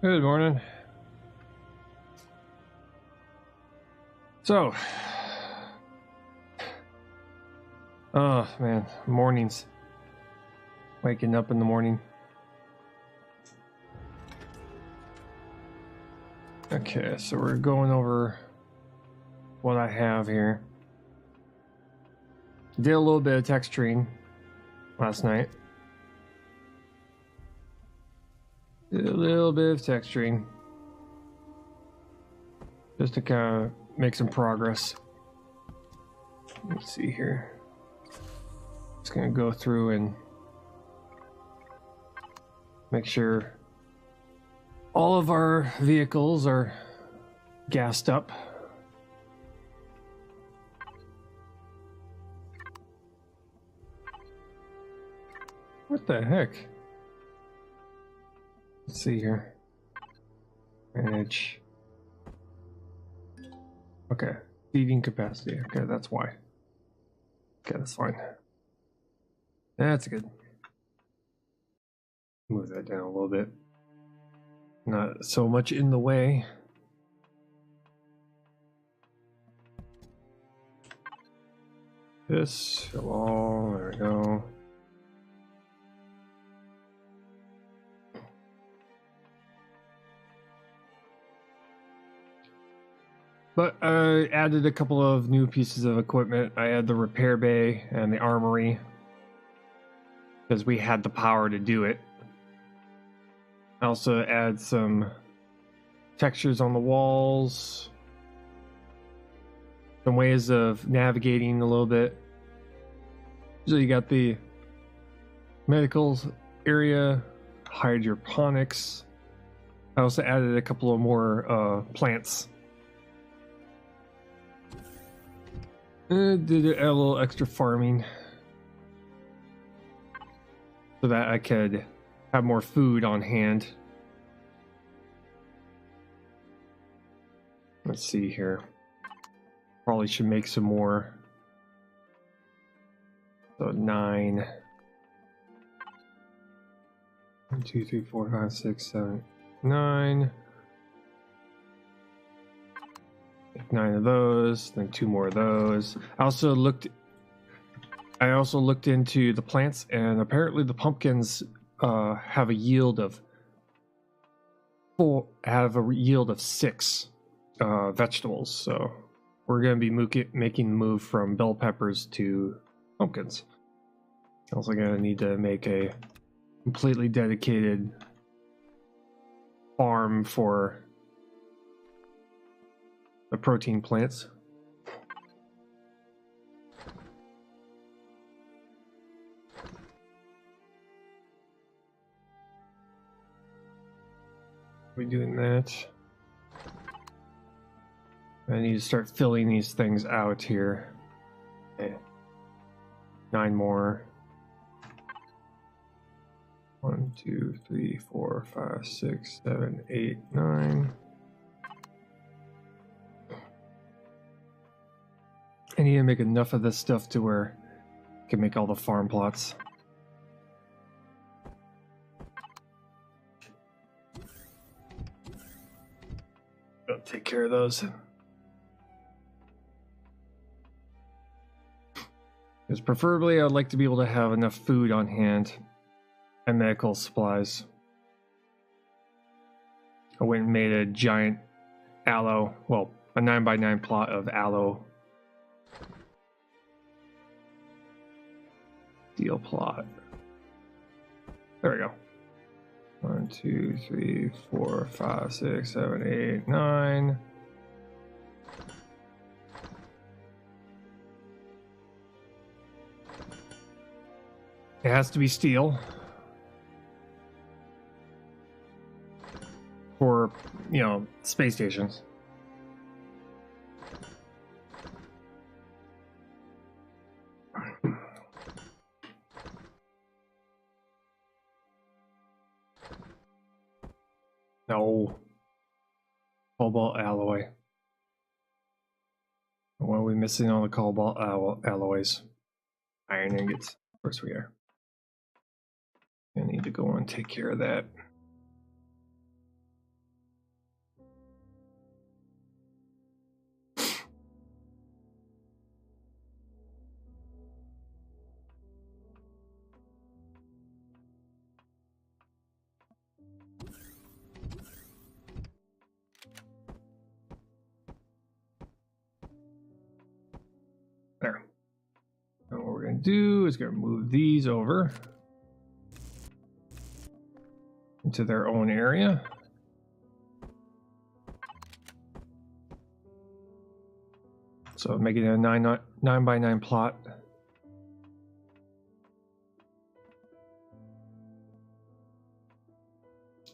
Good morning. So, oh man, mornings. Waking up in the morning. Okay, so we're going over what I have here. Did a little bit of texturing last night. Did a little bit of texturing. Just to kind of make some progress. Let's see here. Just gonna go through and make sure all of our vehicles are gassed up. What the heck? Let's see here. Manage. Okay, feeding capacity. Okay, that's why. Okay, that's fine. That's good. Move that down a little bit. Not so much in the way. This, all, there we go. But I added a couple of new pieces of equipment. I had the repair bay and the armory because we had the power to do it. I also add some textures on the walls, some ways of navigating a little bit. So you got the medical area, hydroponics. I also added a couple of more plants. Did a little extra farming so that I could have more food on hand. Let's see here. Probably should make some more. So 9. 1, 2, 3, 4, 5, 6, 7, 9. 9 of those, then 2 more of those. I also looked into the plants, and apparently the pumpkins have a yield of 6 vegetables. So we're going to be making the move from bell peppers to pumpkins. Also going to need to make a completely dedicated farm for the protein plants. We're doing that. I need to start filling these things out here. Okay. 9 more. 1, 2, 3, 4, 5, 6, 7, 8, 9. I need to make enough of this stuff to where I can make all the farm plots. I'll take care of those. Because preferably I'd like to be able to have enough food on hand and medical supplies. I went and made a giant aloe, well, a 9x9 plot of aloe deal plot. There we go. 1, 2, 3, 4, 5, 6, 7, 8, 9. It has to be steel for, space stations. No. Cobalt alloy. Why are we missing all the cobalt alloys? Iron ingots. Of course we are. I need to go and take care of that. do is going to move these over into their own area. So making it a 9 by 9 plot.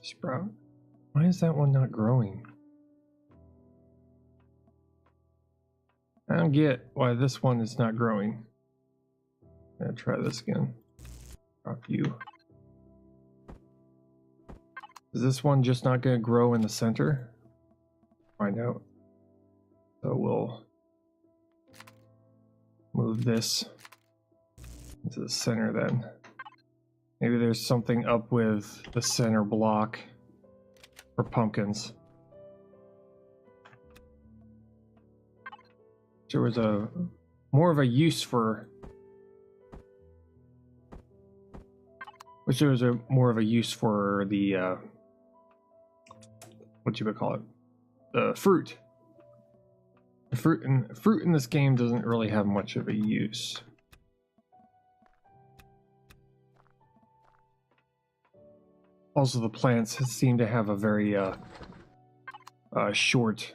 Sprout. Why is that one not growing? I don't get why this one is not growing. I'm gonna try this again. Drop you. Is this one just not gonna grow in the center? Find out. So we'll move this into the center then. Maybe there's something up with the center block for pumpkins. There was a more of a use for, which there was a more of a use for the what you would call it, the fruit. The fruit in this game doesn't really have much of a use. Also, the plants seem to have a very short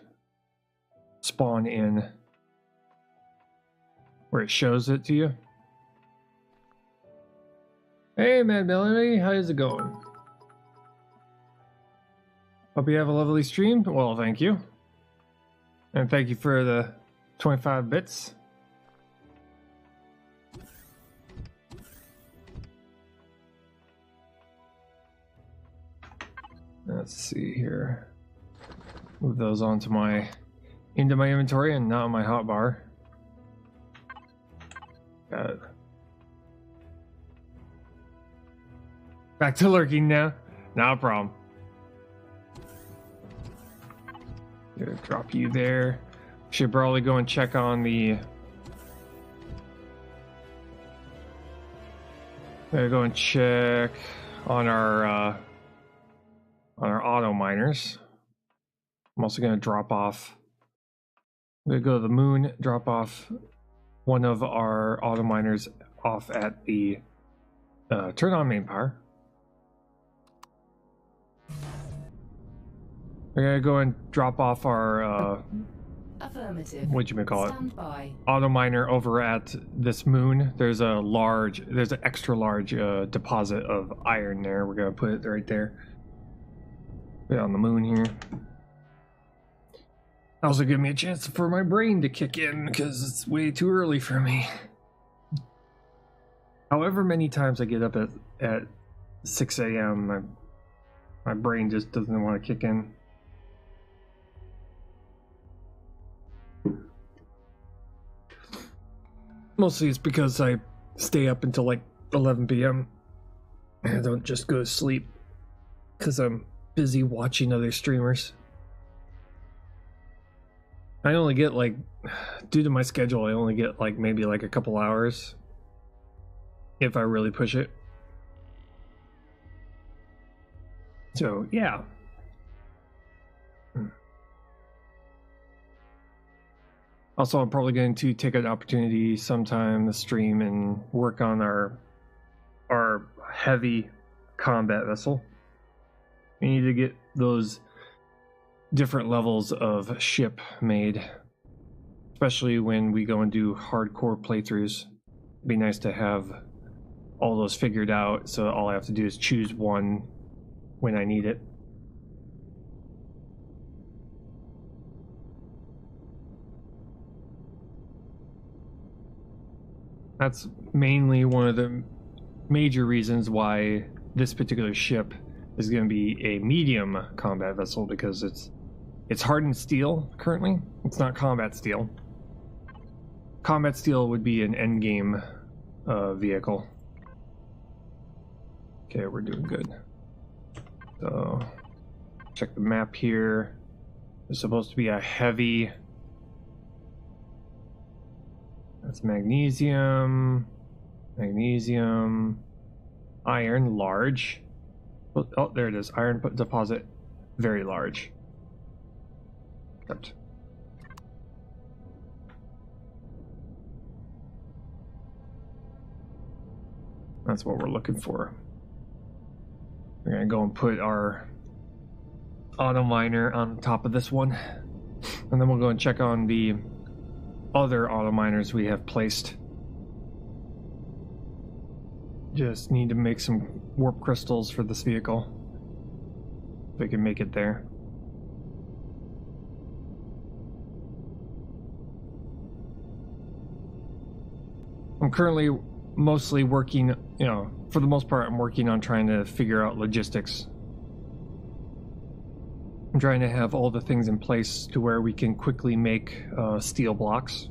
spawn in where it shows it to you. Hey, Mad Melody, how's it going? Hope you have a lovely stream. Well, thank you. And thank you for the 25 bits. Let's see here. Move those onto into my inventory and not on my hotbar. Got it. Back to lurking now. Not a problem. Gonna drop you there. Should probably go and check on the. Gotta go and check on our auto miners. I'm also gonna drop off. I'm gonna go to the moon, drop off one of our auto miners off at the turn on main power. We're gonna go and drop off our affirmative. What you may call Stand it, by. auto miner over at this moon. There's an extra large deposit of iron there. We're gonna put it right there. Put it on the moon here. Also give me a chance for my brain to kick in because it's way too early for me. However many times I get up at 6 a.m. my brain just doesn't want to kick in. Mostly it's because I stay up until like 11 p.m. and I don't just go to sleep because I'm busy watching other streamers. I only get like, due to my schedule, I only get like maybe like a couple hours if I really push it. So yeah. Also, I'm probably going to take an opportunity sometime to stream and work on our heavy combat vessel. We need to get those different levels of ship made, especially when we go and do hardcore playthroughs. It'd be nice to have all those figured out, so all I have to do is choose one when I need it. That's mainly one of the major reasons why this particular ship is going to be a medium combat vessel, because it's hardened steel currently. It's not combat steel. Combat steel would be an endgame vehicle. Okay, we're doing good. So check the map here. There's supposed to be a heavy. That's magnesium, iron, large. Oh, there it is. Iron deposit, very large. Except. That's what we're looking for. We're gonna go and put our auto miner on top of this one, and then we'll go and check on the other auto miners we have placed. Just need to make some warp crystals for this vehicle. If we can make it there. I'm currently mostly working, for the most part, I'm working on trying to figure out logistics. I'm trying to have all the things in place to where we can quickly make steel blocks.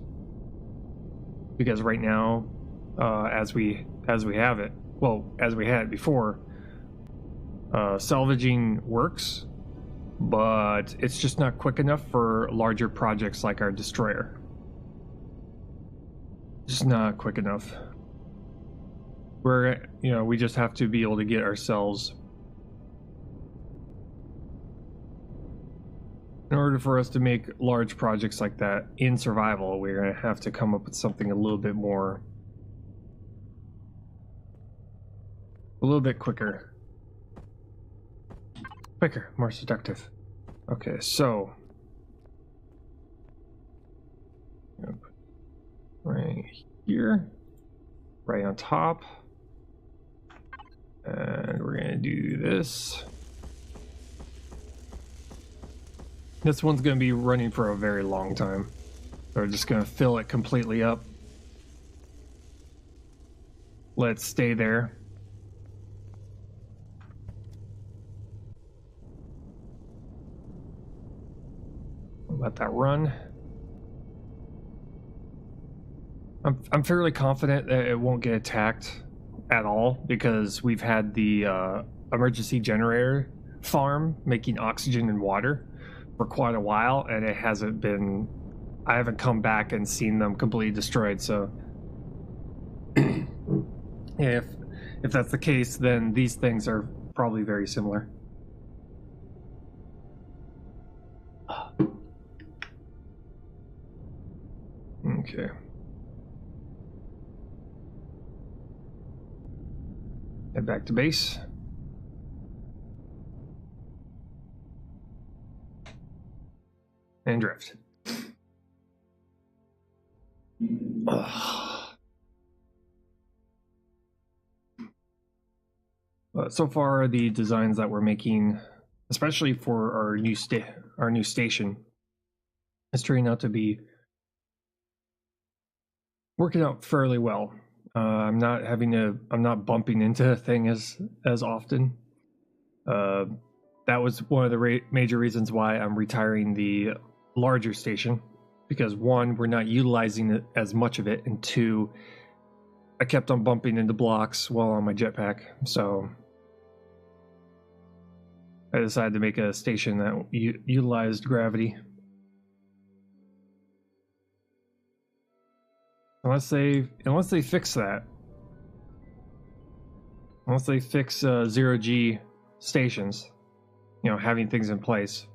Because right now, as we have it, as we had it before, salvaging works, but it's just not quick enough for larger projects like our destroyer. Just not quick enough. We just have to be able to get ourselves, in order for us to make large projects like that in survival, we're going to have to come up with something a little bit quicker. More seductive. Okay, so right here, right on top, and we're gonna do this. This one's gonna be running for a very long time, so we're just gonna fill it completely up. Let's stay there. Let that run. I'm fairly confident that it won't get attacked at all because we've had the emergency generator farm making oxygen and water for quite a while, and it hasn't been. I haven't come back and seen them completely destroyed. So, if that's the case, then these things are probably very similar. Okay. Head back to base. And drift. So far, the designs that we're making, especially for our new station, is turning out to be working out fairly well. I'm not bumping into a thing as often. That was one of the major reasons why I'm retiring the larger station, because one, we're not utilizing as much of it, and two, I kept on bumping into blocks while on my jetpack, so I decided to make a station that utilized gravity. Unless they fix that. Unless they fix zero-G stations, having things in place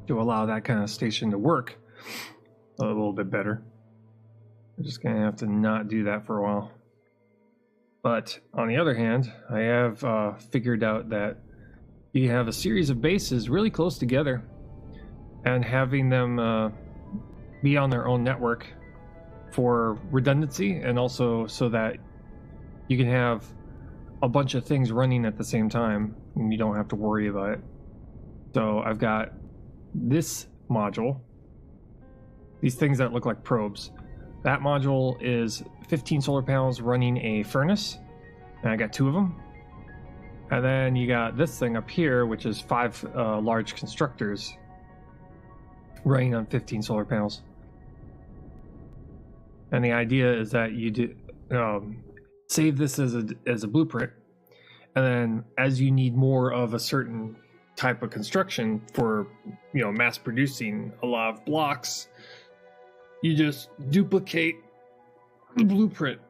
to allow that kind of station to work a little bit better. We're just gonna have to not do that for a while. But on the other hand, I have figured out that you have a series of bases really close together, and having them be on their own network for redundancy, and also so that you can have a bunch of things running at the same time and you don't have to worry about it. So I've got this module, these things that look like probes. That module is 15 solar panels running a furnace, and I got 2 of them. And then you got this thing up here, which is 5 large constructors running on 15 solar panels. And the idea is that you do save this as a blueprint, and then as you need more of a certain type of construction for mass producing a lot of blocks, you just duplicate the blueprint.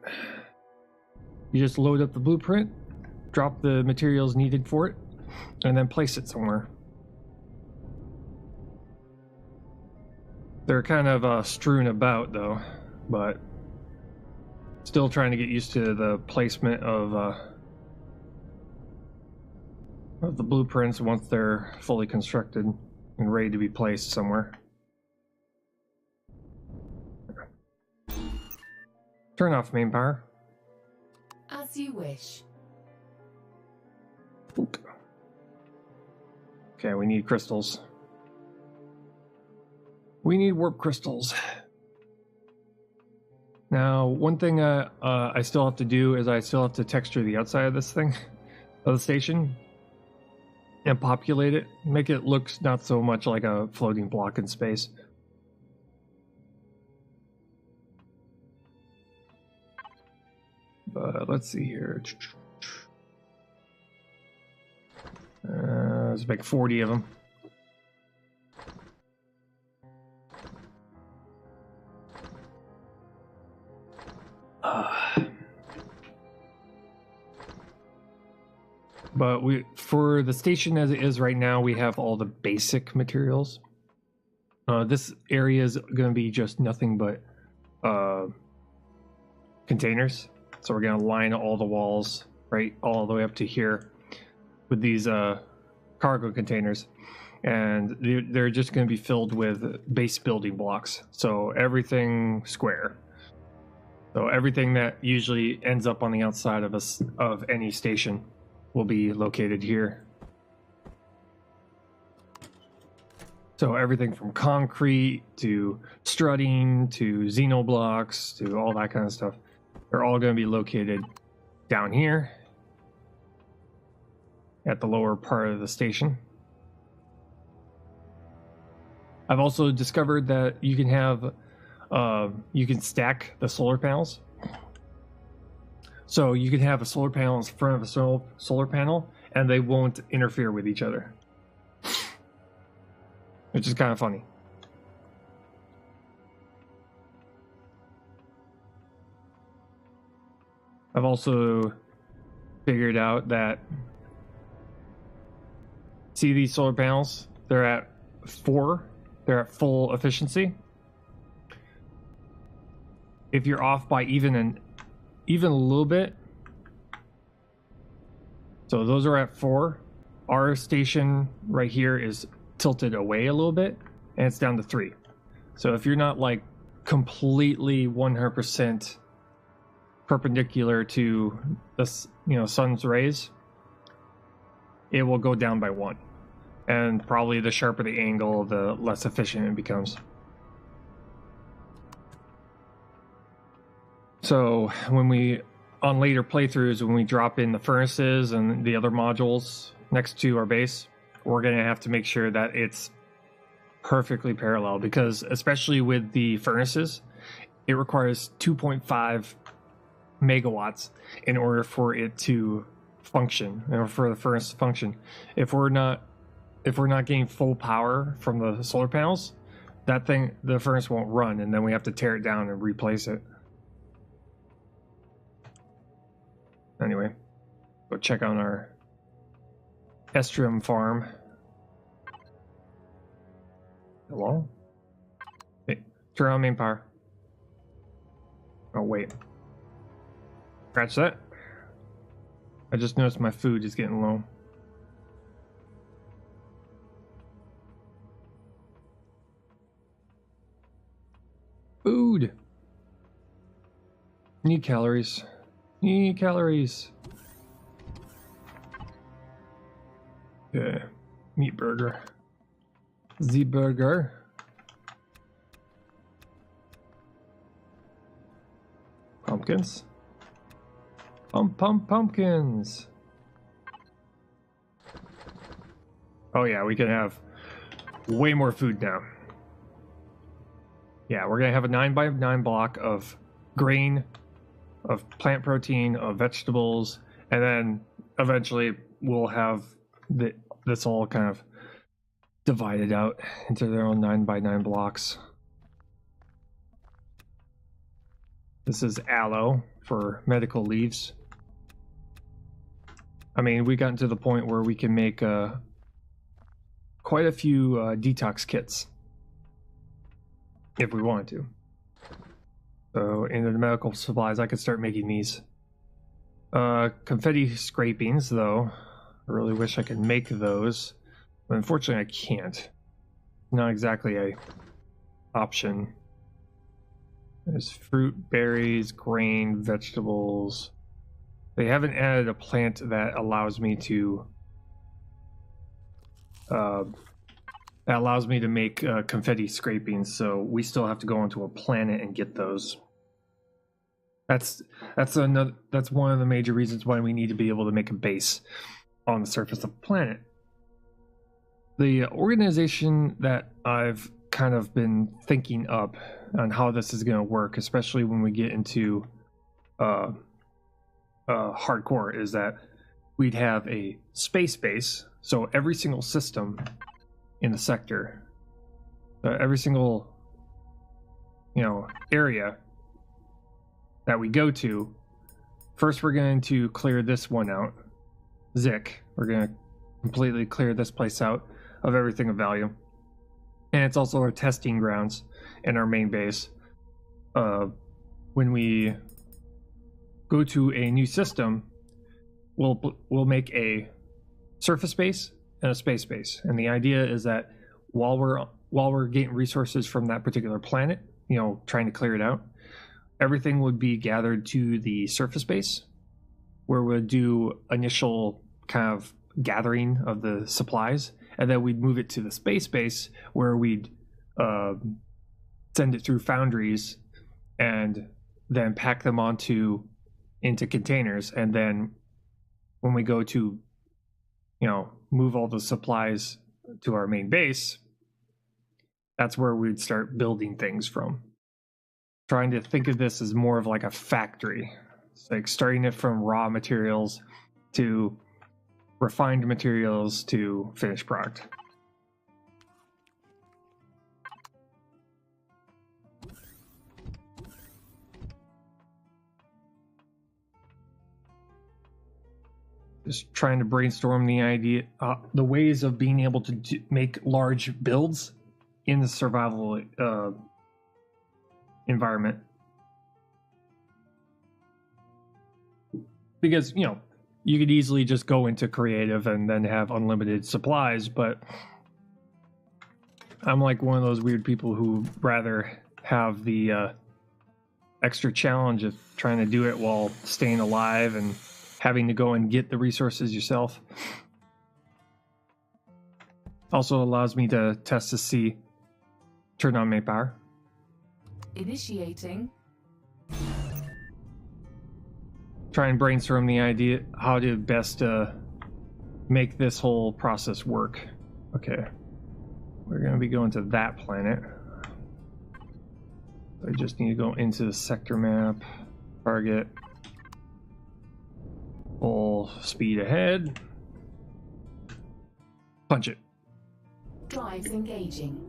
You just load up the blueprint, drop the materials needed for it, and then place it somewhere. They're kind of strewn about though, but Still trying to get used to the placement of the blueprints once they're fully constructed and ready to be placed somewhere. Turn off main power. As you wish. Okay, we need crystals. We need warp crystals. Now, one thing I still have to do is I still have to texture the outside of this thing, of the station, and populate it, make it look not so much like a floating block in space. But let's see here. Let's make 40 of them. But for the station as it is right now, we have all the basic materials. This area is going to be just nothing but containers. So we're going to line all the walls right all the way up to here with these cargo containers. And they're just going to be filled with base building blocks. So everything square. So everything that usually ends up on the outside of any station will be located here. So everything from concrete to strutting to xenoblocks to all that kind of stuff, they're all going to be located down here at the lower part of the station. I've also discovered that you can have you can stack the solar panels. So you can have a solar panel in front of a solar panel, and they won't interfere with each other, which is kind of funny. I've also figured out that, see these solar panels? They're at 4. They're at full efficiency. If you're off by even a little bit, so those are at 4. Our station right here is tilted away a little bit, and it's down to 3. So if you're not like completely 100% perpendicular to the sun's rays, it will go down by 1. And probably the sharper the angle, the less efficient it becomes. So when we, on later playthroughs, when we drop in the furnaces and the other modules next to our base, we're going to have to make sure that it's perfectly parallel, because especially with the furnaces, it requires 2.5 megawatts in order for it to function, or for the furnace to function. If we're not getting full power from the solar panels, the furnace won't run, and then we have to tear it down and replace it. Anyway, go check on our Empyrion farm. Hello? Hey, turn on main power. Oh, wait. Scratch that. I just noticed my food is getting low. Food! Need calories. Need calories. Okay. Meat burger. The burger. Pumpkins. Pumpkins. Oh yeah, we can have way more food now. Yeah, we're gonna have a 9x9 block of grain, of plant protein, of vegetables, and then eventually we'll have this all kind of divided out into their own 9x9 blocks. This is aloe for medical leaves. I mean, we got to the point where we can make quite a few detox kits if we wanted to. So into the medical supplies, I could start making these. Confetti scrapings, though. I really wish I could make those. But unfortunately, I can't. Not exactly a option. There's fruit, berries, grain, vegetables. They haven't added a plant that allows me to make confetti scrapings, so we still have to go onto a planet and get those. That's one of the major reasons why we need to be able to make a base on the surface of the planet. The organization that I've kind of been thinking up on how this is going to work, especially when we get into hardcore, is that we'd have a space base. So every single system in the sector, every single area that we go to, first we're going to clear this one out. Zik. We're going to completely clear this place out of everything of value. And it's also our testing grounds and our main base. When we go to a new system, we'll make a surface base and a space base. And the idea is that while we're getting resources from that particular planet, trying to clear it out, everything would be gathered to the surface base, where we'll do initial kind of gathering of the supplies, and then we'd move it to the space base, where we'd send it through foundries and then pack them into containers. And then when we go to move all the supplies to our main base, that's where we'd start building things from. Trying to think of this as more of like a factory. It's like starting it from raw materials to refined materials to finished product. Just trying to brainstorm the idea, the ways of being able to make large builds in the survival environment. Because, you could easily just go into creative and then have unlimited supplies, but I'm like one of those weird people who rather have the extra challenge of trying to do it while staying alive and having to go and get the resources yourself. Also allows me to test to see. Turn on main power. Initiating. Try and brainstorm the idea how to best make this whole process work. Okay, we're going to be going to that planet. I just need to go into the sector map, target, full speed ahead, punch it. Drives engaging.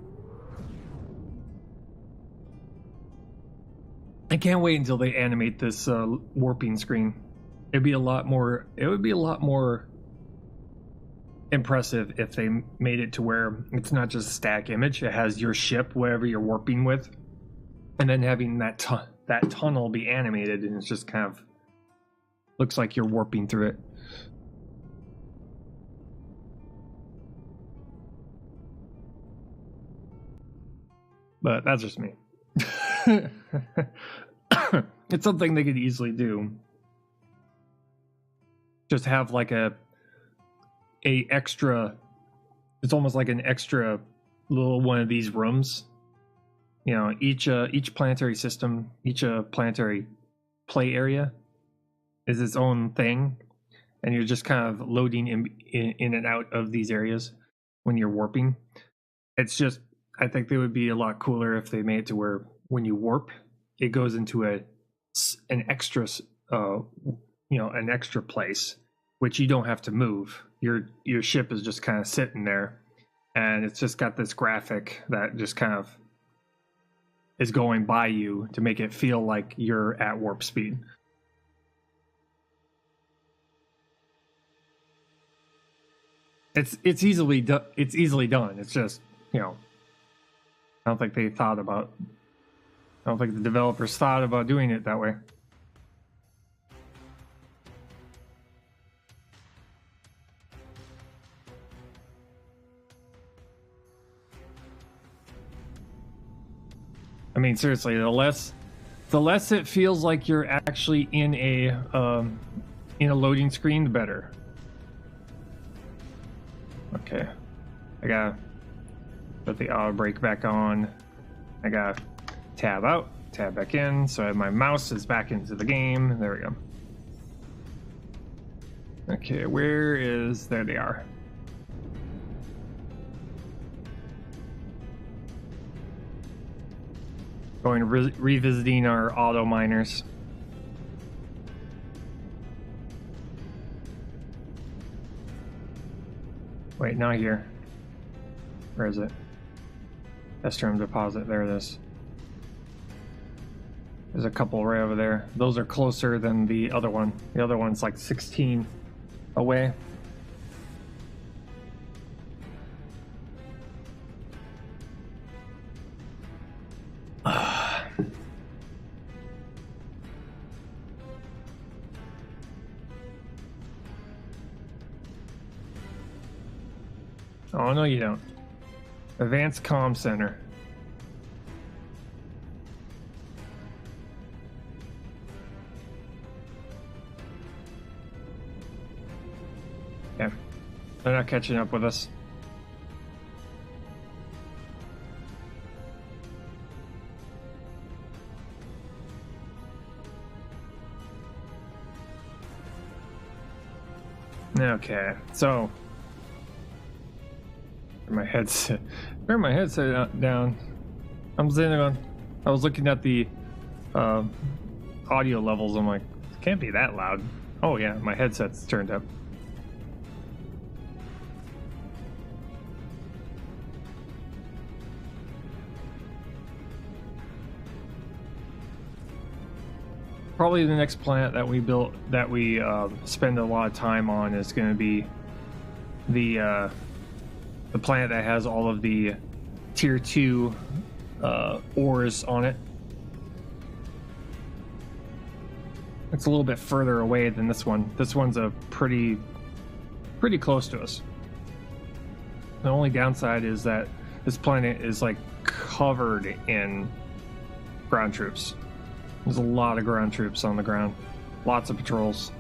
I can't wait until they animate this warping screen. It would be a lot more impressive if they made it to where it's not just a static image. It has your ship, wherever you're warping with, and then having that tunnel be animated, and it's just kind of looks like you're warping through it. But that's just me. It's something they could easily do. Just have like a extra, it's almost like an extra little one of these rooms. Each planetary system, each planetary play area is its own thing, and you're just kind of loading in and out of these areas when you're warping. It's just, I think they would be a lot cooler if they made it to where when you warp, it goes into an extra an extra place, which you don't have to move. Your ship is just kind of sitting there, and it's just got this graphic that just kind of is going by you to make it feel like you're at warp speed. It's easily done. It's just I don't think they thought about I don't think the developers thought about doing it that way. I mean, seriously, the less it feels like you're actually in a loading screen, the better. Okay, I gotta put the auto brake back on. I gotta tab out, tab back in, so my mouse is back into the game. There we go. Okay, there they are. Going revisiting our auto miners. Wait, not here. Where is it? Estrum deposit, there it is. There's a couple right over there. Those are closer than the other one. The other one's like 16 away. Oh, no, you don't. Advanced Comm Center. Yeah. They're not catching up with us. Okay, so my headset. Turn my headset down. I'm sitting there going, I was looking at the audio levels. I'm like, it can't be that loud. Oh yeah, my headset's turned up. Probably the next planet that we built, that we spend a lot of time on, is going to be the planet that has all of the tier 2 ores on it. It's a little bit further away than this one. This one's a pretty close to us. The only downside is that this planet is like covered in ground troops. There's a lot of ground troops on the ground. Lots of patrols.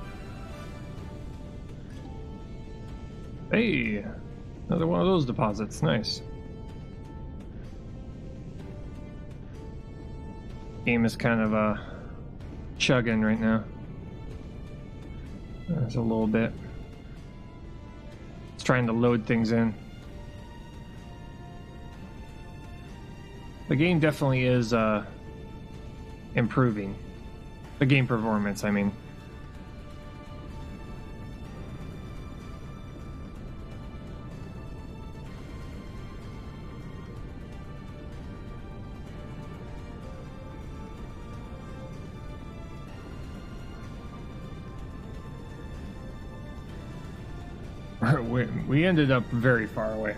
Hey! Another one of those deposits. Nice. Game is kind of chugging right now. There's a little bit. It's trying to load things in. The game definitely is improving. The game performance, I mean. We ended up very far away.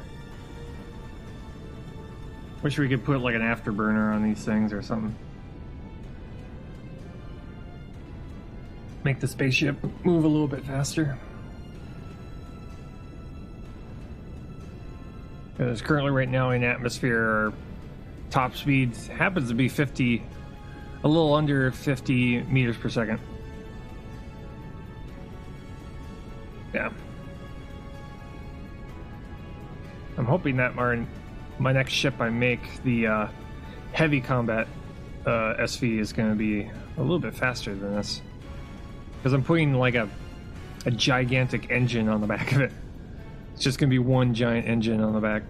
Wish we could put like an afterburner on these things or something. Make the spaceship move a little bit faster. Because currently right now in atmosphere, our top speed happens to be 50, a little under 50 meters per second. Yeah. I'm hoping that my next ship I make, the heavy combat SV, is going to be a little bit faster than this. Because I'm putting like a gigantic engine on the back of it. It's just going to be one giant engine on the back.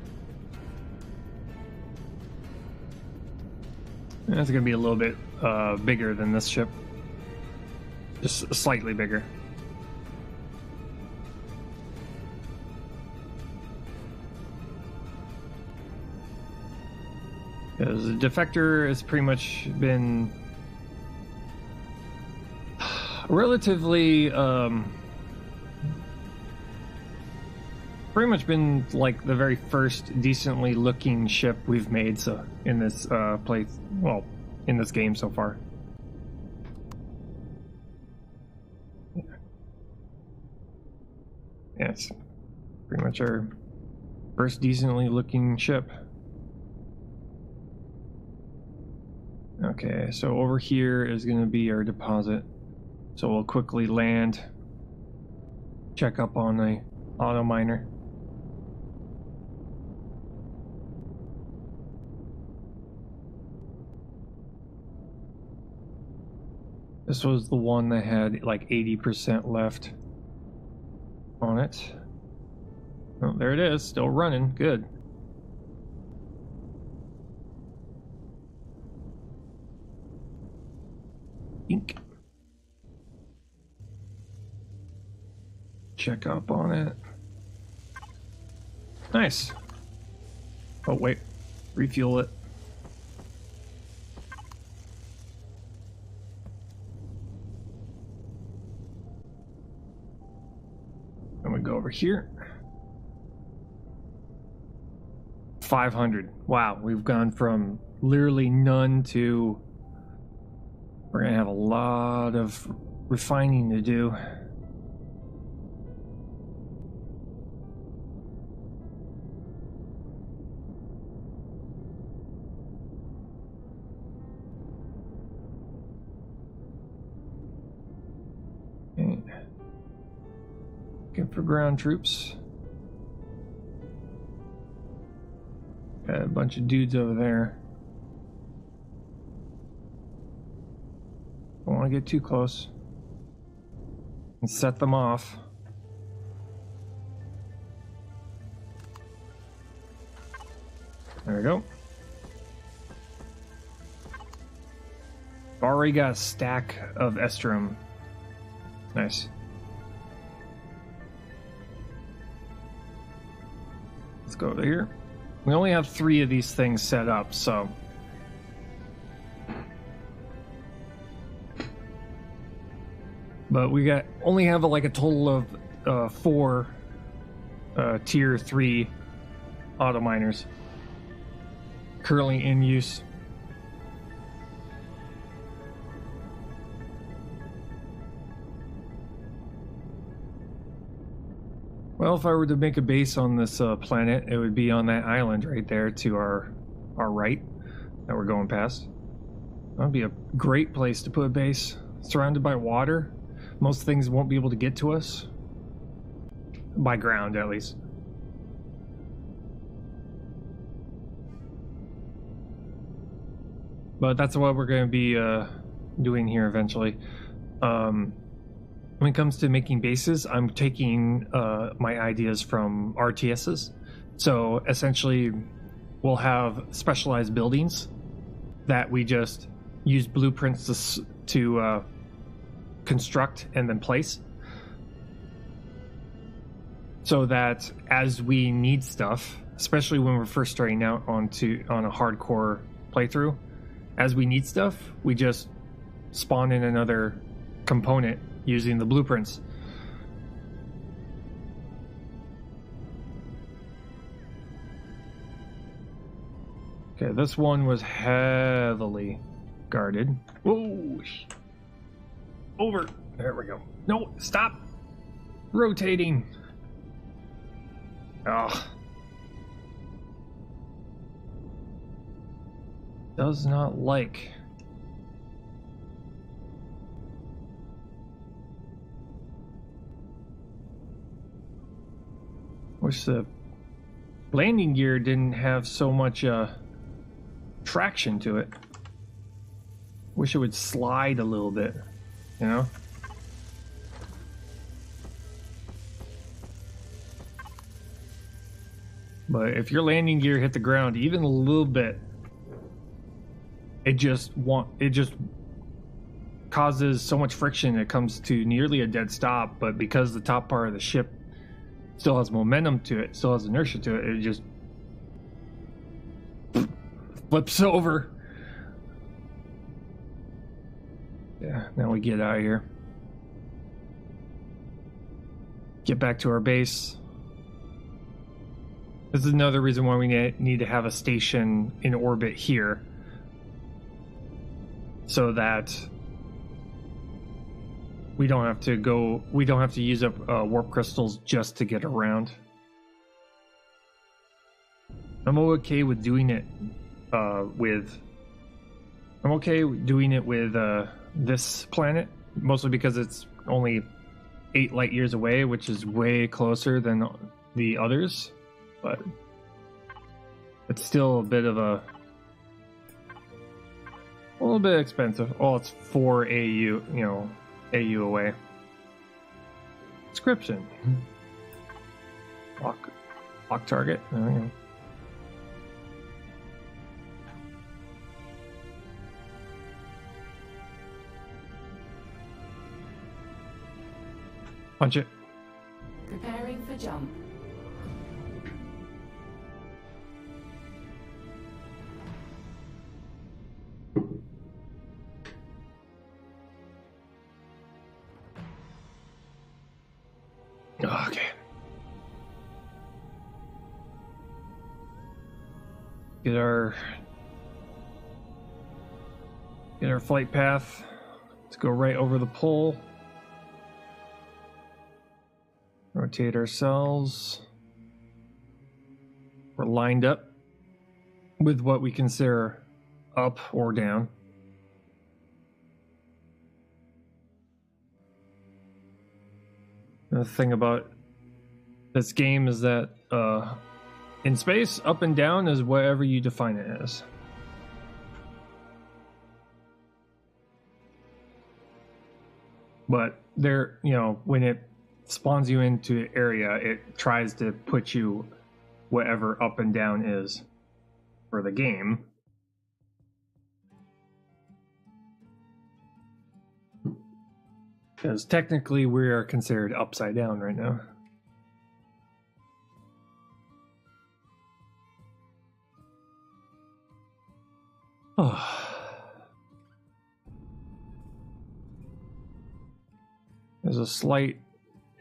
And it's going to be a little bit bigger than this ship. Just slightly bigger. Because the defector has pretty much been relatively pretty much been like the very first decently looking ship we've made, so in this place, well, in this game so far. Yeah, it's pretty much our first decently looking ship. Okay, so over here is going to be our deposit. So we'll quickly land, check up on the auto miner. This was the one that had like 80% left on it. Oh, there it is, still running, good. Ink. Check up on it. Nice. Oh wait, refuel it. I'm gonna go over here. 500. Wow, we've gone from literally none to... We're gonna have a lot of refining to do. Okay. Looking for ground troops. Got a bunch of dudes over there. Don't want to get too close and set them off. There we go. Already got a stack of Estrum. Nice. Let's go over here. We only have 3 of these things set up, so... But we only have like a total of 4 tier 3 auto miners currently in use. Well, if I were to make a base on this planet, it would be on that island right there to our right that we're going past. That would be a great place to put a base, surrounded by water. Most things won't be able to get to us. By ground, at least. But that's what we're going to be doing here eventually. When it comes to making bases, I'm taking my ideas from RTSs. So essentially, we'll have specialized buildings that we just use blueprints to construct and then place. So that as we need stuff, especially when we're first starting out on a hardcore playthrough, as we need stuff, we just spawn in another component using the blueprints. Okay, this one was heavily guarded. Whoa! Over! There we go. No, stop! Rotating! Ugh. Does not like. Wish the landing gear didn't have so much traction to it. Wish it would slide a little bit, you know? But if your landing gear hit the ground even a little bit, it just causes so much friction it comes to nearly a dead stop. But because the top part of the ship still has momentum to it, still has inertia to it, it just flips over. Yeah, now we get out of here. Get back to our base. This is another reason why we need to have a station in orbit here. so that we don't have to use up warp crystals just to get around. I'm okay with doing it with this planet, mostly because it's only 8 light years away, which is way closer than the others, but it's still a little bit expensive. Oh, it's 4 AU, AU away. Description. Lock target. Oh, yeah. Punch it. Preparing for jump. Okay. Get our flight path. Let's go right over the pole. Rotate ourselves. We're lined up with what we consider up or down. The thing about this game is that in space, up and down is whatever you define it as. But there, when it spawns you into area, it tries to put you whatever up and down is for the game. Because technically we are considered upside down right now. There's a slight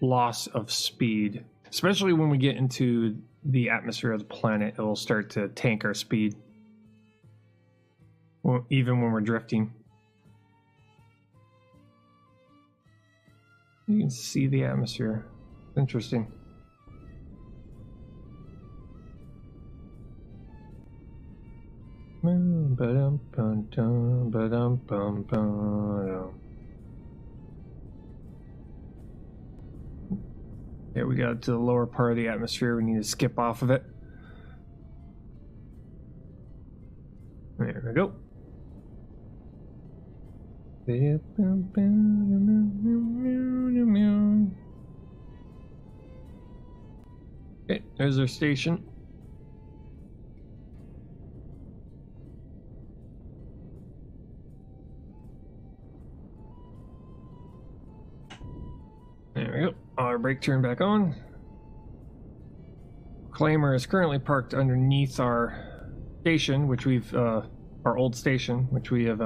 loss of speed, especially when we get into the atmosphere of the planet. It will start to tank our speed, even when we're drifting. You can see the atmosphere. Interesting. Yeah, we got to the lower part of the atmosphere. We need to skip off of it. There we go. Okay, there's our station. There we go. Our brake turned back on. Claimer is currently parked underneath our station, which we've our old station, which we have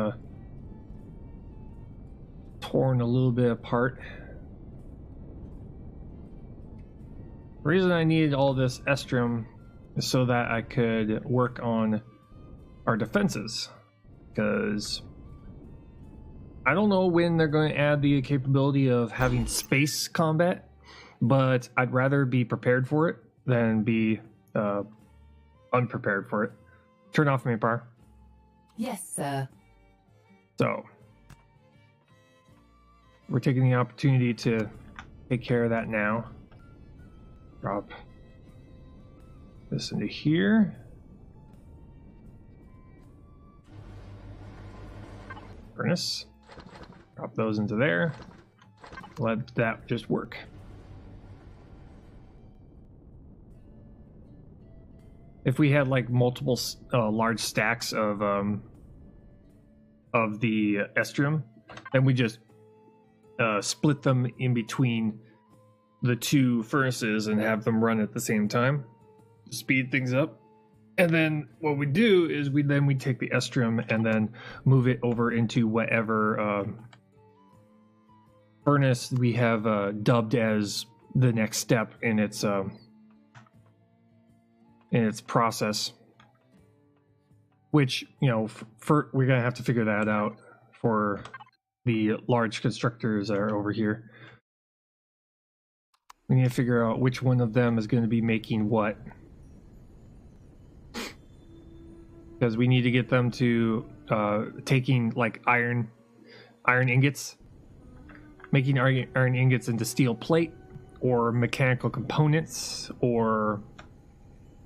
torn a little bit apart. The reason I needed all this estrum is so that I could work on our defenses, because I don't know when they're going to add the capability of having space combat, but I'd rather be prepared for it than be unprepared for it. Turn off main power. Yes, sir. So we're taking the opportunity to take care of that now. Drop this into here. Furnace. Drop those into there. Let that just work. If we had like multiple large stacks of the estrum, then we just split them in between the two furnaces and have them run at the same time to speed things up. And then what we do is we take the estrum and then move it over into whatever furnace we have dubbed as the next step in its process. Which, we're gonna have to figure that out for the large constructors that are over here. We need to figure out which one of them is going to be making what. Because we need to get them to taking like iron ingots, making iron ingots into steel plate, or mechanical components, or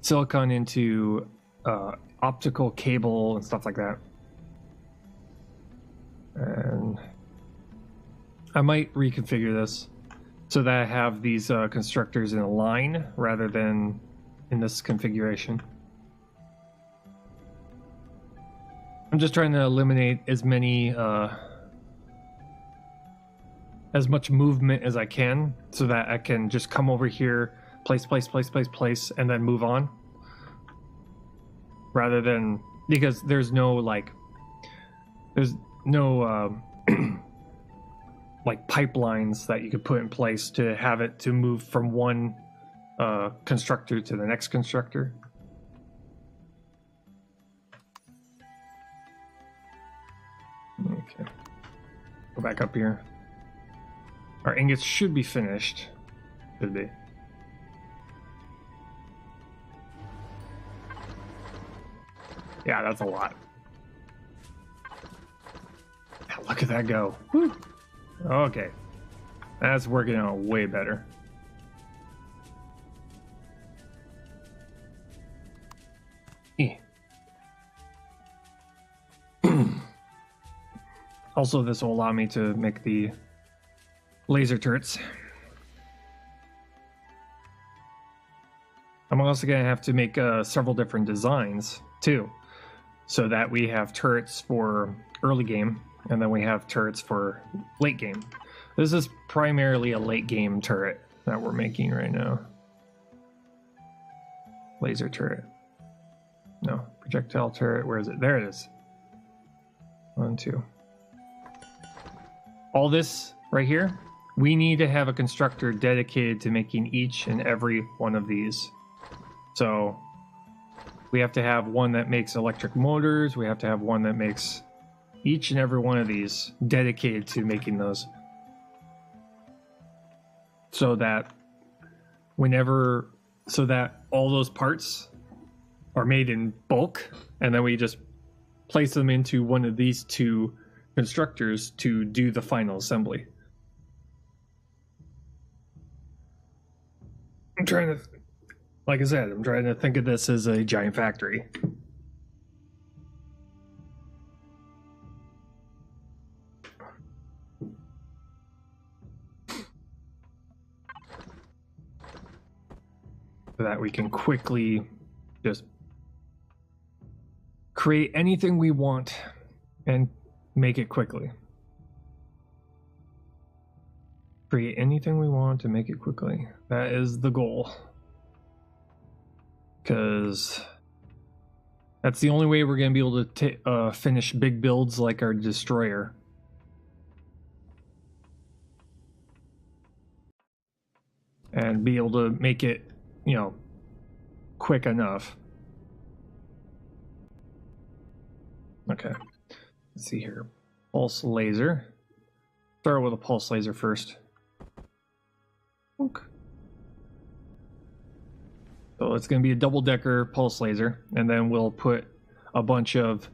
silicon into optical cable and stuff like that. And I might reconfigure this so that I have these constructors in a line rather than in this configuration. I'm just trying to eliminate as much movement as I can so that I can just come over here, place, and then move on. Rather than, because there's no like pipelines that you could put in place to have it to move from one constructor to the next constructor. Okay, go back up here. Our ingots should be finished. Should be. Yeah, that's a lot. Look at that go. Woo. Okay. That's working out way better. Also, this will allow me to make the laser turrets. I'm also going to have to make several different designs, too. So that we have turrets for early game, and then we have turrets for late game. This is primarily a late game turret that we're making right now. Laser turret. No, projectile turret. Where is it? There it is. 1, 2. All this right here, we need to have a constructor dedicated to making each and every one of these. So we have to have one that makes electric motors. We have to have one that makes each and every one of these dedicated to making those. So that all those parts are made in bulk, and then we just place them into one of these two constructors to do the final assembly. Like I said, I'm trying to think of this as a giant factory. So that we can quickly just create anything we want and make it quickly. Create anything we want to make it quickly. That is the goal. Because that's the only way we're going to be able to finish big builds like our destroyer. And be able to make it, quick enough. Okay. Let's see here. Pulse laser. Start with a pulse laser first. Okay. So it's going to be a double-decker pulse laser, and then we'll put a bunch of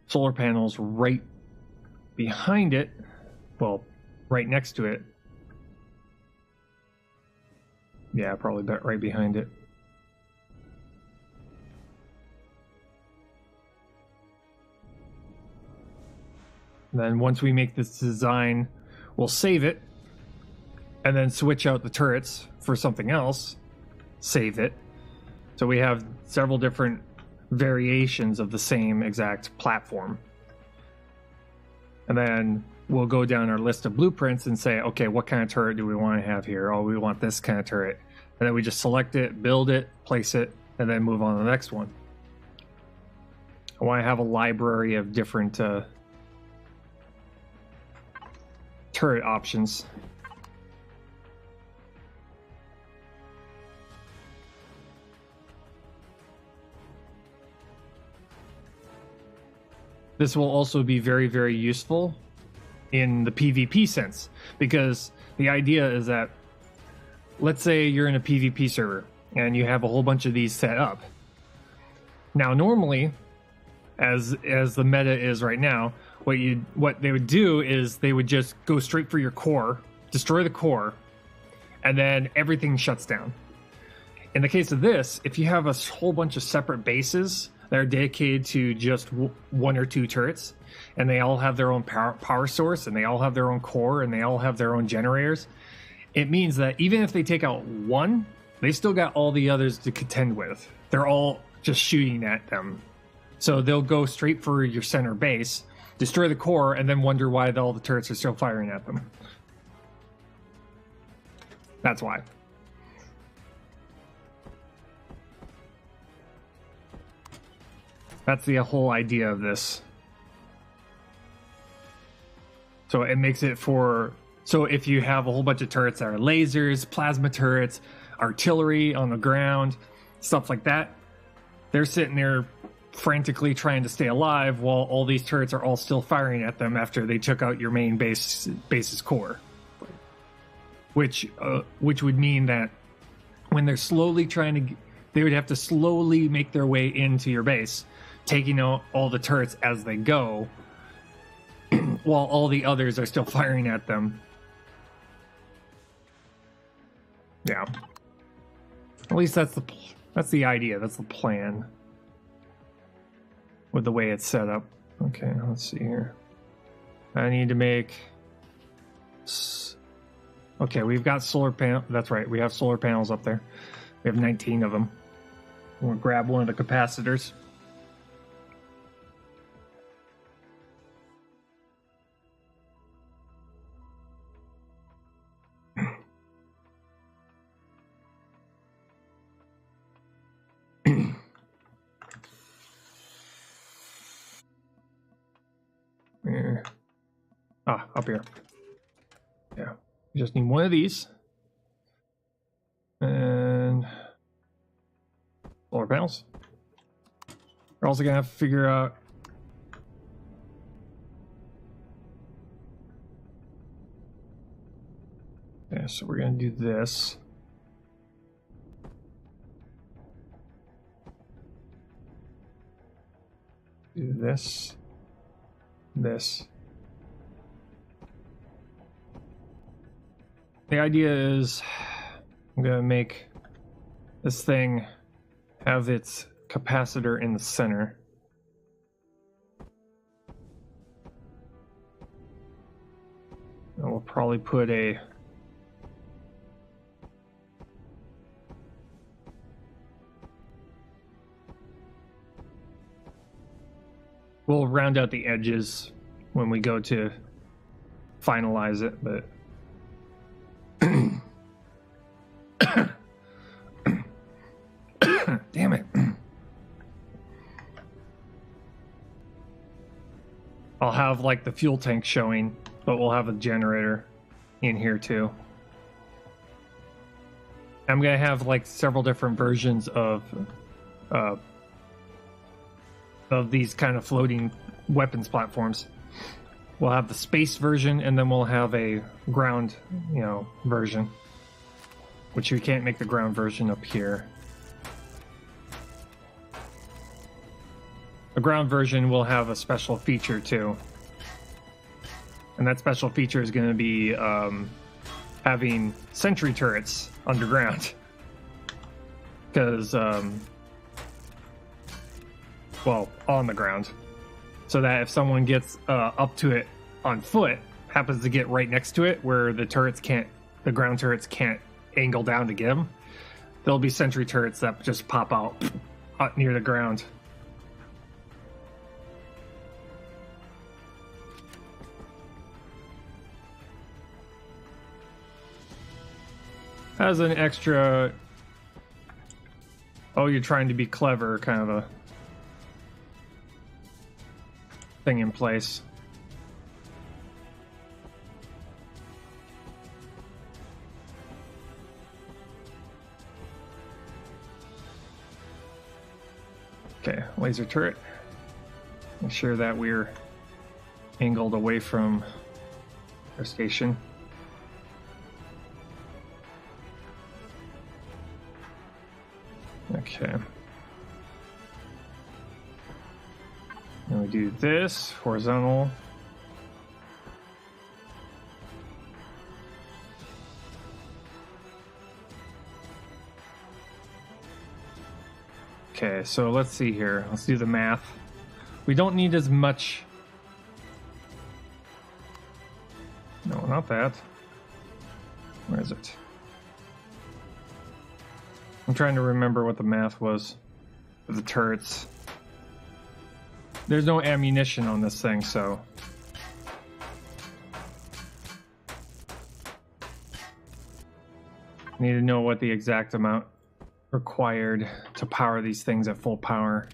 solar panels right behind it, well, right next to it. Yeah, probably right behind it. And then once we make this design, we'll save it, and then switch out the turrets for something else, save it. So we have several different variations of the same exact platform. And then we'll go down our list of blueprints and say, okay, what kind of turret do we want to have here? Oh, we want this kind of turret. And then we just select it, build it, place it, and then move on to the next one. I want to have a library of different turret options. this will also be very, very useful in the PvP sense, because the idea is that, let's say you're in a PvP server and you have a whole bunch of these set up. Now, normally, as the meta is right now, what they would do is they would just go straight for your core, destroy the core, and then everything shuts down. In the case of this, if you have a whole bunch of separate bases that are dedicated to just one or two turrets, and they all have their own power source, and they all have their own core, and they all have their own generators, it means that even if they take out one, they still got all the others to contend with. They're all just shooting at them. So they'll go straight for your center base, destroy the core, and then wonder why all the turrets are still firing at them. That's why. That's the whole idea of this. So it makes it for... So if you have a whole bunch of turrets that are lasers, plasma turrets, artillery on the ground, stuff like that, they're sitting there frantically trying to stay alive while all these turrets are all still firing at them after they took out your main base's core. Which would mean that when they're slowly they would have to slowly make their way into your base, taking out all the turrets as they go, while all the others are still firing at them. Yeah. At least that's the idea. That's the plan. With the way it's set up. Okay, let's see here. I need to make... Okay, we've got solar panel. That's right, we have solar panels up there. We have 19 of them. We'll grab one of the capacitors. Up here. Yeah. We just need one of these. And solar panels. We're also gonna have to figure out so we're gonna do this. Do this. This. The idea is I'm going to make this thing have its capacitor in the center. And we'll probably put a... We'll round out the edges when we go to finalize it, but... Damn it. I'll have like the fuel tank showing, but we'll have a generator in here too. I'm gonna have like several different versions of these kind of floating weapons platforms. We'll have the space version, and then we'll have a ground, version. Which we can't make the ground version up here. The ground version will have a special feature too. And that special feature is going to be having sentry turrets underground. Because, well, on the ground. So that if someone gets up to it on foot, happens to get right next to it where the ground turrets can't angle down to get them, there'll be sentry turrets that just pop out near the ground. As an extra, oh, you're trying to be clever kind of a thing in place. Okay, laser turret. Make sure that we're angled away from our station. Okay. Then we do this, horizontal. Okay, so let's see here. Let's do the math. We don't need as much. No, not that. Where is it? I'm trying to remember what the math was for the turrets. There's no ammunition on this thing, so. Need to know what the exact amount required to power these things at full power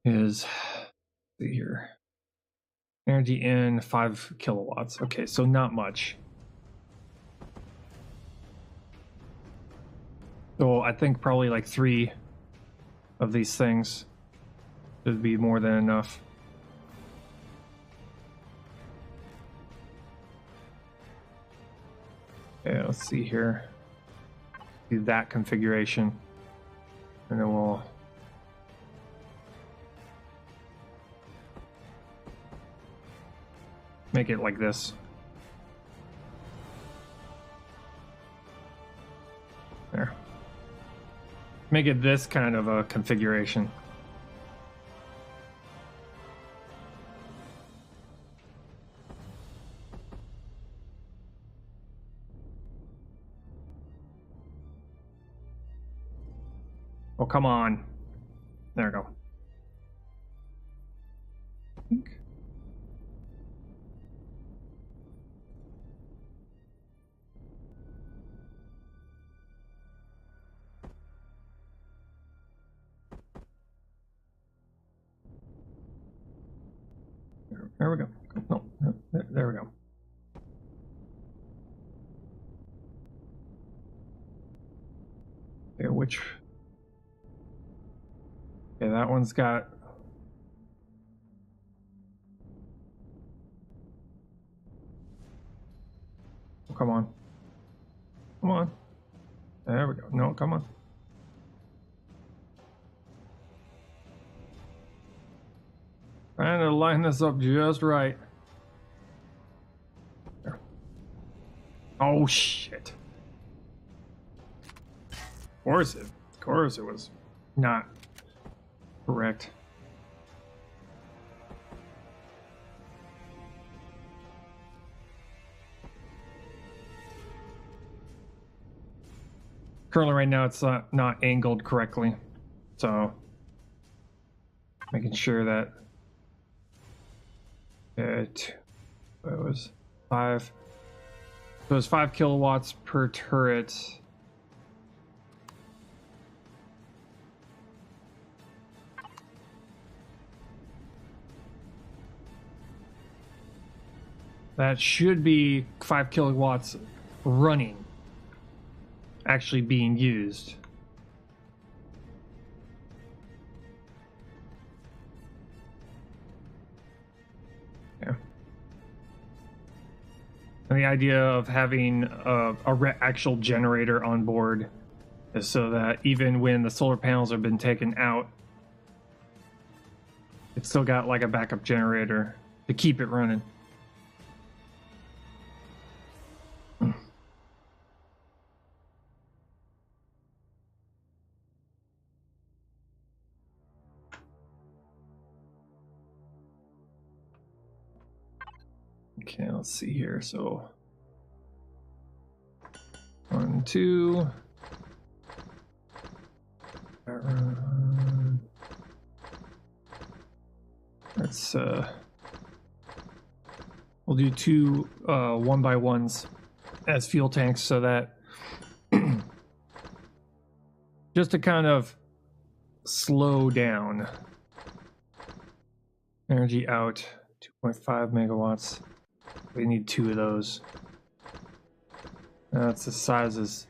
is. Let's see here. Energy in 5 kilowatts. Okay, so not much. So I think probably like 3 of these things should be more than enough. Okay, let's see here. Do that configuration. And then we'll make it like this. There. Make it this kind of a configuration. Oh, come on. There we go. There we go. No, there we go. Okay, which... Okay, that one's got... Oh, come on. Come on. There we go. No, come on. Trying to line this up just right. There. Oh, shit. Of course it was not correct. Currently right now it's not angled correctly, so making sure that it was 5. So it was 5 kilowatts per turret. That should be 5 kilowatts running, actually being used. Yeah. And the idea of having a actual generator on board is so that even when the solar panels have been taken out, it's still got like a backup generator to keep it running. Okay, let's see here. So 1, 2. Let's we'll do 2 1x1s as fuel tanks so that just to kind of slow down. Energy out 2.5 megawatts. We need 2 of those. That's the size is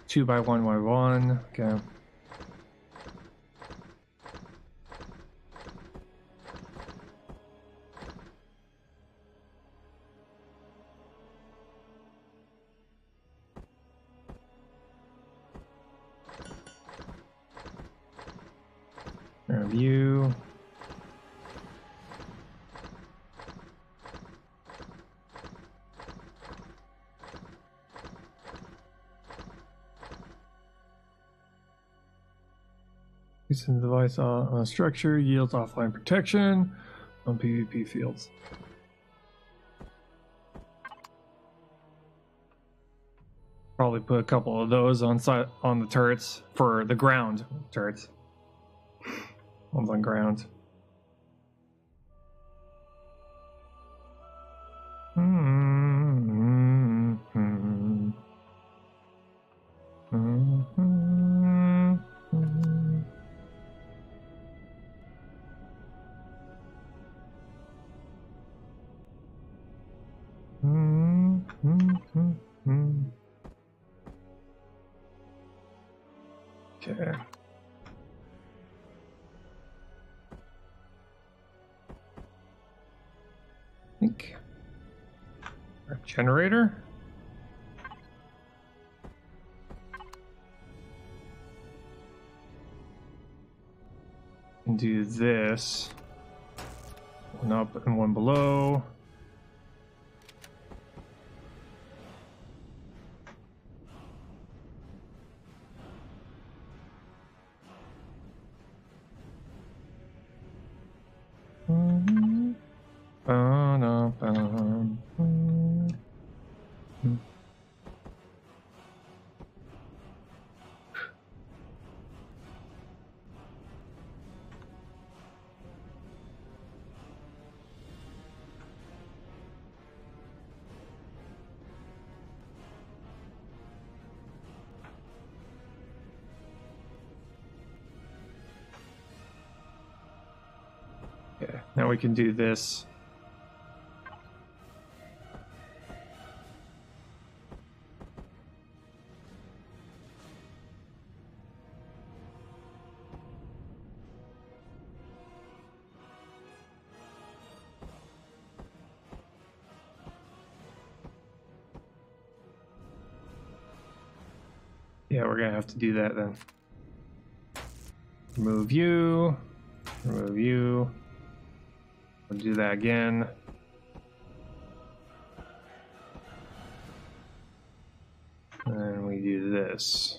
2x1x1. Okay. Review. Using the device on a structure yields offline protection on PvP fields. Probably put a couple of those on the turrets for the ground turrets. Ones on ground. Okay. I think our generator. And do this. One up and one below. Okay, now we can do this. Yeah, we're gonna have to do that then. Remove you. Remove you. We'll do that again. And we do this.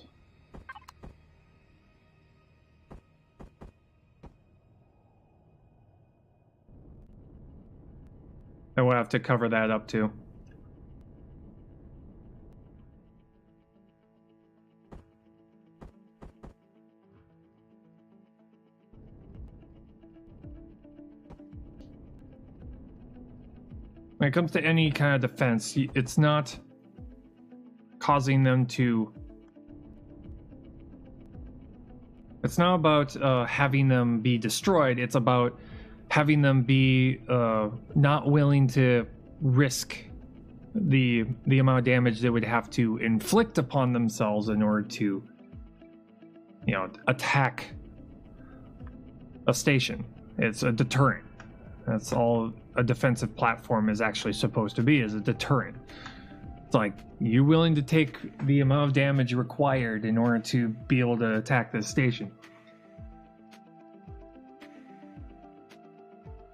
And we'll have to cover that up too. When it comes to any kind of defense, it's not causing them to... It's not about having them be destroyed. It's about having them be not willing to risk the amount of damage they would have to inflict upon themselves in order to, you know, attack a station. It's a deterrent. That's all a defensive platform is actually supposed to be, is a deterrent. It's like, you're willing to take the amount of damage required in order to be able to attack this station.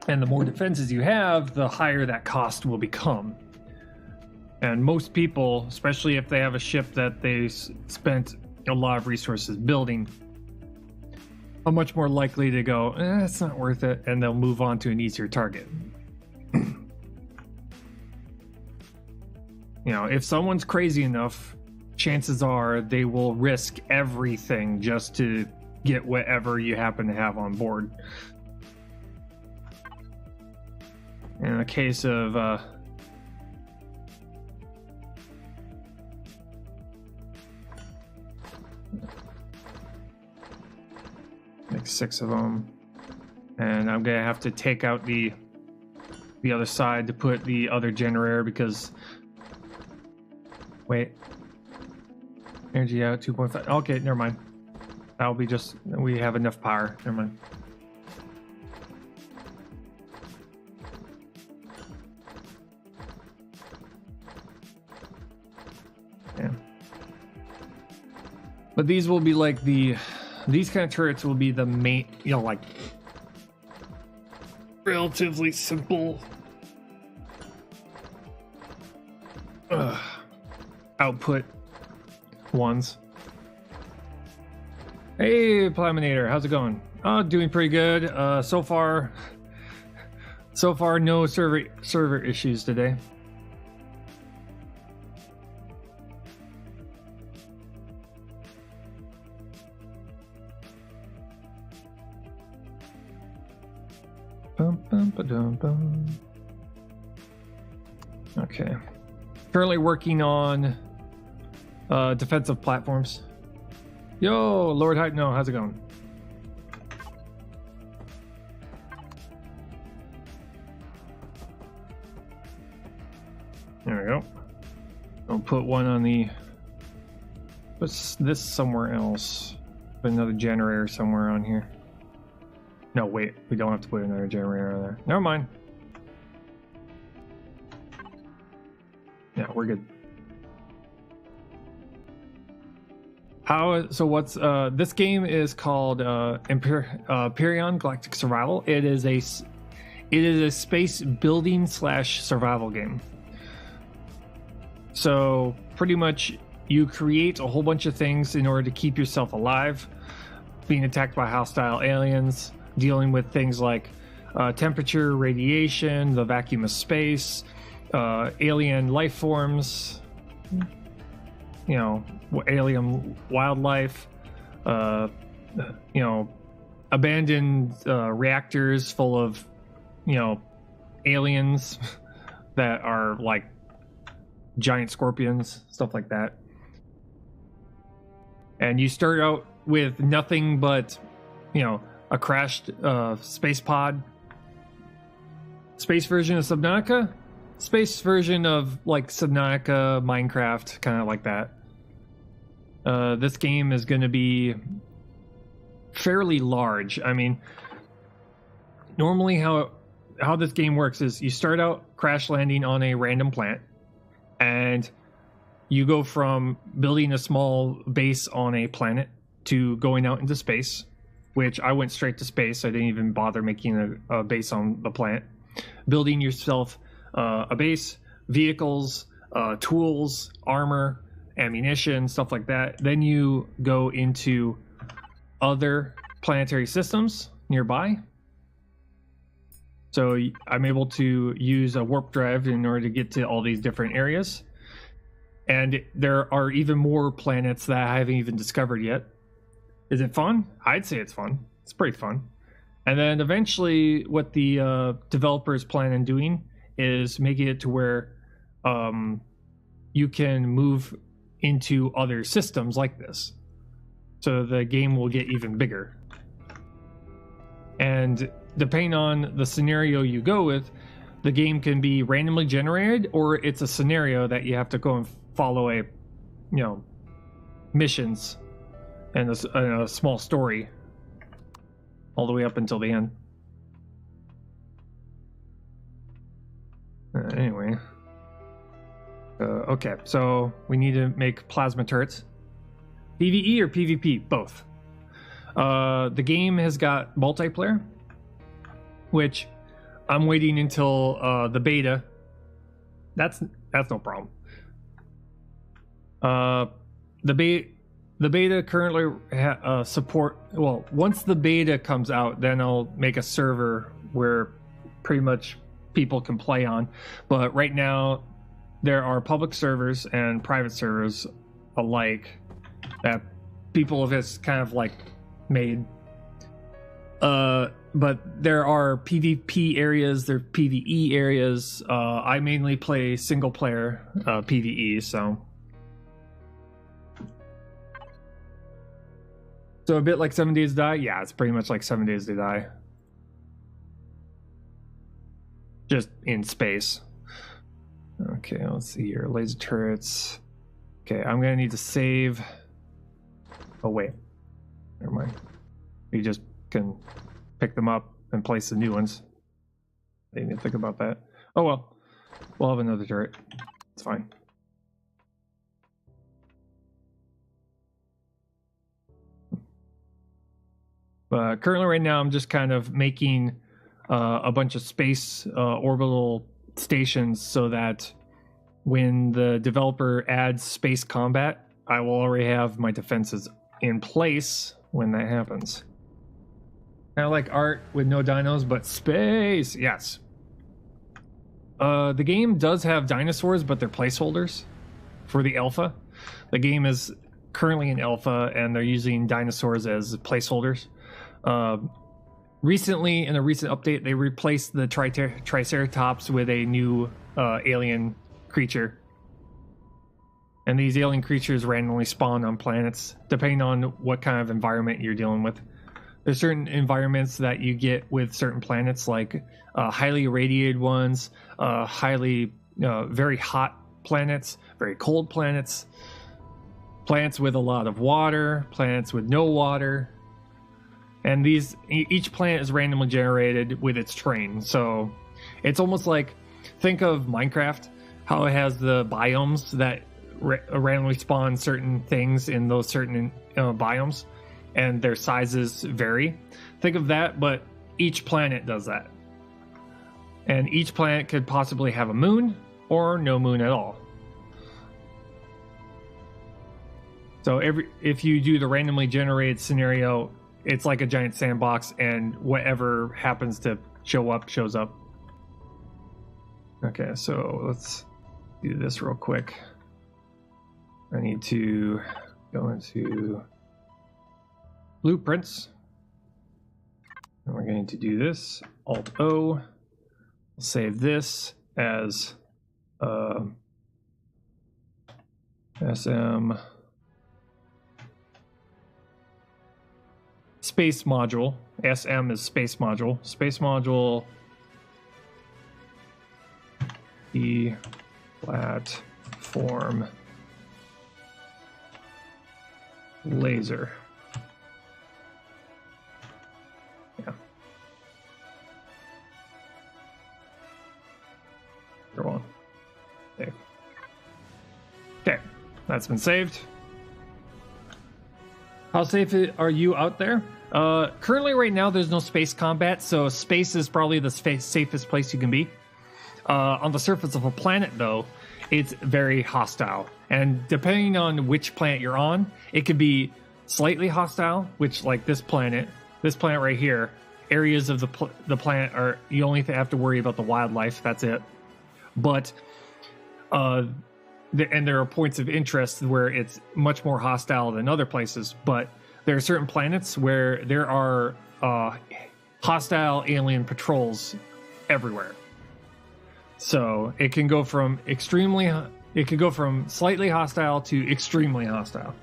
And the more defenses you have, the higher that cost will become. And most people, especially if they have a ship that they spent a lot of resources building, are much more likely to go, it's not worth it, and they'll move on to an easier target. You know, if someone's crazy enough, chances are they will risk everything just to get whatever you happen to have on board. In the case of like 6 of them, and I'm gonna have to take out the other side to put the other generator, because wait, energy out 2.5. Okay, never mind. That'll be just, we have enough power. Never mind. Yeah. But these will be like the These kind of turrets will be the main, you know, like relatively simple output ones. Hey, Plaminator, how's it going? Doing pretty good. So far, no server issues today. Okay. Currently working on defensive platforms. Yo, Lord Hype, no, how's it going? There we go. I'll put one on the... What's this somewhere else? Put another generator somewhere on here. No, wait, we don't have to put another generator on there. Never mind. Yeah, we're good. So what's this game is called Empyrion Galactic Survival. It is a space building / survival game. So pretty much you create a whole bunch of things in order to keep yourself alive, being attacked by hostile aliens, dealing with things like temperature, radiation, the vacuum of space, alien life forms, you know, alien wildlife, you know, abandoned reactors full of, you know, aliens that are like giant scorpions, stuff like that. And you start out with nothing but, you know, a crashed space pod, space version of Subnautica, space version of like Subnautica, Minecraft, kind of like that. This game is going to be fairly large. I mean, normally how this game works is you start out crash landing on a random planet, and you go from building a small base on a planet to going out into space, which I went straight to space. I didn't even bother making a base on the planet. Building yourself a base, vehicles, tools, armor, ammunition, stuff like that. Then you go into other planetary systems nearby. So I'm able to use a warp drive in order to get to all these different areas. And there are even more planets that I haven't even discovered yet. Is it fun? I'd say it's fun. It's pretty fun. And then eventually what the developers plan on doing is making it to where you can move into other systems like this. So the game will get even bigger. And depending on the scenario you go with, the game can be randomly generated, or it's a scenario that you have to go and follow a, you know, missions and a small story all the way up until the end. Anyway. Okay, so we need to make plasma turrets. PvE or PvP? Both. The game has got multiplayer, which I'm waiting until the beta. That's no problem. The beta currently support. Well, once the beta comes out, then I'll make a server where pretty much people can play on. But right now, there are public servers and private servers alike that people have just kind of like made. But there are PvP areas, there are PvE areas. I mainly play single player PvE, so a bit like 7 Days to Die. Yeah, it's pretty much like 7 Days to Die, just in space. Okay, let's see here. Laser turrets. Okay, I'm gonna need to save. Oh wait, never mind. You just can pick them up and place the new ones. I didn't even think about that. Oh well, we'll have another turret. It's fine. But currently right now I'm just kind of making a bunch of space orbital stations so that when the developer adds space combat, I will already have my defenses in place when that happens. Kind of like art with no dinos, but space, yes. The game does have dinosaurs, but they're placeholders for the alpha. The game is currently in alpha, and they're using dinosaurs as placeholders. Recently, in a recent update, they replaced the Triceratops with a new alien creature. And these alien creatures randomly spawn on planets, depending on what kind of environment you're dealing with. There's certain environments that you get with certain planets, like highly irradiated ones, very hot planets, very cold planets, planets with a lot of water, planets with no water. And each planet is randomly generated with its terrain. So it's almost like, think of Minecraft, how it has the biomes that randomly spawn certain things in those certain biomes, and their sizes vary. Think of that, but each planet does that. And each planet could possibly have a moon or no moon at all. So if you do the randomly generated scenario, it's like a giant sandbox, and whatever happens to show up, shows up. Okay, so let's do this real quick. I need to go into blueprints. And we're going to do this, Alt-O. We'll save this as SM space module. SM is space module. Space module E platform laser. Yeah. Go on. Okay. Okay, that's been saved. How safe are you out there? Currently, right now, there's no space combat, so space is probably the safest place you can be. On the surface of a planet, though, it's very hostile. And depending on which planet you're on, it could be slightly hostile, which, like this planet right here, areas of the planet are, you only have to worry about the wildlife, that's it. But, and there are points of interest where it's much more hostile than other places, but there are certain planets where there are hostile alien patrols everywhere. So it can go from slightly hostile to extremely hostile.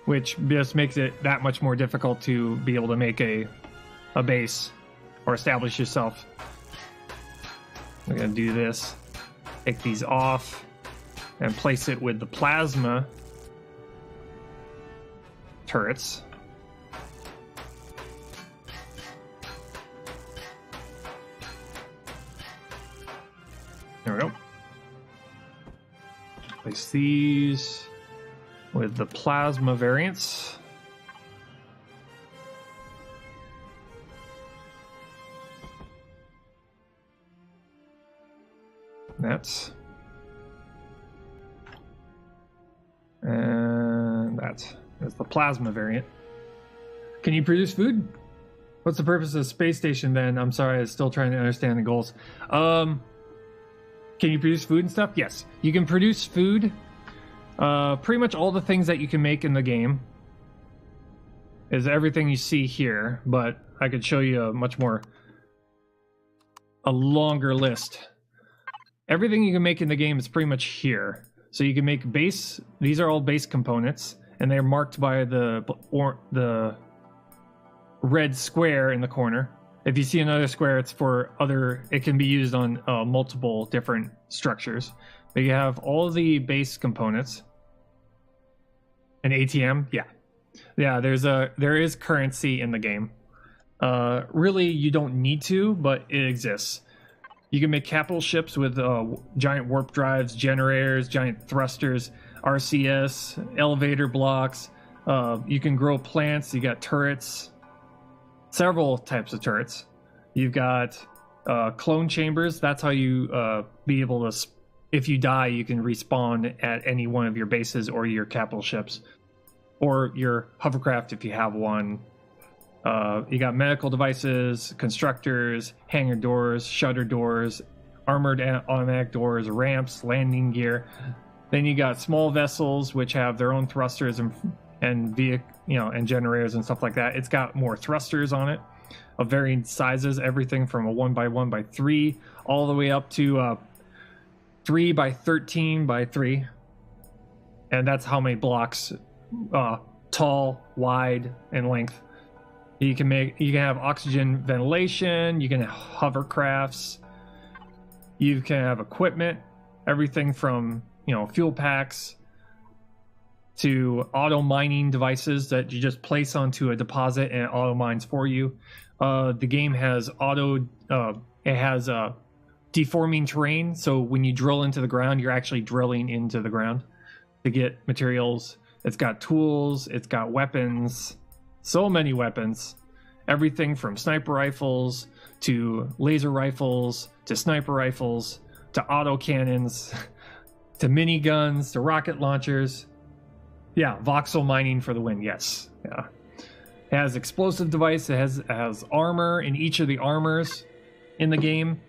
Which just makes it that much more difficult to be able to make a base or establish yourself. I'm gonna do this, take these off, and place it with the plasma turrets. There we go. Place these with the plasma variants. That's. And that is the plasma variant. Can you produce food? What's the purpose of the space station then? I'm sorry, I'm still trying to understand the goals. Can you produce food and stuff? Yes, you can produce food. Pretty much all the things that you can make in the game is everything you see here, but I could show you a longer list. Everything you can make in the game is pretty much here. So you can make base, these are all base components, and they're marked by the red square in the corner. If you see another square, it's for it can be used on multiple different structures. But you have all the base components. An ATM, yeah. Yeah, there is currency in the game. Really, you don't need to, but it exists. You can make capital ships with giant warp drives, generators, giant thrusters, RCS, elevator blocks. You can grow plants. You got turrets, several types of turrets. You've got clone chambers. That's how you be able to, if you die, you can respawn at any one of your bases or your capital ships or your hovercraft if you have one. You got medical devices, constructors, hangar doors, shutter doors, armored automatic doors, ramps, landing gear. Then you got small vessels which have their own thrusters and generators and stuff like that. It's got more thrusters on it of varying sizes, everything from a 1x1x3 all the way up to 3x13x3, and that's how many blocks, tall, wide, and length. You can have oxygen ventilation. You can have hovercrafts. You can have equipment, everything from fuel packs to auto mining devices that you just place onto a deposit and it auto mines for you. The game has deforming terrain, so when you drill into the ground, you're actually drilling into the ground to get materials. It's got tools, it's got weapons, so many weapons, everything from sniper rifles to laser rifles to sniper rifles to auto cannons to miniguns to rocket launchers. Yeah, voxel mining for the win. Yes. Yeah. It has explosive device. It has armor in each of the armors in the game.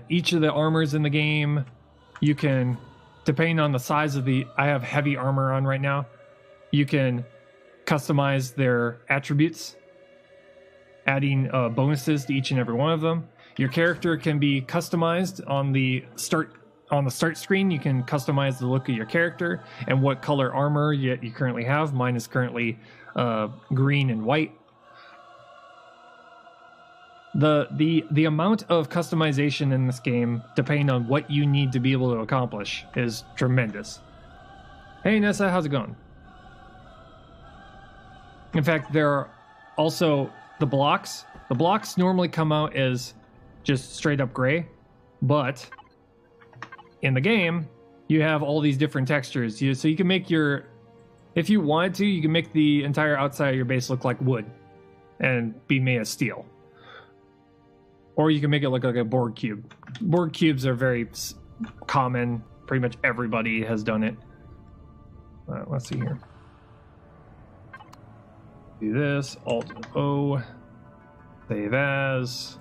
Each of the armors in the game, you can, depending on the size of I have heavy armor on right now. You can customize their attributes, adding bonuses to each and every one of them. Your character can be customized on the start screen. You can customize the look of your character and what color armor you currently have. Mine is currently green and white. The amount of customization in this game, depending on what you need to be able to accomplish, is tremendous. Hey Nessa, how's it going? In fact, there are also the blocks. The blocks normally come out as just straight up gray, but in the game, you have all these different textures. So you can make if you wanted to, you can make the entire outside of your base look like wood and be made of steel. Or you can make it look like a Borg cube. Borg cubes are very common. Pretty much everybody has done it. Let's see here. Do this, Alt-O, save as,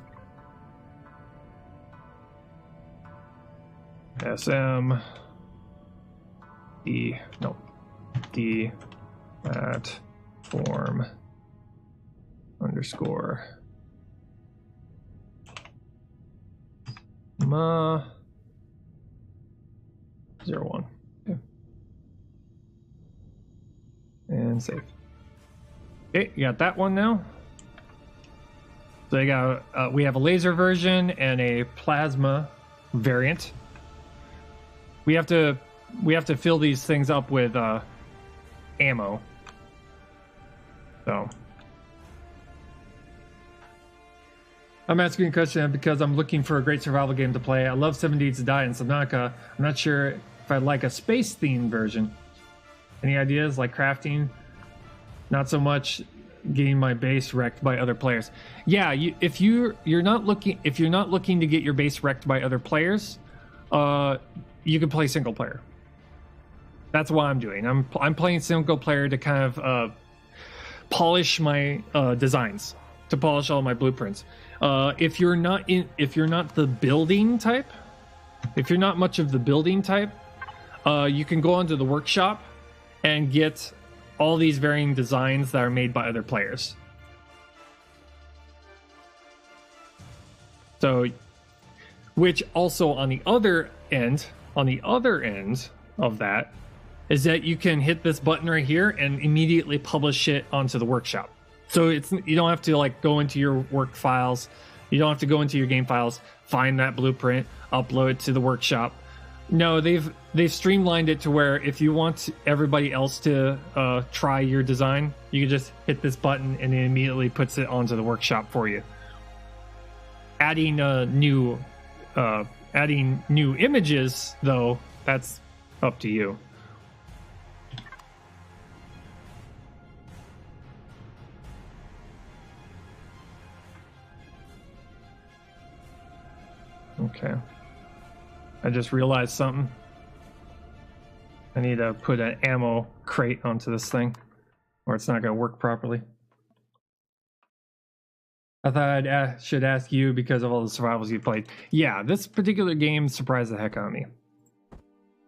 SM, D at form underscore ma 01. Okay. And save. Okay, you got that one now. So you got we have a laser version and a plasma variant. We have to fill these things up with ammo. So I'm asking a question because I'm looking for a great survival game to play. I love 7 Days to Die and Subnautica. I'm not sure if I'd like a space themed version. Any ideas like crafting? Not so much getting my base wrecked by other players. Yeah, if you're not looking to get your base wrecked by other players, you can play single player. That's what I'm doing. I'm playing single player to kind of polish my designs, to polish all my blueprints. If you're not the building type, if you're not much of the building type, you can go onto the workshop and get all these varying designs that are made by other players. So, which also on the other end of that is that you can hit this button right here and immediately publish it onto the workshop. So you don't have to like go into your work files, you don't have to go into your game files, find that blueprint, upload it to the workshop. No, they've streamlined it to where if you want everybody else to try your design, you can just hit this button and it immediately puts it onto the workshop for you. Adding new Adding new images, though, that's up to you. Okay. I just realized something. I need to put an ammo crate onto this thing, or it's not going to work properly. I thought I should ask you because of all the survivals you played. Yeah, this particular game surprised the heck out of me.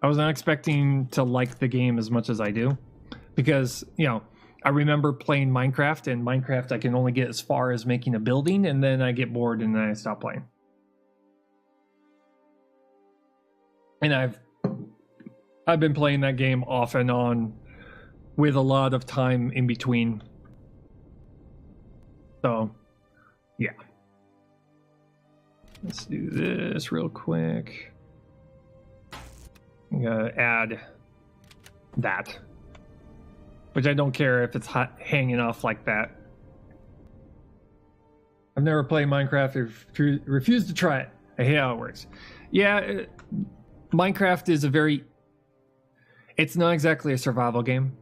I was not expecting to like the game as much as I do. Because, you know, I remember playing Minecraft, and Minecraft I can only get as far as making a building, and then I get bored and then I stop playing. And I've been playing that game off and on with a lot of time in between. So, yeah. Let's do this real quick. I'm gonna add that. Which I don't care if it's hanging off like that. I've never played Minecraft. I refuse to try it. I hate how it works. Yeah, Minecraft is it's not exactly a survival game.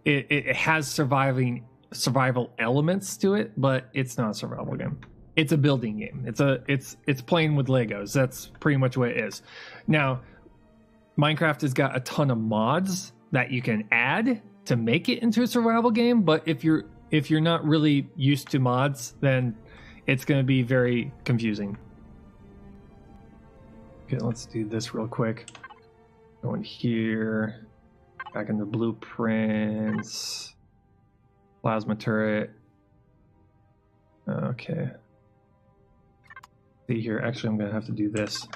It has survival elements to it, but it's not a survival game. It's a building game. It's playing with Legos. That's pretty much what it is. Now, Minecraft has got a ton of mods that you can add to make it into a survival game, but if you're not really used to mods, then it's going to be very confusing. Okay, let's do this real quick. Go in here, back into blueprints, plasma turret. Okay. See here, actually I'm gonna have to do this.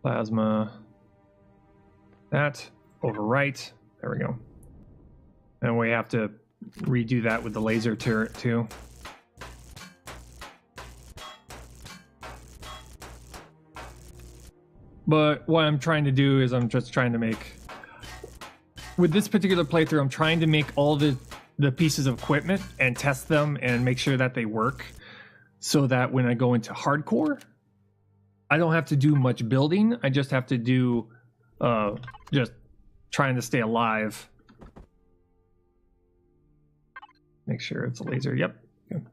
Plasma, that, overwrite, there we go. And we have to redo that with the laser turret too. But what I'm trying to do is I'm just trying to make, with this particular playthrough, I'm trying to make all the pieces of equipment and test them and make sure that they work so that when I go into hardcore, I don't have to do much building. I just have to do just trying to stay alive. Make sure it's a laser. Yep. Good.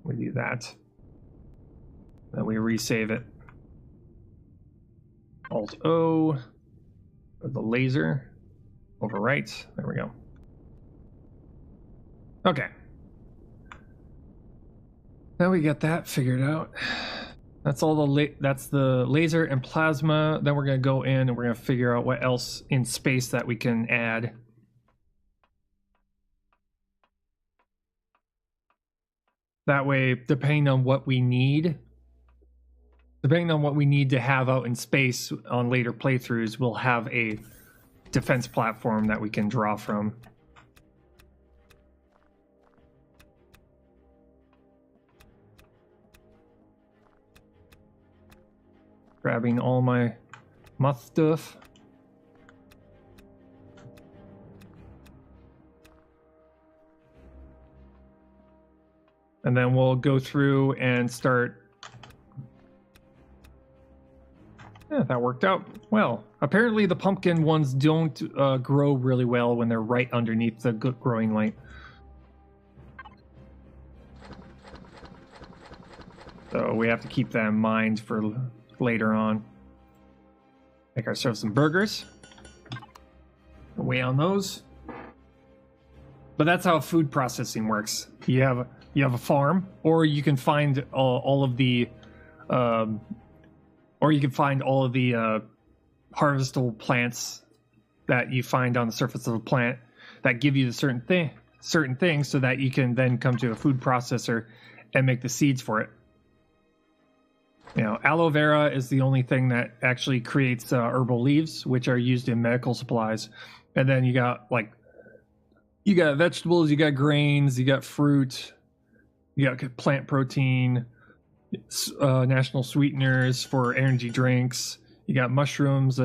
We do that. Then we resave it. Alt-O. The laser. Overwrite. There we go. Okay. Now we got that figured out. That's all that's the laser and plasma. Then we're gonna go in and we're gonna figure out what else in space that we can add. That way, depending on what we need to have out in space on later playthroughs, we'll have a defense platform that we can draw from. Grabbing all my stuff. And then we'll go through and start. Yeah, that worked out well. Apparently the pumpkin ones don't grow really well when they're right underneath the growing light. So we have to keep that in mind for later on. Make ourselves some burgers. Away on those. But that's how food processing works. You have a farm, or you can find all of the harvestable plants that you find on the surface of a plant that give you the certain things, so that you can then come to a food processor and make the seeds for it. You know, aloe vera is the only thing that actually creates herbal leaves, which are used in medical supplies. And then you got vegetables, you got grains, you got fruit, you got plant protein, national sweeteners for energy drinks. You got mushrooms,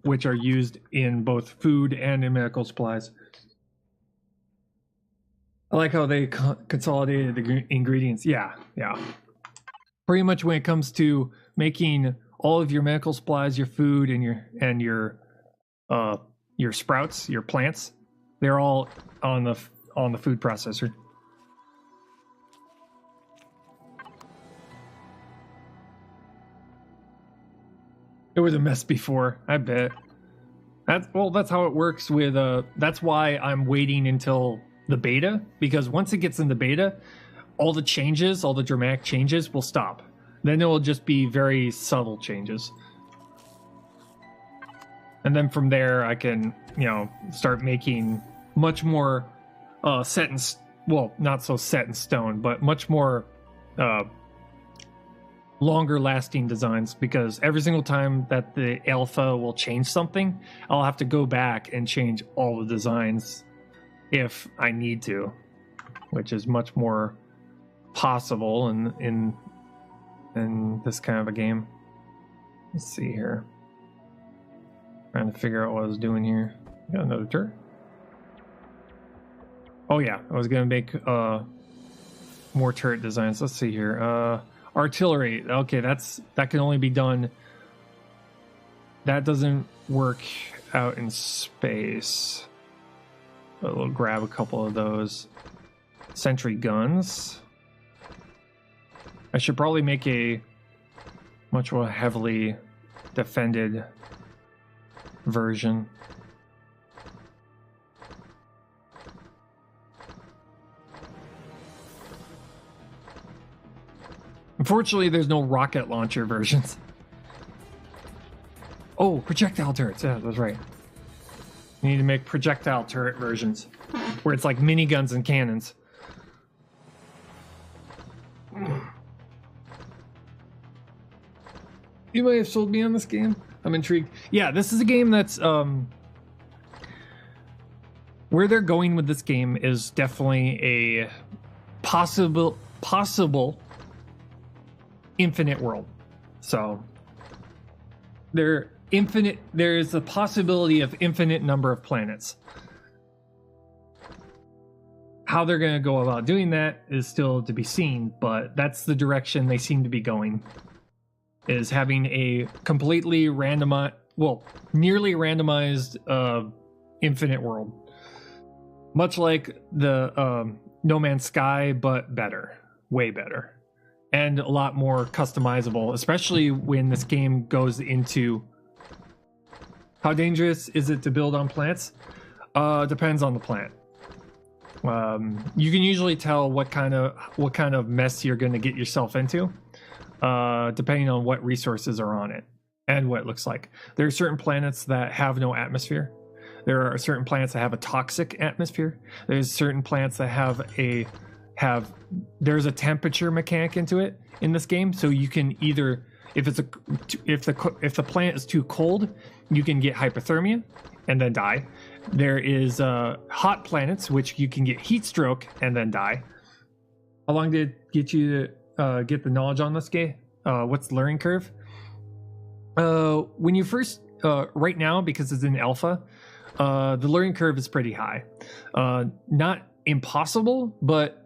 which are used in both food and in medical supplies. I like how they consolidated the ingredients. Yeah. pretty much when it comes to making all of your medical supplies, your food, and your sprouts, your plants, they're all on the food processor. It was a mess before, I bet. That's how it works with that's why I'm waiting until the beta, because once it gets in the beta, all the changes, all the dramatic changes will stop. Then it will just be very subtle changes. And then from there I can, start making much more set in, well, not so set in stone, but much more longer lasting designs, because every single time that the alpha will change something, I'll have to go back and change all the designs if I need to, which is much more possible in this kind of a game. Let's see here. Trying to figure out what I was doing here. Got another turret. Oh yeah, I was gonna make more turret designs. Let's see here. Artillery. Okay, that can only be done. That doesn't work out in space. But we'll grab a couple of those. Sentry guns. I should probably make a much more heavily defended version. Unfortunately, there's no rocket launcher versions. Oh, projectile turrets. Yeah, that's right. You need to make projectile turret versions where it's like miniguns and cannons. You might have sold me on this game. I'm intrigued. Yeah, this is a game that's where they're going with this game is definitely a possible infinite world. So there's a possibility of infinite number of planets. How they're going to go about doing that is still to be seen, but that's the direction they seem to be going, is having a completely randomized, well, nearly randomized infinite world. Much like the No Man's Sky, but better. Way better. And a lot more customizable, especially when this game goes into how dangerous is it to build on plants? Depends on the plant. You can usually tell what kind of mess you're going to get yourself into, depending on what resources are on it and what it looks like. There are certain planets that have no atmosphere. There are certain planets that have a toxic atmosphere. There's certain plants that there's a temperature mechanic into it in this game, so you can either, if the plant is too cold, you can get hypothermia and then die. There is hot planets which you can get heat stroke and then die. How long did it get you to get the knowledge on this game? What's the learning curve? When you first right now, because it's in alpha, the learning curve is pretty high. Not impossible, but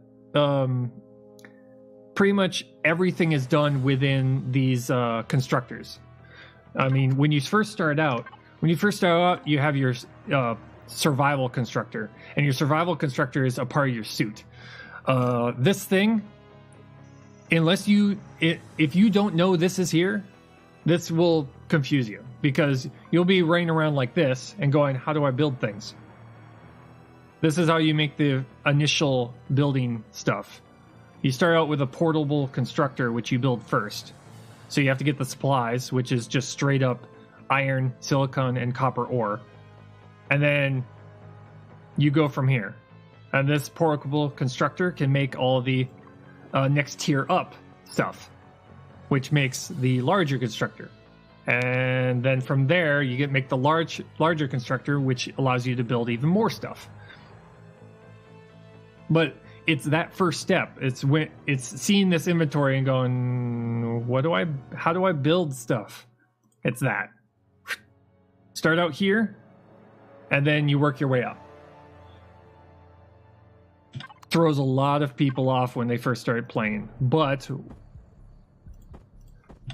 pretty much everything is done within these constructors. I mean, when you first start out, you have your survival constructor, and your survival constructor is a part of your suit. This thing, if you don't know this is here, this will confuse you, because you'll be running around like this and going, how do I build things? This is how you make the initial building stuff. You start out with a portable constructor, which you build first. So you have to get the supplies, which is just straight up iron, silicon, and copper ore. And then you go from here. And this portable constructor can make all the next tier up stuff, which makes the larger constructor. And then from there, you make the larger constructor, which allows you to build even more stuff. But it's that first step. It's seeing this inventory and going, how do I build stuff? It's that. Start out here, and then you work your way up. Throws a lot of people off when they first started playing, but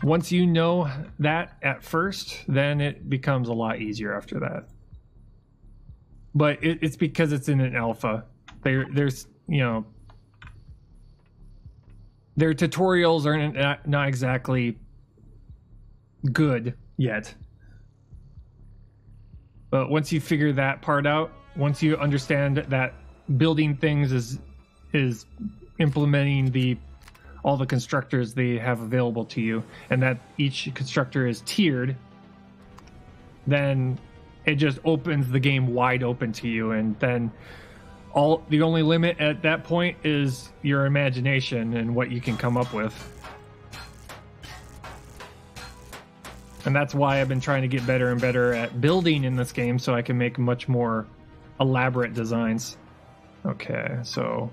Once you know that at first, then it becomes a lot easier after that. But it's because it's in an alpha. There's, you know, their tutorials are not exactly good yet. But once you figure that part out, once you understand that building things is implementing all the constructors they have available to you, and that each constructor is tiered, then it just opens the game wide open to you, and then the only limit at that point is your imagination and what you can come up with. And that's why I've been trying to get better and better at building in this game, so I can make much more elaborate designs. Okay, so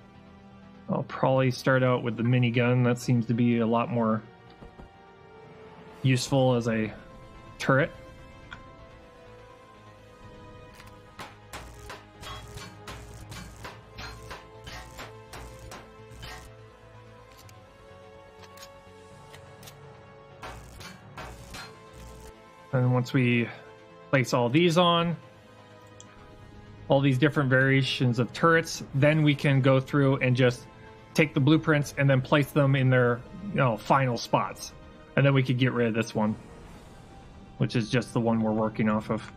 I'll probably start out with the minigun. That seems to be a lot more useful as a turret. And once we place all these on, all these different variations of turrets, then we can go through and just take the blueprints and then place them in their, you know, final spots. And then we could get rid of this one, which is just the one we're working off of.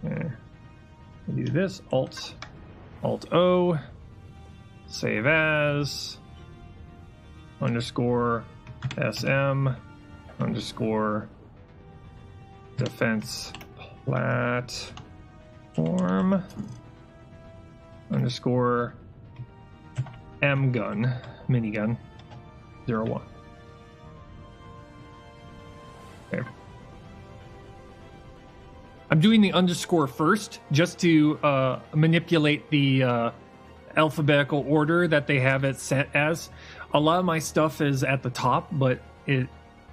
Yeah. We do this, Alt O, save as, _ SM, _ defense platform _ M gun minigun 01. Okay. I'm doing the underscore first just to manipulate the alphabetical order that they have it set as. A lot of my stuff is at the top, but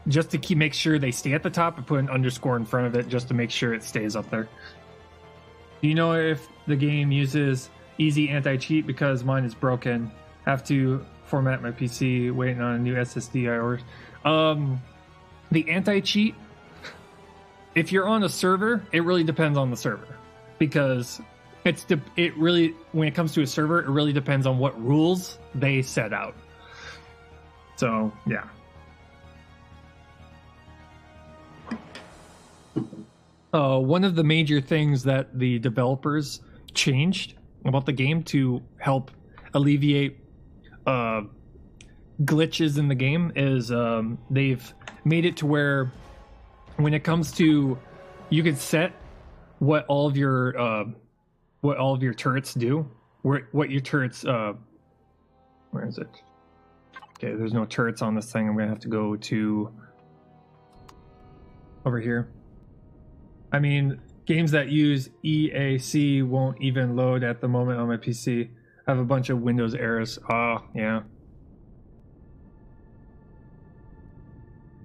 just to make sure they stay at the top, I put an underscore in front of it just to make sure it stays up there. Do you know if the game uses easy anti-cheat? Because mine is broken. Have to format my PC, waiting on a new SSD I ordered. The anti-cheat, if you're on a server, it really depends on the server. Because it really, when it comes to a server, it really depends on what rules they set out. So, yeah. One of the major things that the developers changed about the game to help alleviate glitches in the game is they've made it to where when it comes to, you can set what all of your turrets do, what your turrets where is it? Okay, there's no turrets on this thing. I'm gonna have to go to over here. I mean, games that use EAC won't even load at the moment on my PC. I have a bunch of Windows errors. Oh, yeah.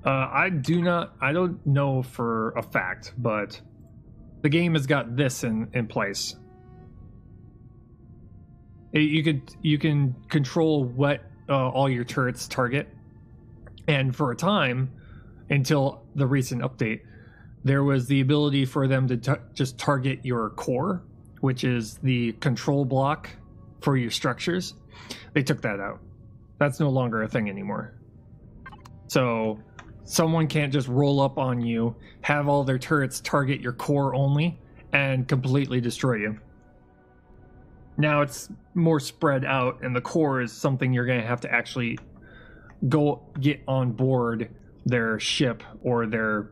I don't know for a fact, but the game has got this in place. You can control what all your turrets target, and for a time, until the recent update, there was the ability for them to just target your core, which is the control block for your structures. They took that out. That's no longer a thing anymore. So someone can't just roll up on you, have all their turrets target your core only, and completely destroy you. Now it's more spread out, and the core is something you're going to have to actually go get on board their ship, or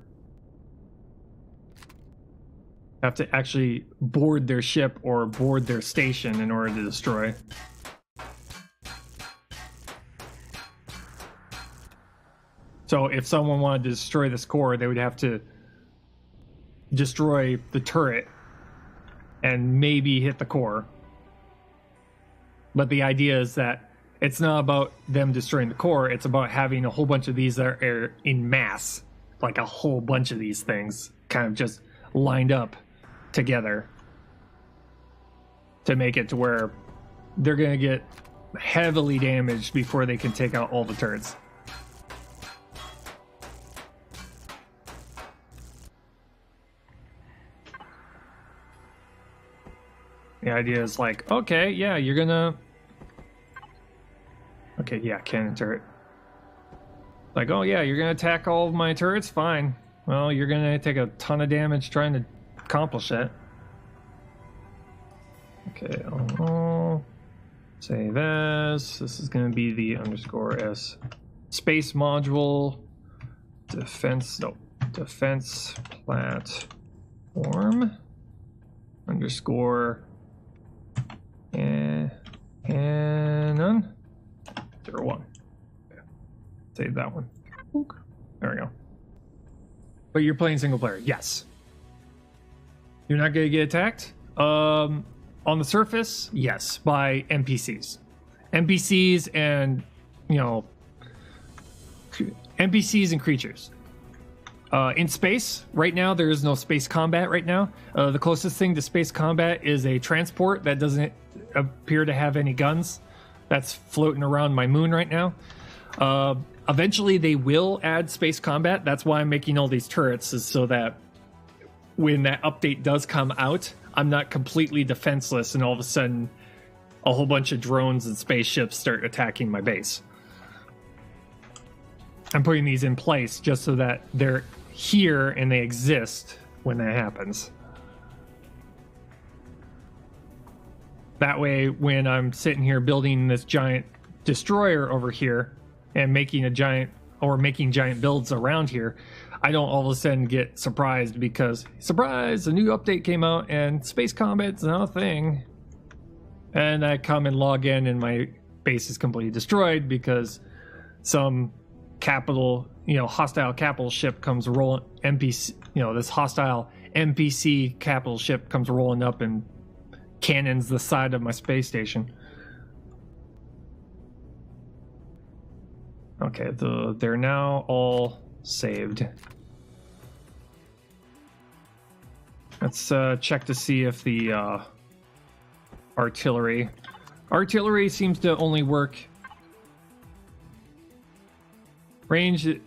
have to actually board their ship or board their station in order to destroy. So if someone wanted to destroy this core, they would have to destroy the turret and maybe hit the core. But the idea is that it's not about them destroying the core, it's about having a whole bunch of these that are in mass, like a whole bunch of these things kind of just lined up together to make it to where they're going to get heavily damaged before they can take out all the turrets. The idea is like, okay, yeah, you're gonna... Okay, yeah, cannon turret. Like, oh yeah, you're gonna attack all of my turrets? Fine. Well, you're gonna take a ton of damage trying to accomplish that. Okay, save as. This is gonna be the _S space module. Defense platform _ cannon 01. Okay. Save that one. There we go. But you're playing single player, yes. You're not gonna get attacked? On the surface, yes, by NPCs. NPCs and, you know, NPCs and creatures. In space, right now, there is no space combat right now. The closest thing to space combat is a transport that doesn't appear to have any guns. That's floating around my moon right now. Eventually, they will add space combat. That's why I'm making all these turrets, is so that when that update does come out, I'm not completely defenseless and all of a sudden a whole bunch of drones and spaceships start attacking my base. I'm putting these in place just so that they're here and they exist when that happens. That way, when I'm sitting here building this giant destroyer over here and making giant builds around here, I don't all of a sudden get surprised because, surprise, a new update came out and space combat's not a thing. And I come and log in and my base is completely destroyed because some hostile capital ship comes rolling, this hostile NPC capital ship comes rolling up and cannons the side of my space station. Okay, they're now all saved. Let's check to see if the artillery seems to only work range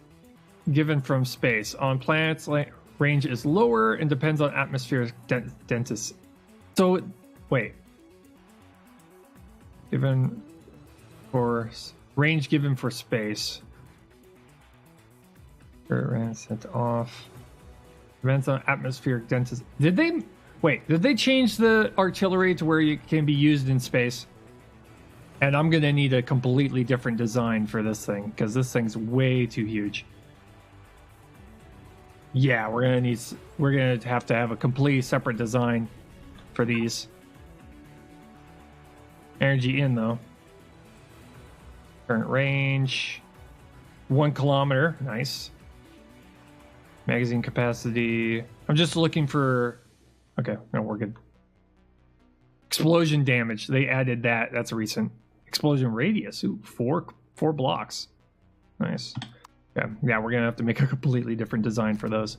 given from space. On planets, range is lower and depends on atmospheric density. So, wait. Given for range given for space. Ran sent off. Depends on atmospheric density. Did they change the artillery to where it can be used in space? And I'm gonna need a completely different design for this thing because this thing's way too huge. Yeah, we're gonna have to have a completely separate design for these. Energy in though. Current range 1 kilometer. Nice. Magazine capacity. I'm just looking for. Okay, no, we're good. Explosion damage. They added that. That's a recent. Explosion radius. Ooh, four blocks. Nice. Yeah, we're gonna have to make a completely different design for those.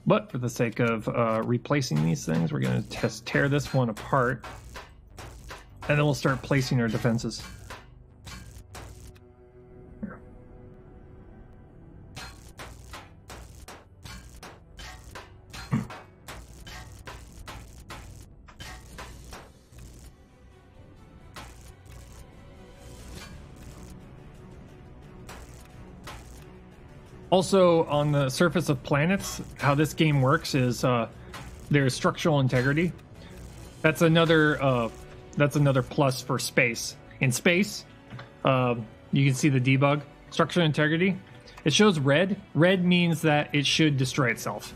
But for the sake of replacing these things, we're gonna tear this one apart, and then we'll start placing our defenses. Also, on the surface of planets, how this game works is there's structural integrity. That's another plus for space. In space, you can see the debug. Structural integrity. It shows red. Red means that it should destroy itself.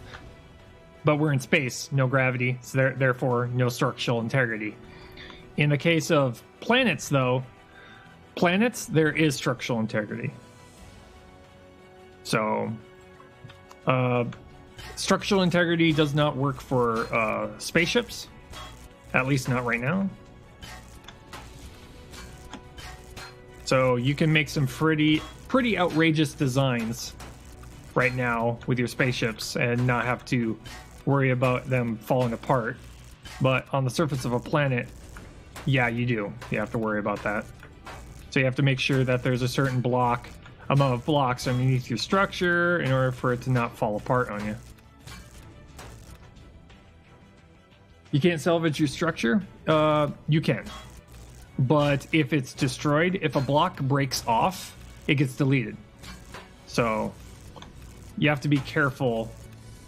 But we're in space, no gravity, so therefore no structural integrity. In the case of planets, though, there is structural integrity. So, structural integrity does not work for spaceships, at least not right now. So you can make some pretty outrageous designs right now with your spaceships and not have to worry about them falling apart. But on the surface of a planet, yeah, you do. You have to worry about that. So you have to make sure that there's a certain amount of blocks underneath your structure in order for it to not fall apart on you. You can't salvage your structure? You can. But if it's destroyed, if a block breaks off, it gets deleted. So you have to be careful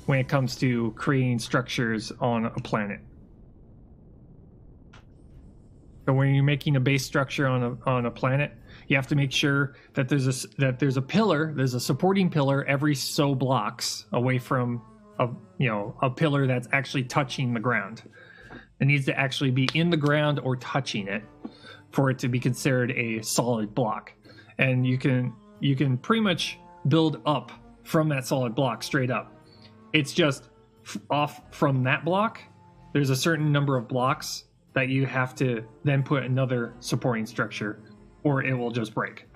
when it comes to creating structures on a planet. So when you're making a base structure on a planet, you have to make sure that there's a pillar, there's a supporting pillar every so blocks away from a pillar that's actually touching the ground. It needs to actually be in the ground or touching it for it to be considered a solid block. And you can pretty much build up from that solid block straight up. It's just off from that block, there's a certain number of blocks that you have to then put another supporting structure, or it will just break.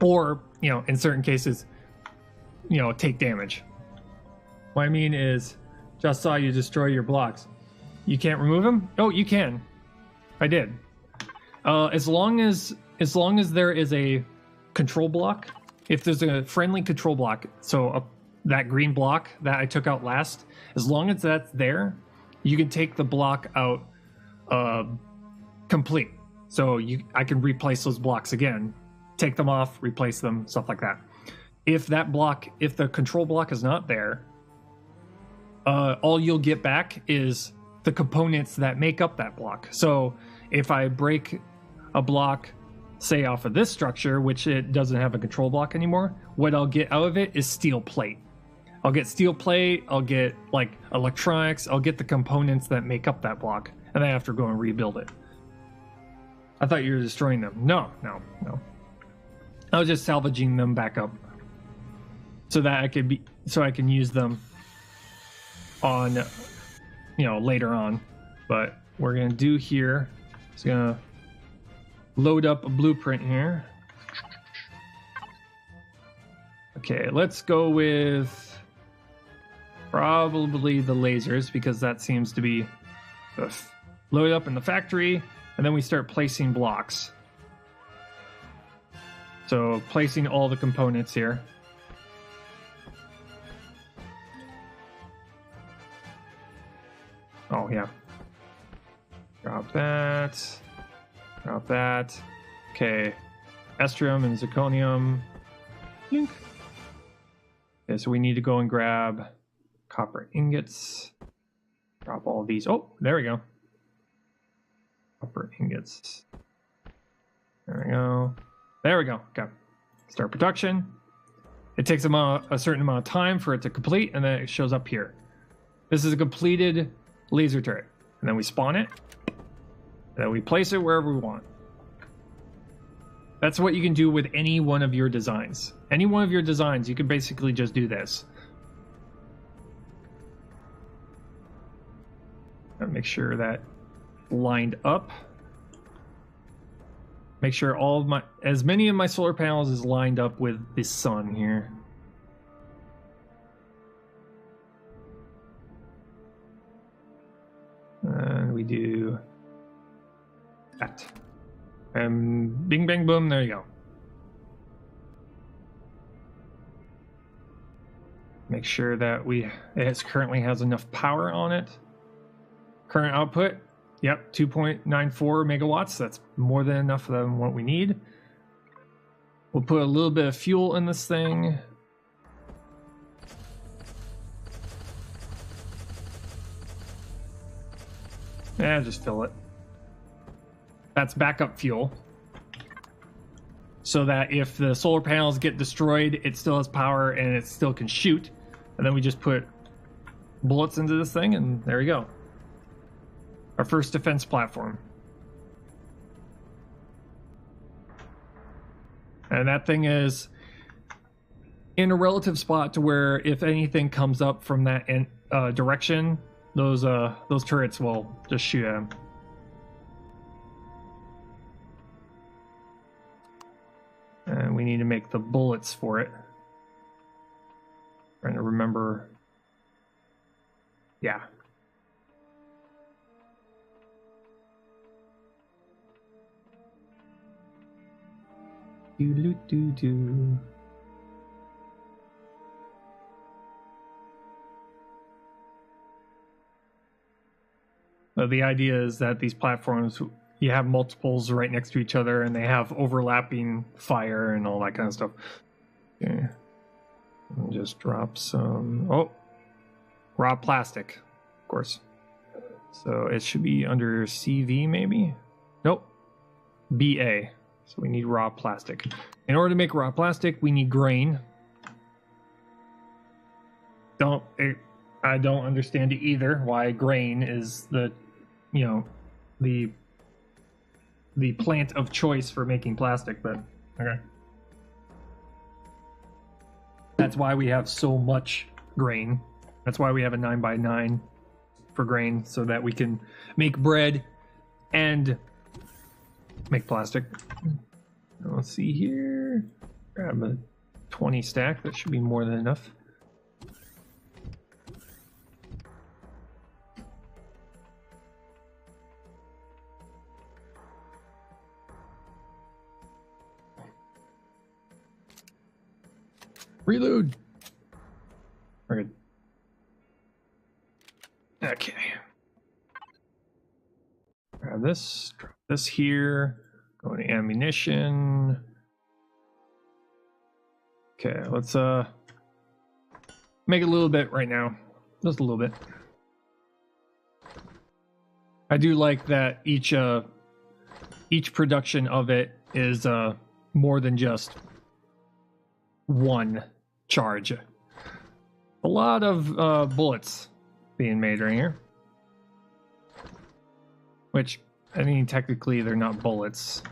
Or, in certain cases, take damage. What I mean is, just saw you destroy your blocks. You can't remove them? Oh, you can. I did. As long as there is a control block, if there's a friendly control block, so that green block that I took out last, as long as that's there, you can take the block out complete. So I can replace those blocks again, take them off, replace them, stuff like that. If the control block is not there, all you'll get back is the components that make up that block. So if I break a block, say off of this structure, which it doesn't have a control block anymore, what I'll get out of it is steel plate. I'll get steel plate, I'll get like electronics, I'll get the components that make up that block, and I have to go and rebuild it. I thought you were destroying them. No. I was just salvaging them back up so that I can use them on later on. But we're gonna do here, it's gonna load up a blueprint here. Okay, let's go with probably the lasers, because that seems to be load up in the factory, and then we start placing blocks. So placing all the components here. Oh yeah. Drop that. Drop that. Okay. Estrium and zirconium. Yink. Okay, so we need to go and grab copper ingots. Drop all these. Oh, there we go. Copper ingots. There we go. There we go. Okay. Start production. It takes a certain amount of time for it to complete, and then it shows up here. This is a completed laser turret. And then we spawn it. And then we place it wherever we want. That's what you can do with any one of your designs. Any one of your designs, you can basically just do this. And make sure that lined up. Make sure as many of my solar panels is lined up with the sun here. And we do that. And bing, bang, boom, there you go. Make sure that it currently has enough power on it. Current output, yep, 2.94 megawatts. That's more than enough than what we need. We'll put a little bit of fuel in this thing. Yeah, just fill it. That's backup fuel. So that if the solar panels get destroyed, it still has power and it still can shoot. And then we just put bullets into this thing, and there we go. Our first defense platform. And that thing is in a relative spot to where if anything comes up from that direction, those turrets will just shoot at them. And we need to make the bullets for it. Trying to remember. Yeah. Do. The idea is that these platforms, you have multiples right next to each other, and they have overlapping fire and all that kind of stuff. Okay. I'll just drop some... Oh! Raw plastic, of course. So it should be under CV, maybe? Nope. BA. So we need raw plastic. In order to make raw plastic, we need grain. I don't understand it either, why grain is the, you know, the plant of choice for making plastic, but okay. That's why we have so much grain. That's why we have a 9x9 for grain, so that we can make bread and make plastic. Let's see here. Grab a 20 stack. That should be more than enough. Reload. We're good. Okay. Grab this. Drop this here. Go to ammunition. Okay, let's make a little bit right now. Just a little bit. I do like that each production of it is more than just one charge. A lot of bullets being made right here. Which, I mean, technically they're not bullets.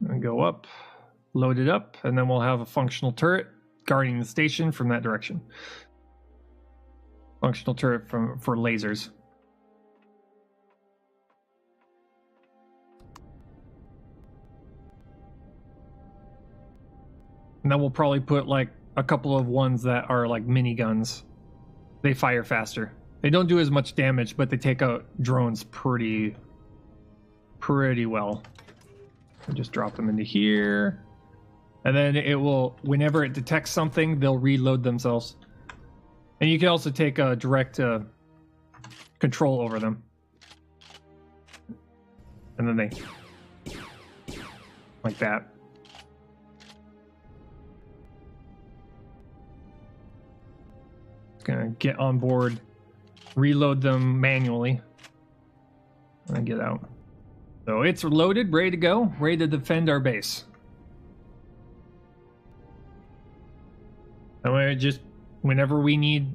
And go up, load it up, and then we'll have a functional turret guarding the station from that direction. Functional turret for lasers. And then we'll probably put like a couple of ones that are like miniguns. They fire faster. They don't do as much damage, but they take out drones pretty well. I'll just drop them into here. And then it will, whenever it detects something, they'll reload themselves. And you can also take a direct control over them. And then they, like that. Gonna get on board, reload them manually, and get out. So it's loaded, ready to go, ready to defend our base. And we just, whenever we need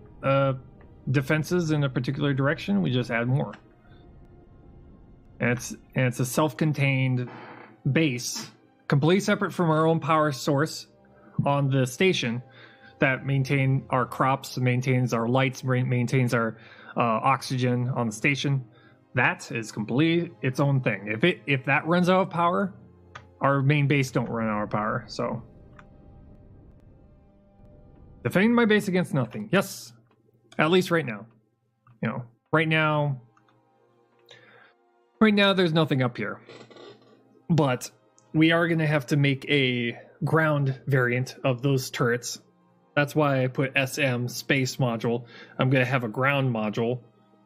defenses in a particular direction, we just add more. And it's a self-contained base, completely separate from our own power source on the station, that maintain our crops, maintains our lights, maintains our oxygen on the station. That is completely its own thing. If that runs out of power, our main base don't run out of power. So defending my base against nothing. Yes, at least right now. You know, right now there's nothing up here. But we are going to have to make a ground variant of those turrets. That's why I put SM space module. I'm going to have a ground module,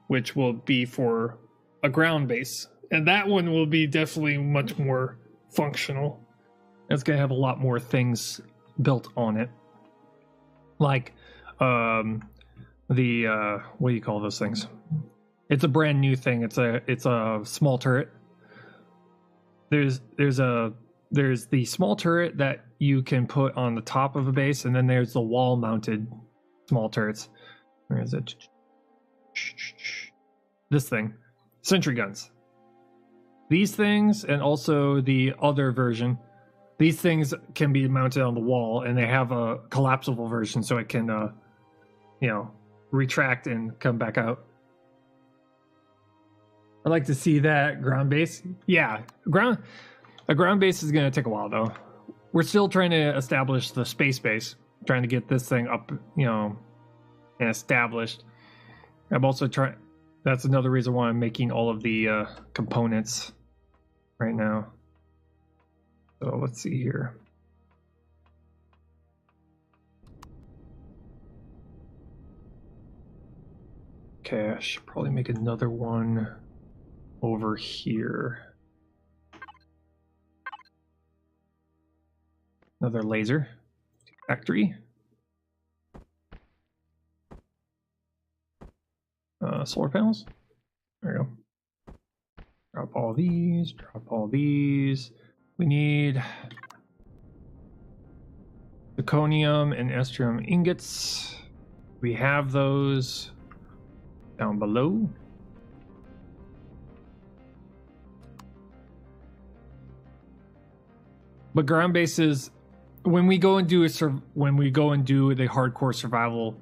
which will be for a ground base. And that one will be definitely much more functional. It's going to have a lot more things built on it. Like what do you call those things? It's a brand new thing. It's a small turret. There's the small turret that you can put on the top of a base, and then there's the wall-mounted small turrets. Where is it? This thing. Sentry guns. These things, and also the other version, these things can be mounted on the wall, and they have a collapsible version, so it can, retract and come back out. I'd like to see that ground base. Yeah, a ground base is going to take a while, though. We're still trying to establish the space base, trying to get this thing up, and established. I'm also trying. That's another reason why I'm making all of the components right now. So let's see here. Okay, I should probably make another one over here. Another laser factory. Solar panels. There we go. Drop all these. Drop all these. We need zirconium and yttrium ingots. We have those down below. But ground bases, when we go and do the hardcore survival,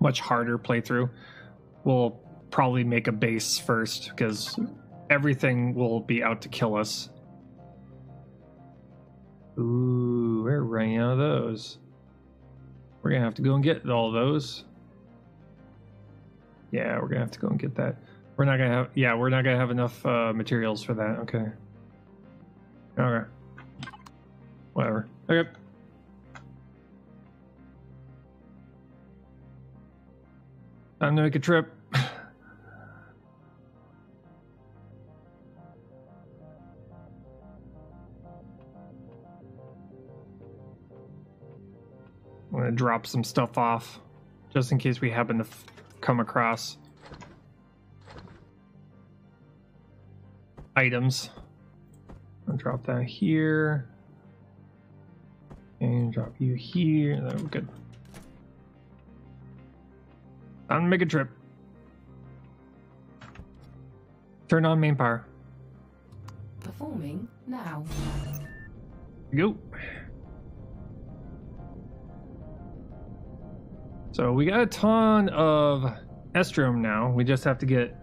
much harder playthrough, we'll probably make a base first because everything will be out to kill us. Ooh, we're running out of those. We're gonna have to go and get all those. Yeah, we're gonna have to go and get that. We're not gonna have enough materials for that. Okay. Okay. Whatever. Okay. Time to make a trip. I'm gonna drop some stuff off just in case we happen to come across items. I'll drop that here and drop you here. That was good. Time to make a trip. Turn on main power. Performing now. Go. So we got a ton of yttrium now. We just have to get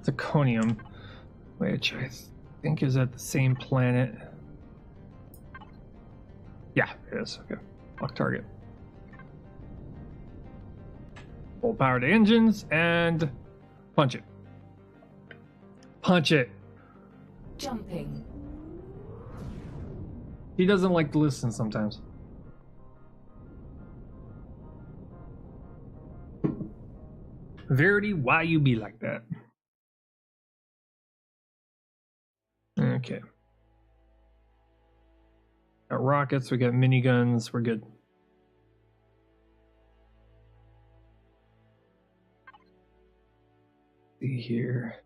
zirconium, which I think is at the same planet. Yeah, it is. Okay. Lock target. Full power to engines and punch it. Punch it. Jumping. He doesn't like to listen sometimes. Verity, why you be like that? Okay. Got rockets, we got miniguns, we're good. See here.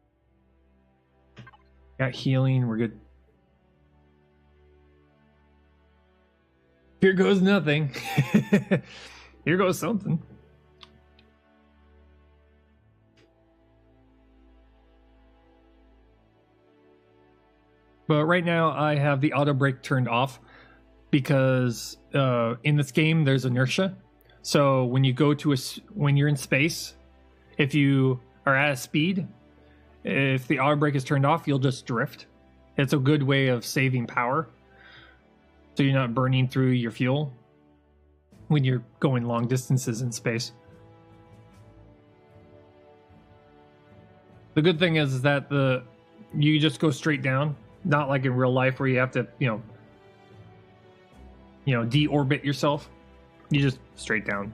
Got healing, we're good. Here goes nothing. Here goes something. But right now I have the auto brake turned off because in this game there's inertia. So when you go to when you're in space, if you are at a speed, if the auto brake is turned off, you'll just drift. It's a good way of saving power, so you're not burning through your fuel when you're going long distances in space. The good thing is that you just go straight down. Not like in real life where you have to, deorbit yourself. You just straight down.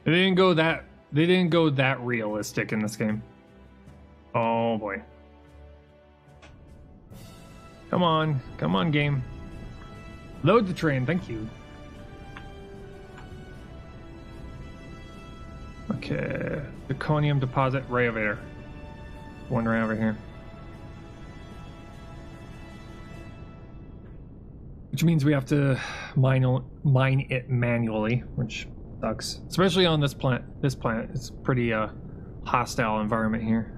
They didn't go that realistic in this game. Oh boy. Come on game. Load the train, thank you. Okay, zirconium deposit right over there. One right over here. Which means we have to mine it manually, which sucks. Especially on this planet. This planet, it's a pretty hostile environment here.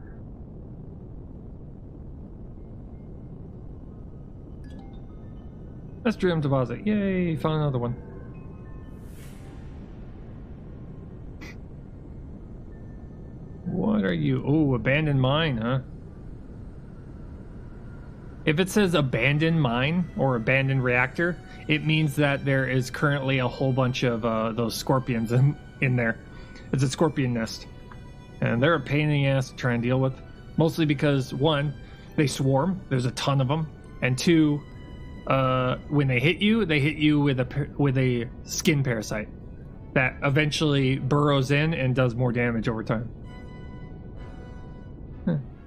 Yttrium deposit. Yay, found another one. What are you? Oh, abandoned mine, huh? If it says abandoned mine or abandoned reactor, it means that there is currently a whole bunch of those scorpions in there. It's a scorpion nest. And they're a pain in the ass to try and deal with. Mostly because, one, they swarm. There's a ton of them. And two, when they hit you with a skin parasite. that eventually burrows in and does more damage over time.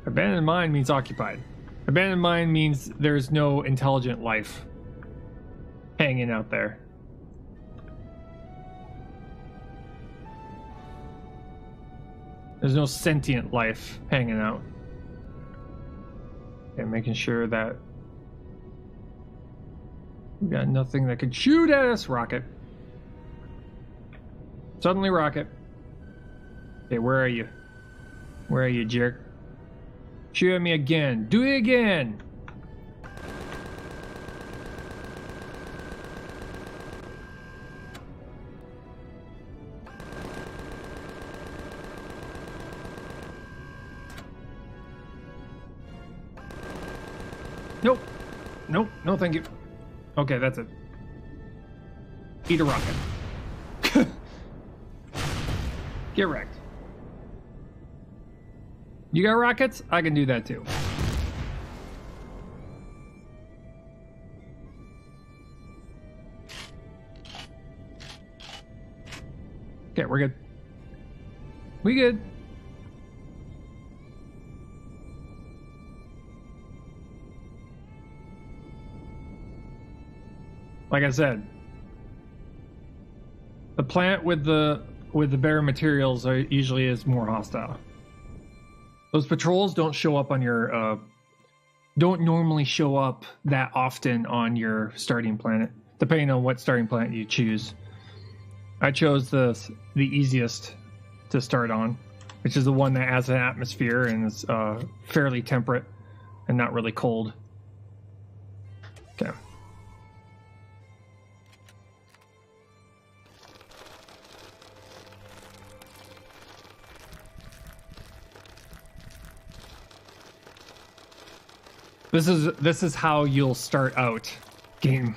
Abandoned mine means occupied. Abandoned mine means there's no intelligent life hanging out there. There's no sentient life hanging out. Okay, making sure that we got nothing that could shoot at us. Rocket. Suddenly rocket. Okay, where are you? Where are you, jerk? Shoot at me again. Do it again. Nope. Nope. No, thank you. Okay, that's it. Eat a rocket. Get wrecked. You got rockets? I can do that too. Okay, we're good. We good. Like I said, the plant with the bare materials usually is more hostile. Those patrols don't show up on your don't normally show up that often on your starting planet, depending on what starting planet you choose. I chose the easiest to start on, which is the one that has an atmosphere and is fairly temperate and not really cold. Okay. This is how you'll start out getting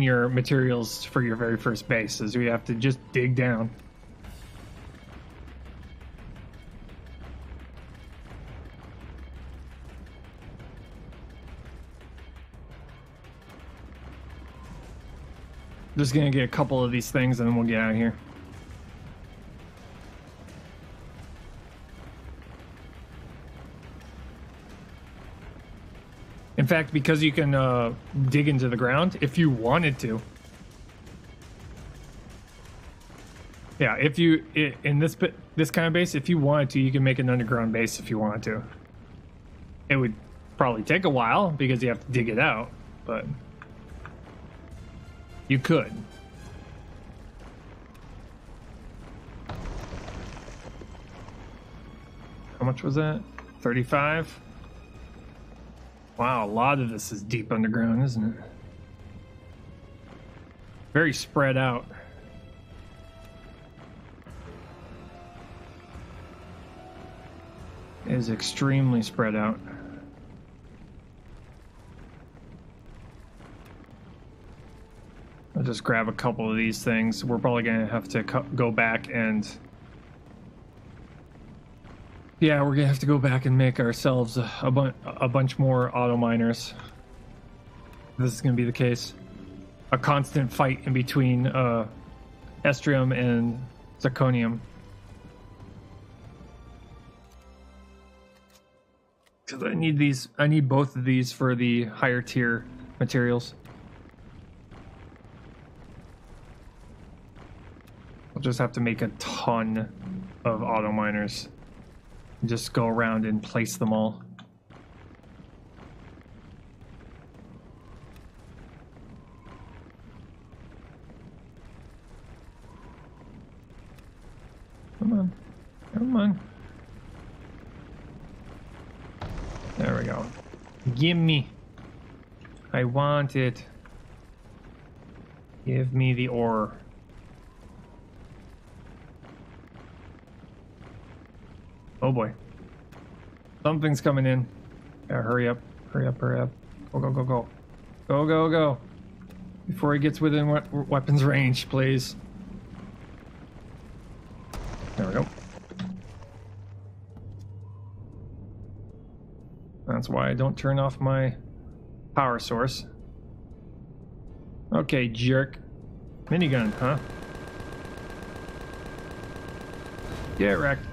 your materials for your very first base, is you have to just dig down. Just gonna get a couple of these things and then we'll get out of here. In fact, because you can dig into the ground if you wanted to. Yeah, if you in this kind of base, if you wanted to, you can make an underground base if you wanted to. It would probably take a while because you have to dig it out, but you could. How much was that? 35? Wow, a lot of this is deep underground, isn't it? Very spread out. It is extremely spread out. I'll just grab a couple of these things. We're probably going to have to go back and... Yeah, we're gonna have to go back and make ourselves a bunch more auto miners. This is gonna be the case. A constant fight in between Estrium and Zirconium. Because I need these. I need both of these for the higher tier materials. I'll just have to make a ton of auto miners. Just go around and place them all. Come on. Come on. There we go. Gimme. I want it. Give me the ore. Oh boy. Something's coming in. Yeah, hurry up. Hurry up, hurry up. Go, go, go, go. Go, go, go. Before he gets within weapons range, please. There we go. That's why I don't turn off my power source. Okay, jerk. Minigun, huh? Get wrecked.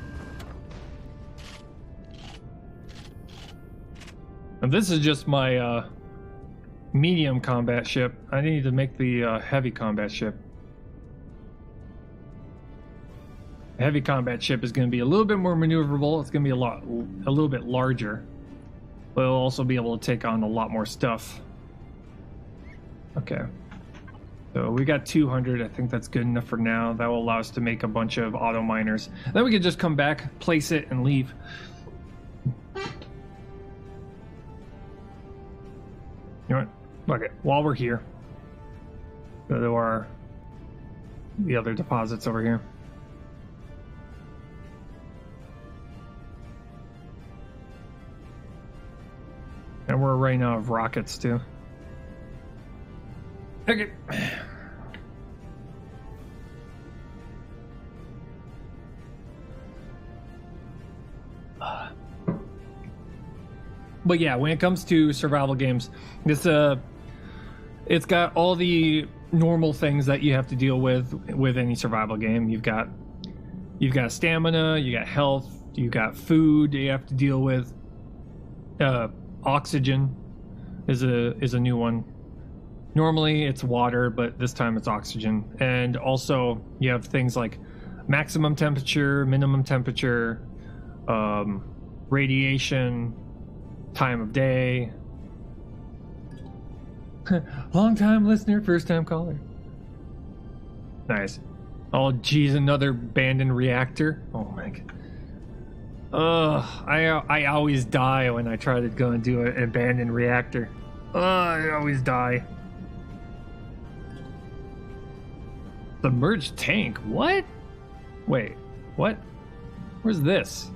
And this is just my medium combat ship. I need to make the heavy combat ship. The heavy combat ship is going to be a little bit more maneuverable. It's going to be a little bit larger. But it'll also be able to take on a lot more stuff. Okay. So we got 200. I think that's good enough for now. That will allow us to make a bunch of auto miners. Then we can just come back, place it, and leave. You know what? Okay, while we're here, go to the other deposits over here. And we're running out of rockets too. Okay. But yeah, when it comes to survival games, it's got all the normal things that you have to deal with any survival game. You've got stamina, you got health, you got food that you have to deal with. Oxygen is a new one. Normally it's water, but this time it's oxygen. And also you have things like maximum temperature, minimum temperature, radiation, time of day. Long time listener, first time caller. Nice. Oh geez, another abandoned reactor. Oh my god. I always die when I try to go and do an abandoned reactor. I always die. Submerged tank? What? Wait, what? Where's this?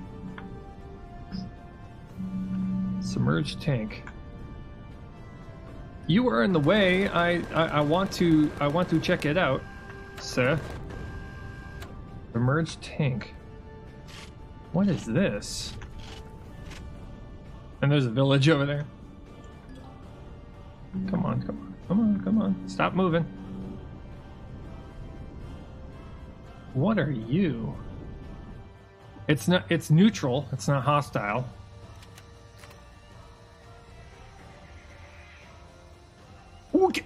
Submerged tank. You are in the way. I want to check it out, sir. Submerged tank. What is this? And there's a village over there. Come on, come on, come on, come on. Stop moving. What are you? It's neutral. It's not hostile. Okay,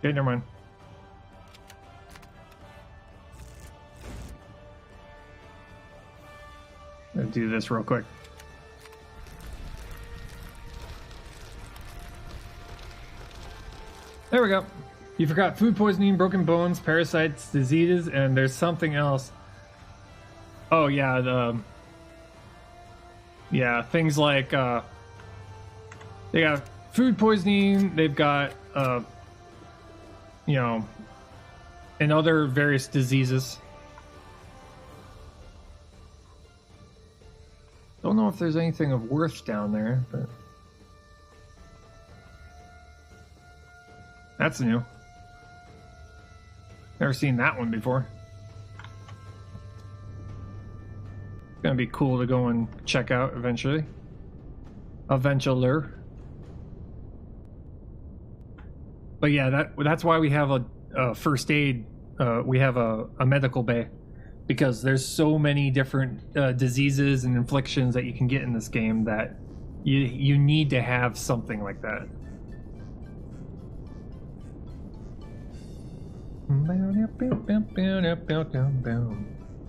never mind. Let's do this real quick. There we go. You forgot food poisoning, broken bones, parasites, diseases, and there's something else. Oh yeah, things like they got food poisoning, they've got and other various diseases. Don't know if there's anything of worth down there, but that's new. Never seen that one before. It's gonna be cool to go and check out eventually. Eventually. But yeah, that's why we have a first aid. We have a medical bay. Because there's so many different diseases and inflictions that you can get in this game that you need to have something like that.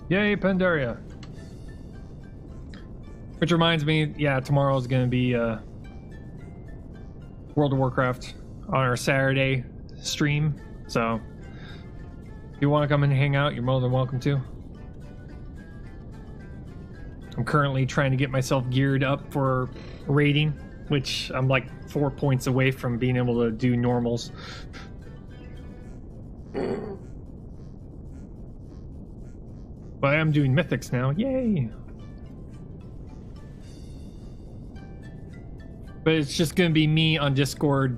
Yay, Pandaria! Which reminds me, yeah, tomorrow is going to be World of Warcraft on our Saturday stream. So if you want to come and hang out, you're more than welcome to. I'm currently trying to get myself geared up for raiding, which I'm like 4 points away from being able to do normals. But I am doing mythics now, yay! But it's just gonna be me on Discord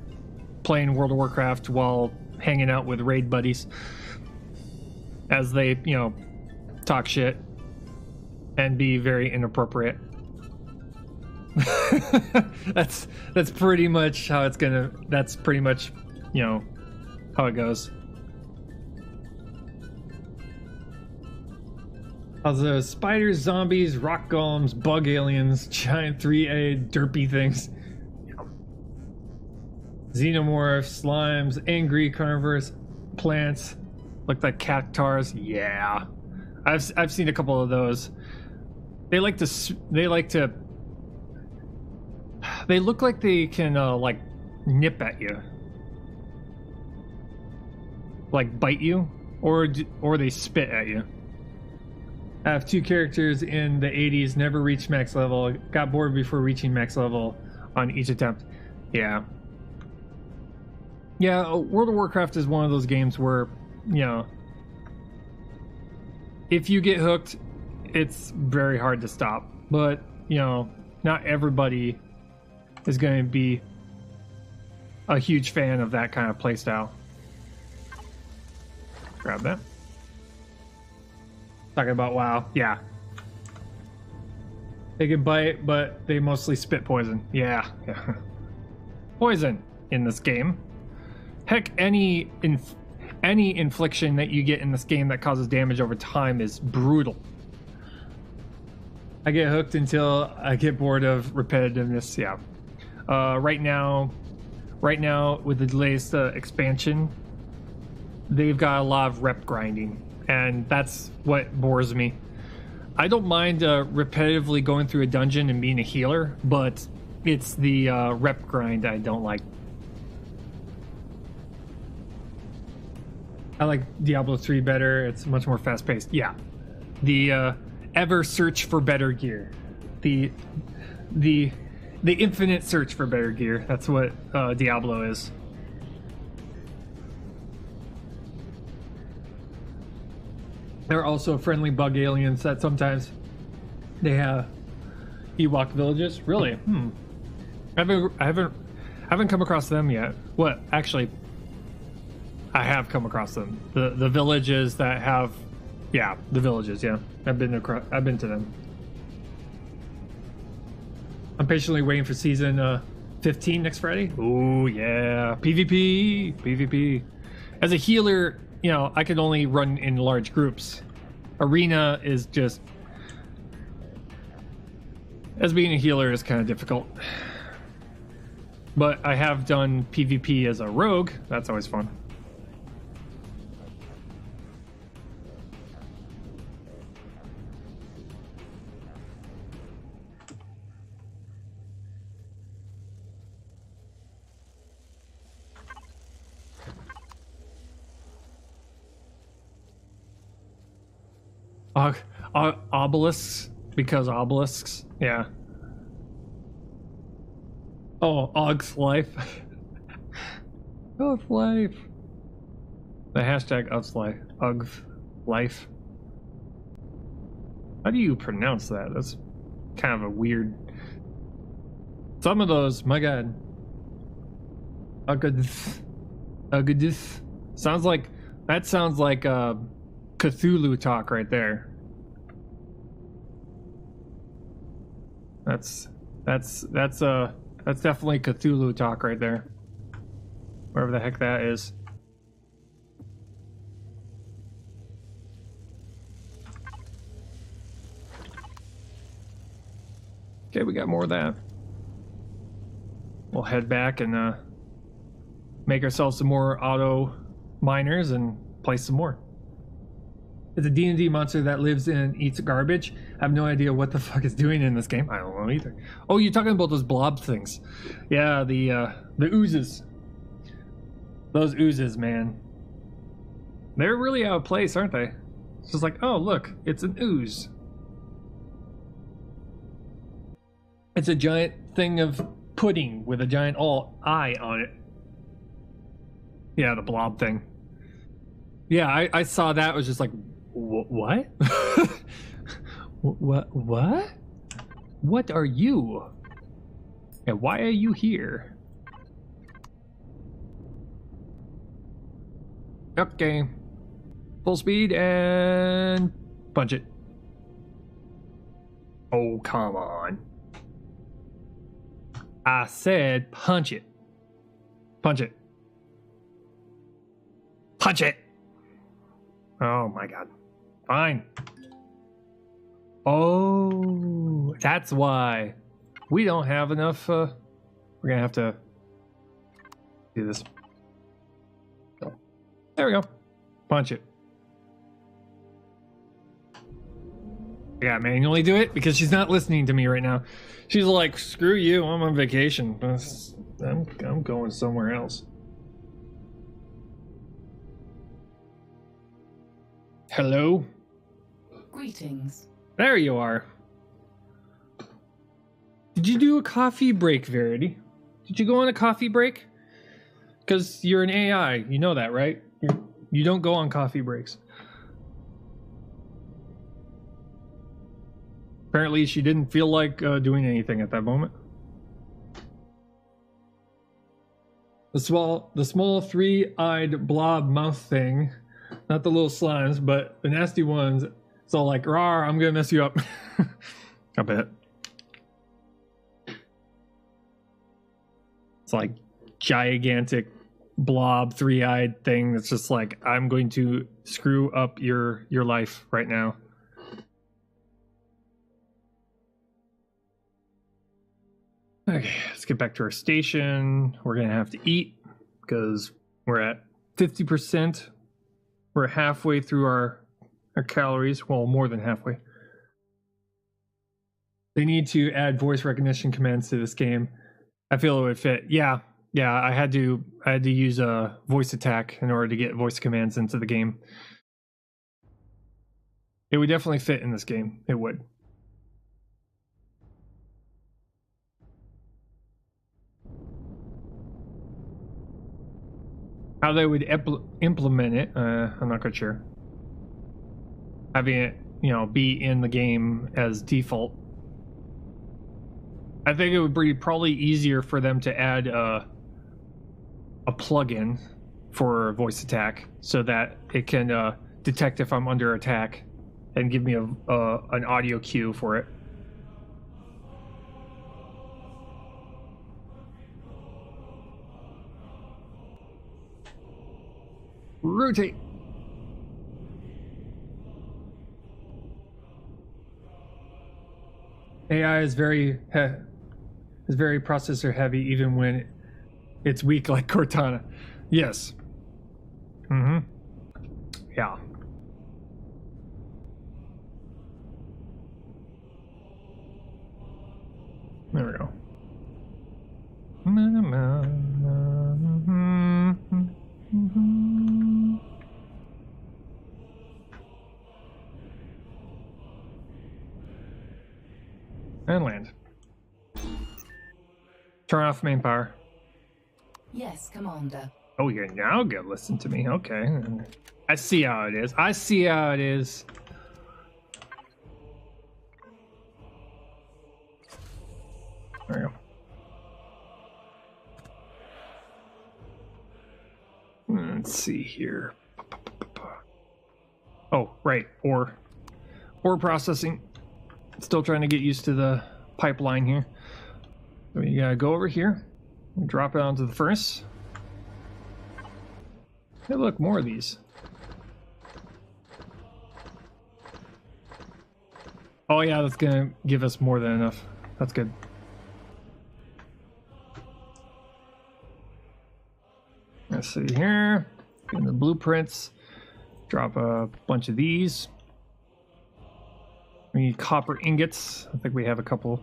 playing World of Warcraft while hanging out with raid buddies as they, talk shit and be very inappropriate. That's pretty much how it's gonna. That's pretty much, how it goes. Also, spiders, zombies, rock golems, bug aliens, giant 3A derpy things. Xenomorphs, slimes, angry carnivores, plants, look like cactars. Yeah, I've seen a couple of those. They look like they can like nip at you, like bite you, or they spit at you. I have 2 characters in the 80s, never reached max level, got bored before reaching max level on each attempt. Yeah. Yeah, World of Warcraft is one of those games where, you know, if you get hooked, it's very hard to stop. But, you know, not everybody is going to be a huge fan of that kind of playstyle. Grab that. Talking about WoW. Yeah. They can bite, but they mostly spit poison. Yeah. Poison in this game. Heck, any infliction that you get in this game that causes damage over time is brutal. I get hooked until I get bored of repetitiveness. Yeah. Right now with the latest expansion, they've got a lot of rep grinding, and that's what bores me. I don't mind repetitively going through a dungeon and being a healer, but it's the rep grind I don't like. I like Diablo 3 better. It's much more fast-paced. Yeah. The ever search for better gear. The infinite search for better gear. That's what Diablo is. There are also friendly bug aliens that sometimes they have Ewok villages. Really? I haven't come across them yet. What? Actually, I have come across them. The villages that have, yeah, the villages. Yeah, I've been to them. I'm patiently waiting for season 15 next Friday. Oh yeah, PvP. As a healer, you know, I can only run in large groups. Arena is just, as being a healer is kind of difficult. But I have done PvP as a rogue. That's always fun. Obelisks, because obelisks, yeah. Oh, Og's life. Og's life. The hashtag Og's life. Og's life. How do you pronounce that? That's kind of a weird. Some of those, my god. Ugadith. Sounds like Cthulhu talk right there. That's definitely Cthulhu talk right there. Wherever the heck that is. Okay, we got more of that. We'll head back and make ourselves some more auto miners and play some more. It's a D&D monster that lives and eats garbage. I have no idea what the fuck it's doing in this game. I don't know either. Oh, you're talking about those blob things. Yeah, the oozes. Those oozes, man. They're really out of place, aren't they? It's just like, oh, look, it's an ooze. It's a giant thing of pudding with a giant eye on it. Yeah, the blob thing. Yeah, I saw that. It was just like, what? What? What are you? And why are you here? Okay. Full speed and punch it. Oh, come on. I said punch it. Punch it. Punch it. Oh my god. Fine. Oh, that's why we don't have enough. We're gonna have to do this. So, there we go. Punch it. I gotta manually do it because she's not listening to me right now. She's like, "Screw you! I'm on vacation. I'm going somewhere else." Hello. Greetings. There you are. Did you do a coffee break, Verity? Did you go on a coffee break? Because you're an AI. You know that, right? You don't go on coffee breaks. Apparently, she didn't feel like doing anything at that moment. The small three-eyed blob mouth thing, not the little slimes, but the nasty ones. It's all like, "Rawr, I'm gonna mess you up." I bet. It's like gigantic blob three-eyed thing that's just like, "I'm going to screw up your life right now." Okay, let's get back to our station. We're gonna have to eat because we're at 50%. We're halfway through our calories. Well, more than halfway. They need to add voice recognition commands to this game. I feel it would fit. Yeah. I had to use a voice attack in order to get voice commands into the game. It would definitely fit in this game. It would. How they would implement it, I'm not quite sure. Having it, be in the game as default. I think it would be probably easier for them to add a plugin for voice attack so that it can detect if I'm under attack and give me an audio cue for it. Rotate. AI is very processor heavy, even when it's weak like Cortana. Yes. Mm-hmm. Yeah. There we go. And land. Turn off main power. Yes, Commander. Oh, you're now gonna listen to me. Okay. I see how it is. I see how it is. There you go. Let's see here. Oh, right. Ore processing. Still trying to get used to the pipeline here. So we gotta go over here and drop it onto the furnace. Hey, look, more of these. Oh yeah, that's gonna give us more than enough. That's good. Let's see here. In the blueprints, drop a bunch of these. We need copper ingots. I think we have a couple.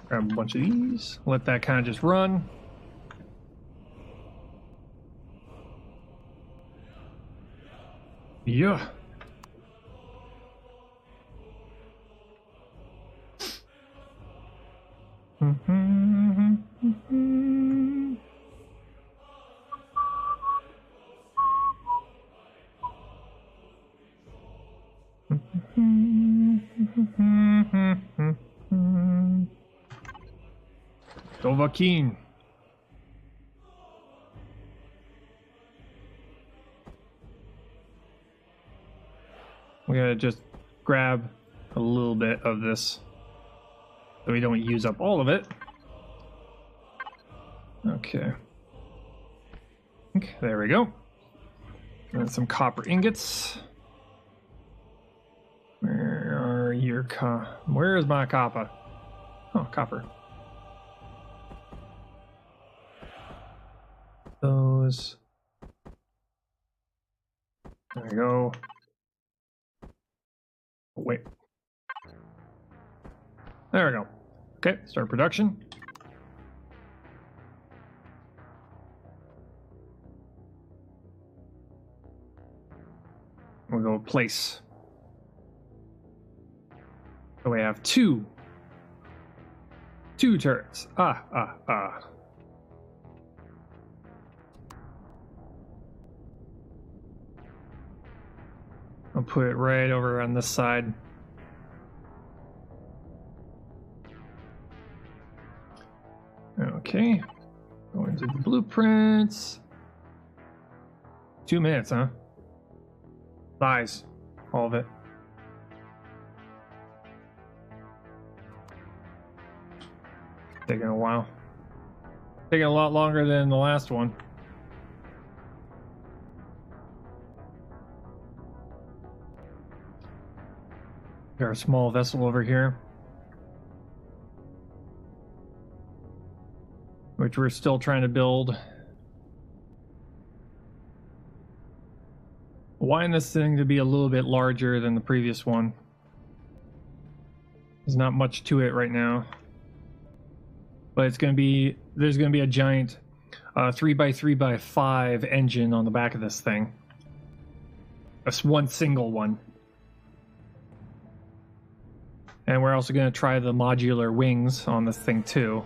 Grab a bunch of these. Let that kind of just run. Yeah. Dovahkiin. We gotta just grab a little bit of this so we don't use up all of it. Okay. There we go. And some copper ingots. Where is my copper? Oh, copper. Those. There we go. Oh, wait. There we go. Okay, start production. We'll go place. So we have two turrets. I'll put it right over on this side. Okay. Go into the blueprints. 2 minutes, huh? Size. All of it. Taking a while. Taking a lot longer than the last one. Got a small vessel over here, which we're still trying to build. Wanting this thing to be a little bit larger than the previous one. There's not much to it right now, but it's going to be, there's going to be a giant 3x3x5 engine on the back of this thing. That's one single one. And we're also going to try the modular wings on this thing too.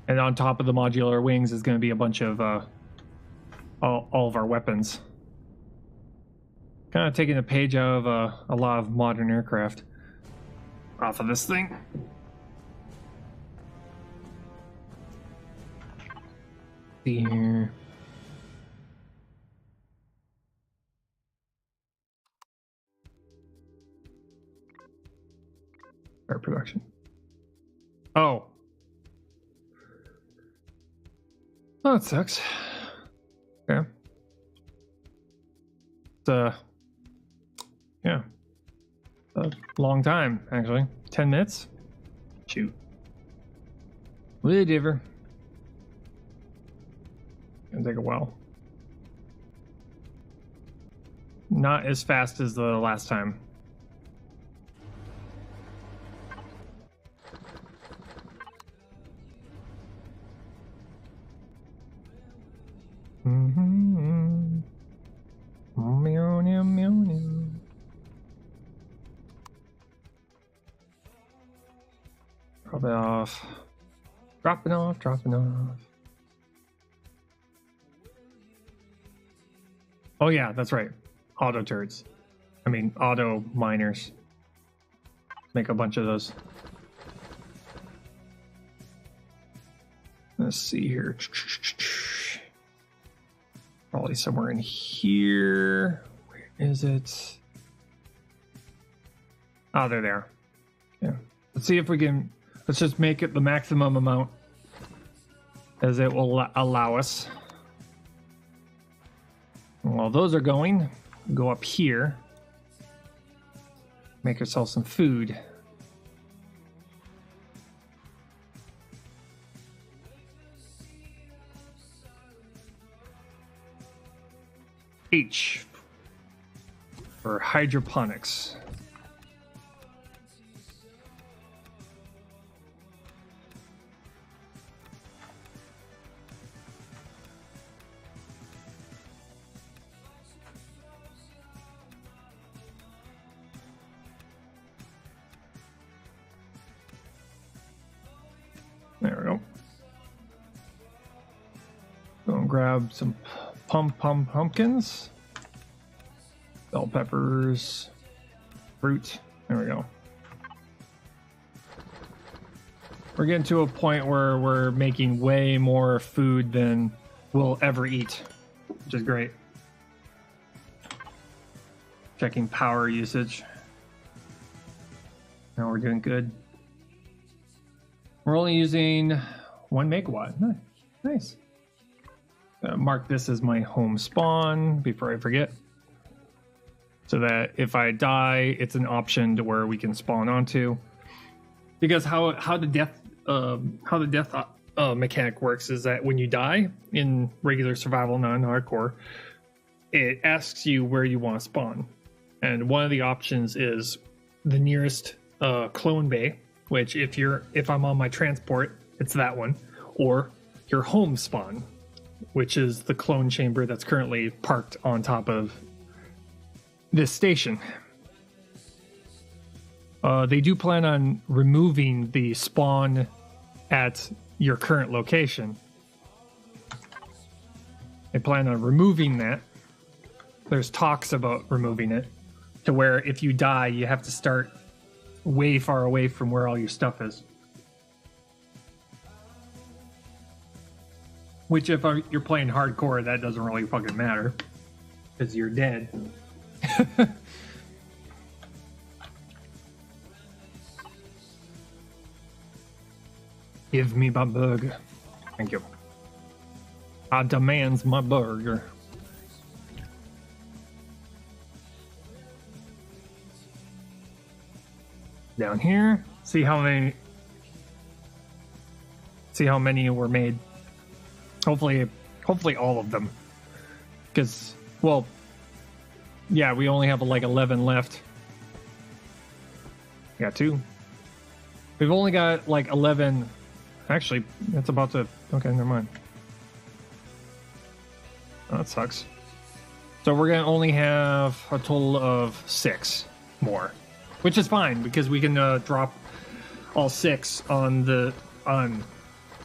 And on top of the modular wings is going to be a bunch of all of our weapons. Kind of taking a page out of a lot of modern aircraft off of this thing. See here. Start production. Oh. Oh, that sucks. Okay. It's yeah. A long time, actually. 10 minutes? Shoot. Whatever. Gonna take a while. Not as fast as the last time. Meow, meow, meow, meow. Drop it off. Dropping off, dropping off. Oh yeah, that's right. Auto turrets. I mean, auto miners. Make a bunch of those. Let's see here. Probably somewhere in here. Where is it? Oh, they're there. Yeah. Let's see if we can. Let's just make it the maximum amount as it will allow us. While those are going, go up here. Make ourselves some food. H for hydroponics. There we go. Go and grab some pumpkins, bell peppers, fruit. There we go. We're getting to a point where we're making way more food than we'll ever eat, which is great. Checking power usage. Now we're doing good. We're only using 1 megawatt. Nice. Mark this as my home spawn before I forget. so that if I die, it's an option to where we can spawn onto. Because how the death mechanic works is that when you die in regular survival, non-hardcore, it asks you where you want to spawn, and one of the options is the nearest clone bay, which if I'm on my transport, it's that one, or your home spawn, which is the clone chamber that's currently parked on top of this station. They do plan on removing the spawn at your current location. They plan on removing that. There's talks about removing it to where if you die, you have to start way far away from where all your stuff is. Which, if you're playing hardcore, that doesn't really fucking matter, because you're dead. Give me my burger. Thank you. I demands my burger. Down here, see how many were made. Hopefully all of them, because, well, yeah, we only have like 11 left. Got 2. We've only got like 11. Actually, it's about to. Okay, never mind. Oh, that sucks. So we're gonna only have a total of 6 more, which is fine because we can drop all 6 on the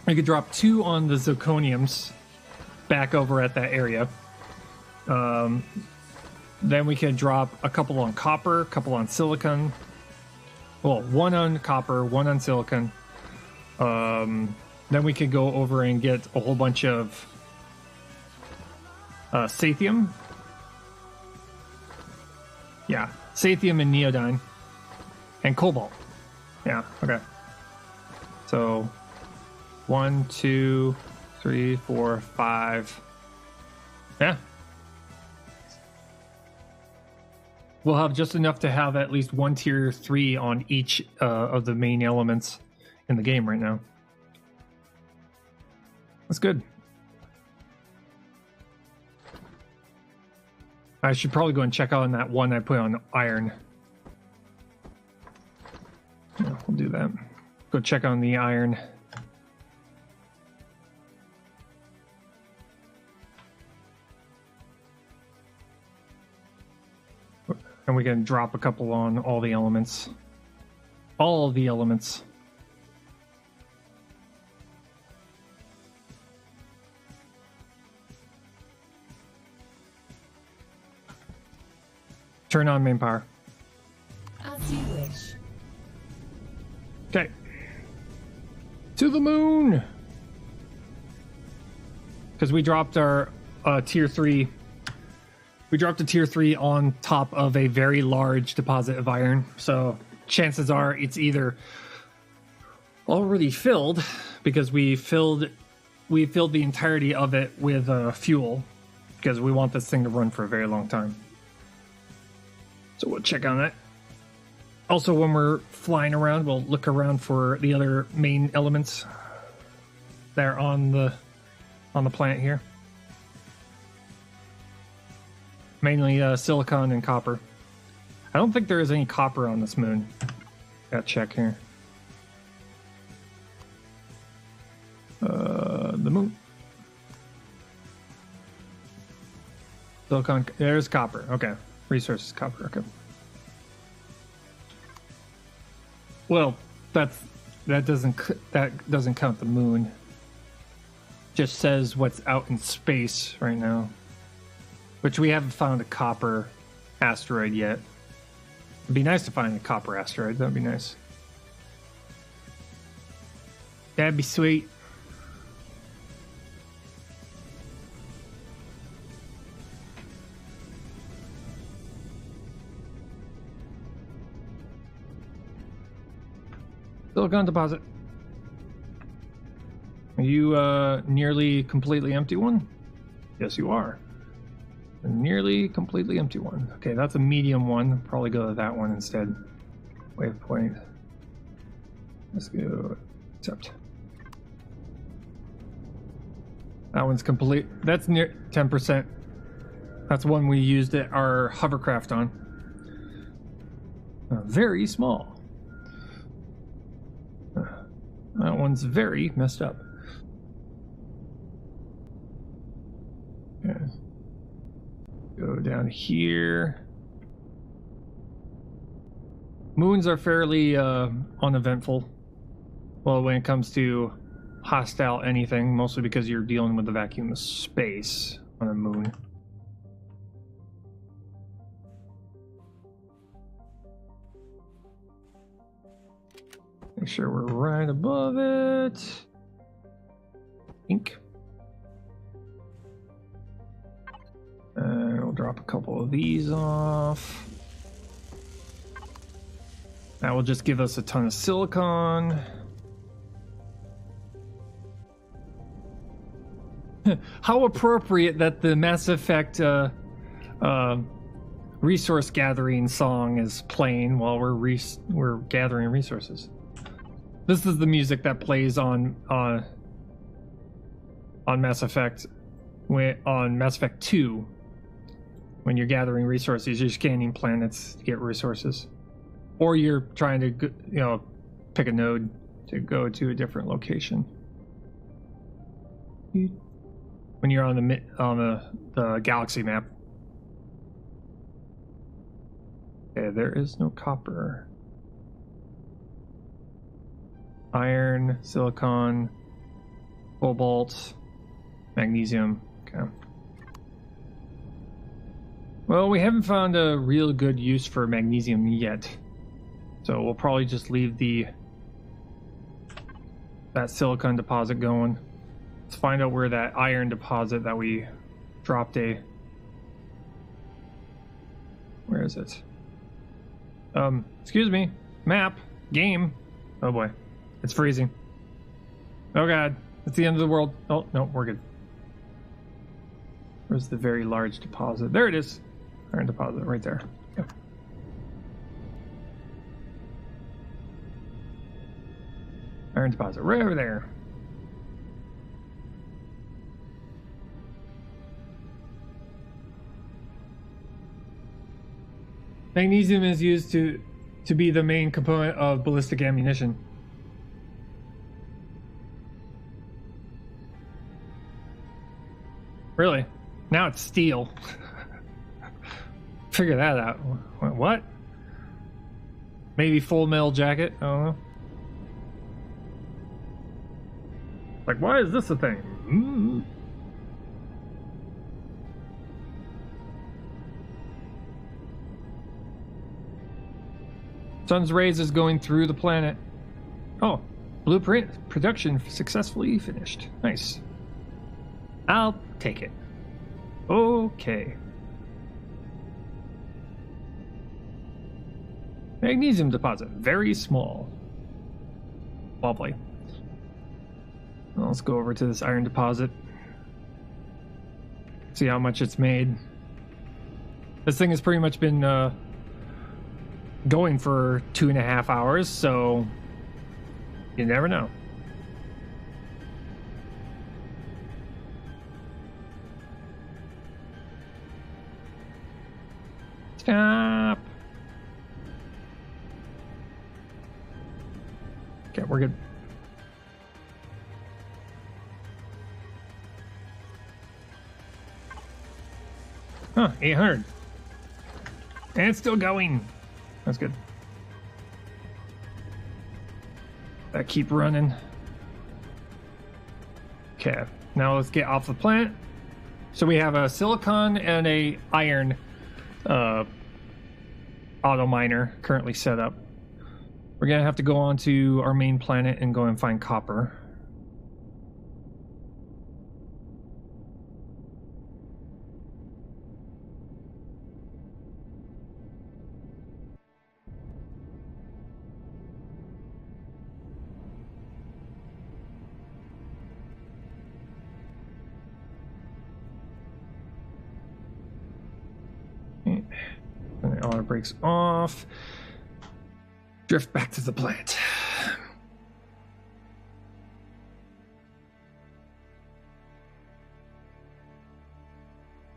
We could drop 2 on the zirconiums back over at that area. Then we can drop a couple on copper, a couple on silicon. Well, 1 on copper, 1 on silicon. Then we could go over and get a whole bunch of sathium. Yeah, sathium and neodyne. And cobalt. Yeah, okay. So 1, 2, 3, 4, 5. Yeah. We'll have just enough to have at least 1 tier 3 on each of the main elements in the game right now. That's good. I should probably go and check out on that one I put on iron. Yeah, we'll do that. Go check on the iron. And we can drop a couple on all the elements. All the elements. Turn on main power. As you wish. Okay. To the moon! Because we dropped our tier 3. We dropped a tier 3 on top of a very large deposit of iron. So chances are it's either already filled because we filled the entirety of it with fuel because we want this thing to run for a very long time. So we'll check on that. Also, when we're flying around, we'll look around for the other main elements that are on the planet here. Mainly silicon and copper. I don't think there is any copper on this moon. Gotta check here. The moon. Silicon. There's copper. Okay. Resources, copper. Okay. Well, that doesn't count the moon. Just says what's out in space right now, which we haven't found a copper asteroid yet. It'd be nice to find a copper asteroid. That'd be nice. That'd be sweet. Silicon deposit. Are you nearly completely empty one? Yes, you are. A nearly completely empty one. Okay, that's a medium one. Probably go to that one instead. Waypoint. Let's go accept. That one's complete. That's near 10%. That's one we used our hovercraft on. Very small. That one's very messed up. Okay. Go down here. Moons are fairly uneventful. Well, when it comes to hostile anything, mostly because you're dealing with the vacuum of space on a moon. Make sure we're right above it. Ink. And we'll drop a couple of these off. That will just give us a ton of silicon. How appropriate that the Mass Effect resource gathering song is playing while we're gathering resources. This is the music that plays on Mass Effect, on Mass Effect 2. When you're gathering resources, you're scanning planets to get resources, or you're trying to, pick a node to go to a different location. When you're on the galaxy map. Okay, there is no copper. Iron, silicon, cobalt, magnesium. Okay. Well, we haven't found a real good use for magnesium yet, so we'll probably just leave that silicon deposit going. Let's find out where that iron deposit that we dropped where is it? Excuse me. Map. Game. Oh boy. It's freezing. Oh god. It's the end of the world. Oh, no, we're good. Where's the very large deposit? There it is. Iron deposit right there. Yep. Iron deposit right over there. Magnesium is used to be the main component of ballistic ammunition. Really? Now it's steel. Figure that out. What? Maybe full metal jacket? I don't know. Like, why is this a thing? Sun's rays is going through the planet. Oh, blueprint production successfully finished. Nice. I'll take it. Okay. Magnesium deposit, very small. Lovely. Well, let's go over to this iron deposit. See how much it's made. This thing has pretty much been going for 2.5 hours, so you never know. Stop. Okay, we're good. Huh, 800. And it's still going. That's good. That keep running. Okay, now let's get off the planet. So we have a silicon and a iron auto miner currently set up. We're gonna have to go on to our main planet and go and find copper. Auto brakes off. Drift back to the plant.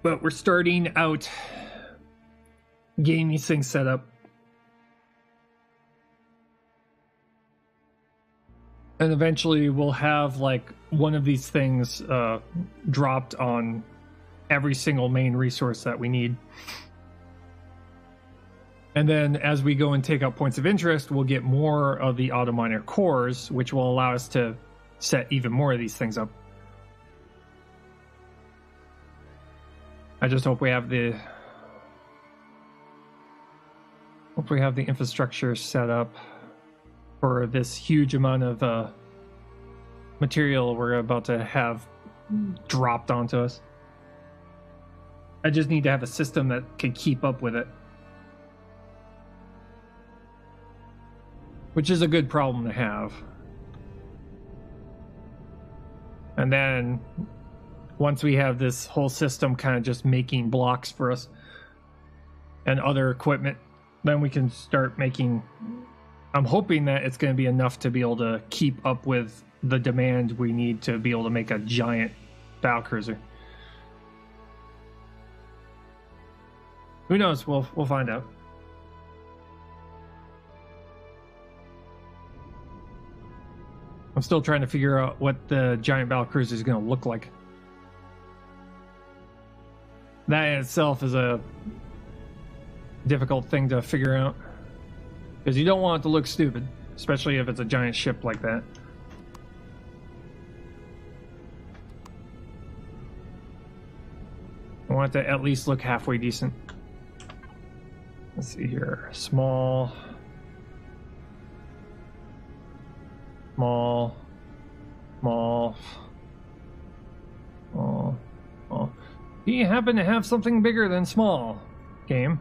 But we're starting out getting these things set up. And eventually we'll have like one of these things dropped on every single main resource that we need. And then as we go and take out points of interest, we'll get more of the auto miner cores, which will allow us to set even more of these things up. I just hope we have the infrastructure set up for this huge amount of material we're about to have dropped onto us. I just need to have a system that can keep up with it. Which is a good problem to have. And then once we have this whole system kind of just making blocks for us and other equipment, then we can start making... I'm hoping that it's going to be enough to be able to keep up with the demand we need to be able to make a giant battlecruiser. Who knows? We'll find out. I'm still trying to figure out what the giant battlecruiser is going to look like. That in itself is a difficult thing to figure out. Because you don't want it to look stupid, especially if it's a giant ship like that. I want it to at least look halfway decent. Let's see here. Small. Small. Small. Small. Small. Do you happen to have something bigger than small, game?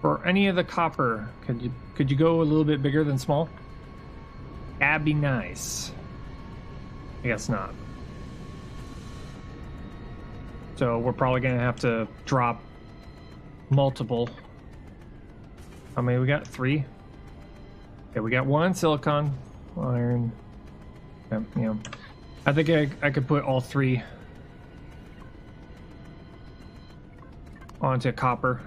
For any of the copper, could you go a little bit bigger than small? That'd be nice. I guess not. So we're probably gonna have to drop multiple. How many we got? 3. Okay, we got 1 silicon, iron. Yeah. I think I could put all 3 onto copper.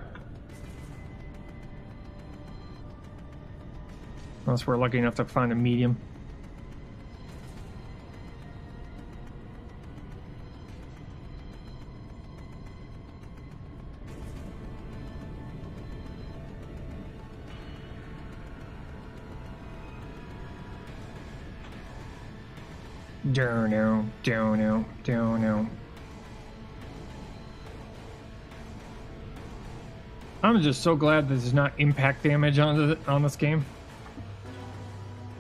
Unless we're lucky enough to find a medium. Down now. I'm just so glad this is not impact damage on this game.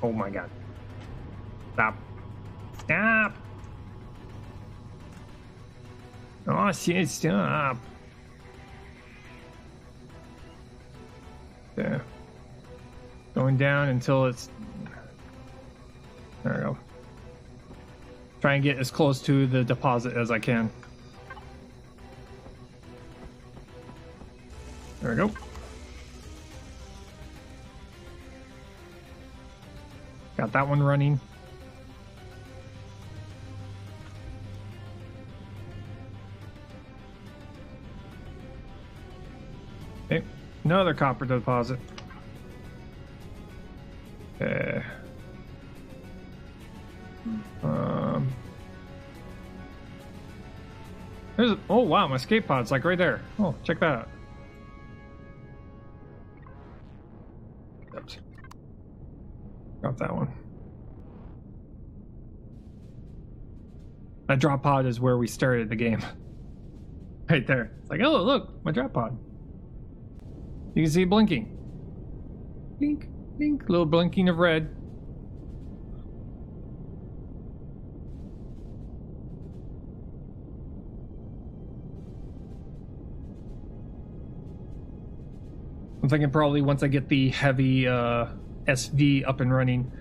Oh my god. Stop. Stop! Oh shit, stop. Yeah. Going down until it's... There we go. Try and get as close to the deposit as I can. There we go. Got that one running. Okay, another copper deposit. Okay. Oh wow, my escape pod's like right there. Oh, check that out. Oops. Got that one. That drop pod is where we started the game. Right there. It's like, oh look, my drop pod. You can see it blinking. Blink, blink, little blinking of red. I'm thinking probably once I get the heavy SV up and running,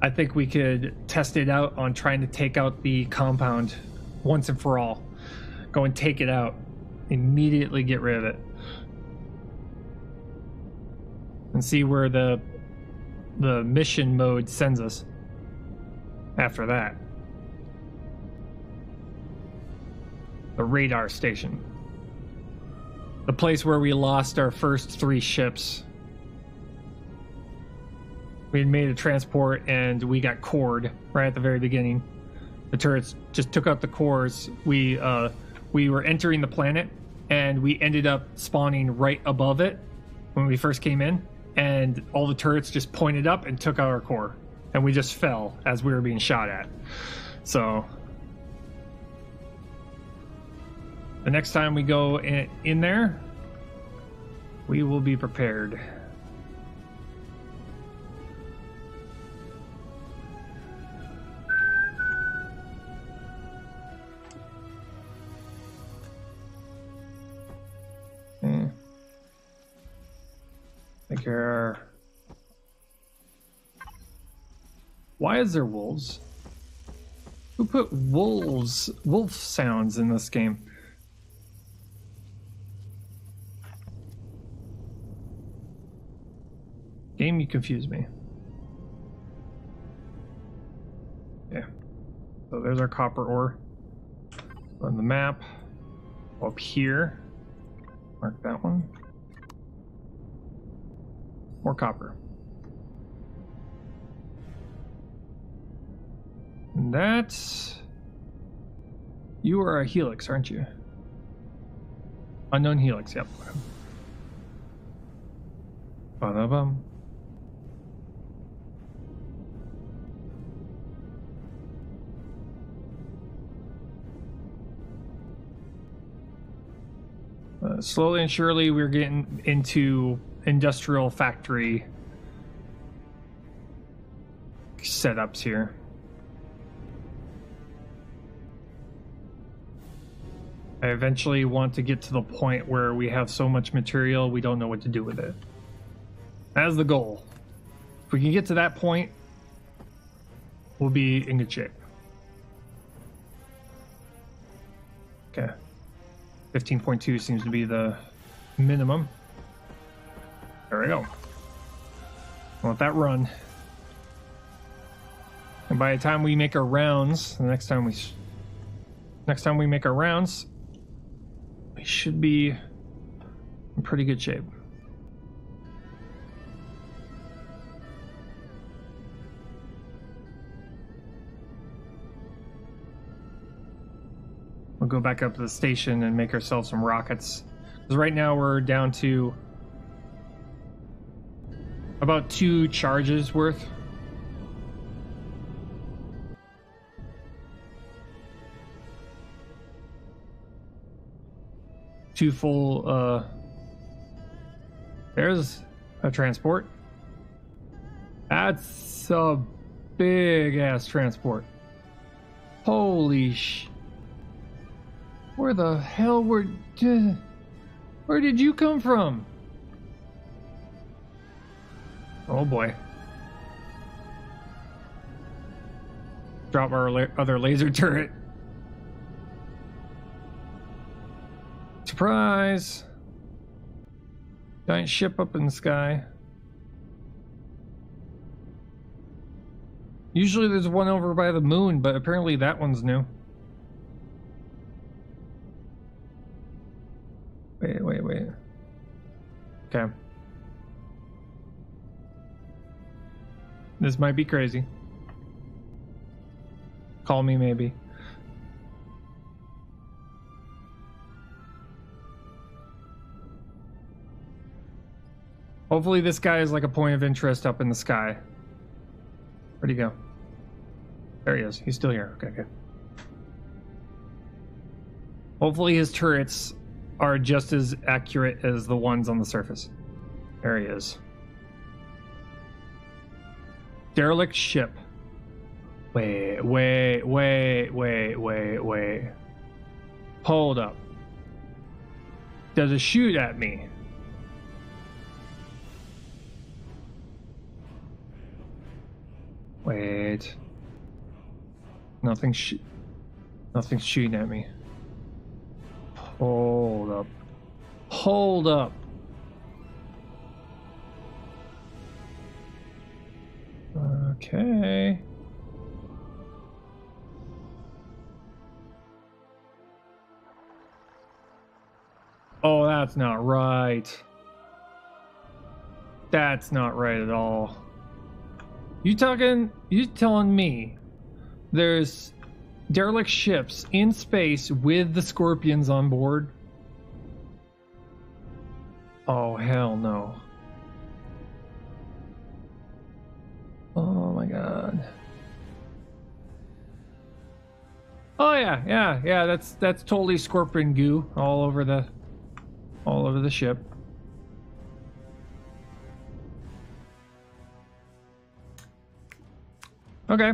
I think we could test it out on trying to take out the compound once and for all. Go and take it out. Immediately get rid of it. and see where the mission mode sends us after that. The radar station. The place where we lost our first 3 ships. We had made a transport and we got cored right at the very beginning. The turrets just took out the cores. We were entering the planet and we ended up spawning right above it when we first came in, and all the turrets just pointed up and took out our core, and we just fell as we were being shot at. So the next time we go in there, we will be prepared. Take care. Why is there wolves? Who put wolf sounds in this game? Game, you confuse me. Yeah. So there's our copper ore. On the map. Up here. Mark that one. More copper. And that's... You are a helix, aren't you? Unknown helix, yep. Ba-da-bum. Slowly and surely we're getting into industrial factory setups here. I eventually want to get to the point where we have so much material we don't know what to do with it. That's the goal. If we can get to that point, we'll be in good shape. Okay. 15.2 seems to be the minimum. There we go. Let that run. And by the time we make our rounds, the next time we make our rounds, we should be in pretty good shape. We'll go back up to the station and make ourselves some rockets. Because right now we're down to about 2 charges worth. Two full, there's a transport. That's a big ass transport. Holy sh... Where the hell where did you come from? Oh boy. Drop our other laser turret. Surprise! Giant ship up in the sky. Usually there's one over by the moon, but apparently that one's new. Wait. Okay. This might be crazy. Call me maybe. Hopefully this guy is like a point of interest up in the sky. Where'd he go? There he is. He's still here. Okay, good. Hopefully his turrets are just as accurate as the ones on the surface. There he is. Derelict ship. Wait. Hold up. Does it shoot at me? Wait. Nothing's shooting at me. Hold up. Okay. Oh, that's not right. That's not right at all. You telling me there's derelict ships in space with the Scorpions on board? Oh, hell no. Oh my god. Oh yeah, that's totally Scorpion goo all over the ship. Okay.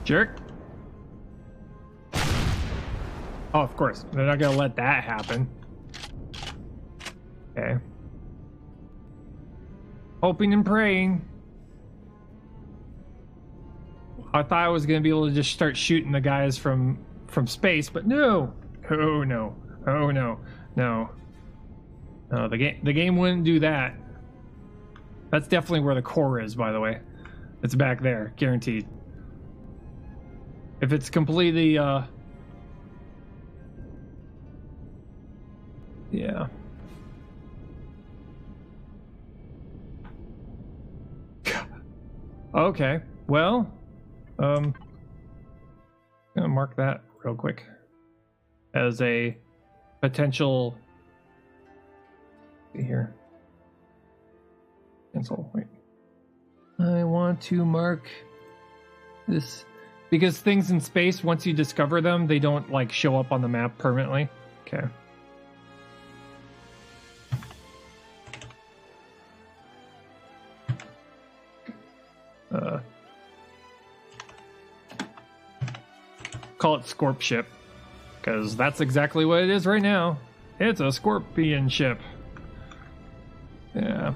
Jerk. Oh, of course. They're not gonna let that happen. Okay. Hoping and praying. I thought I was gonna be able to just start shooting the guys from space, but no. Oh no. Oh no. No. No, the game wouldn't do that. That's definitely where the core is, by the way. It's back there, guaranteed. If it's completely yeah. Okay. Well, I'm gonna mark that real quick as a potential. See here. Cancel. Wait. I want to mark this because things in space, once you discover them, they don't like show up on the map permanently. Okay. Call it Scorp ship because that's exactly what it is right now. It's a Scorpion ship. Yeah.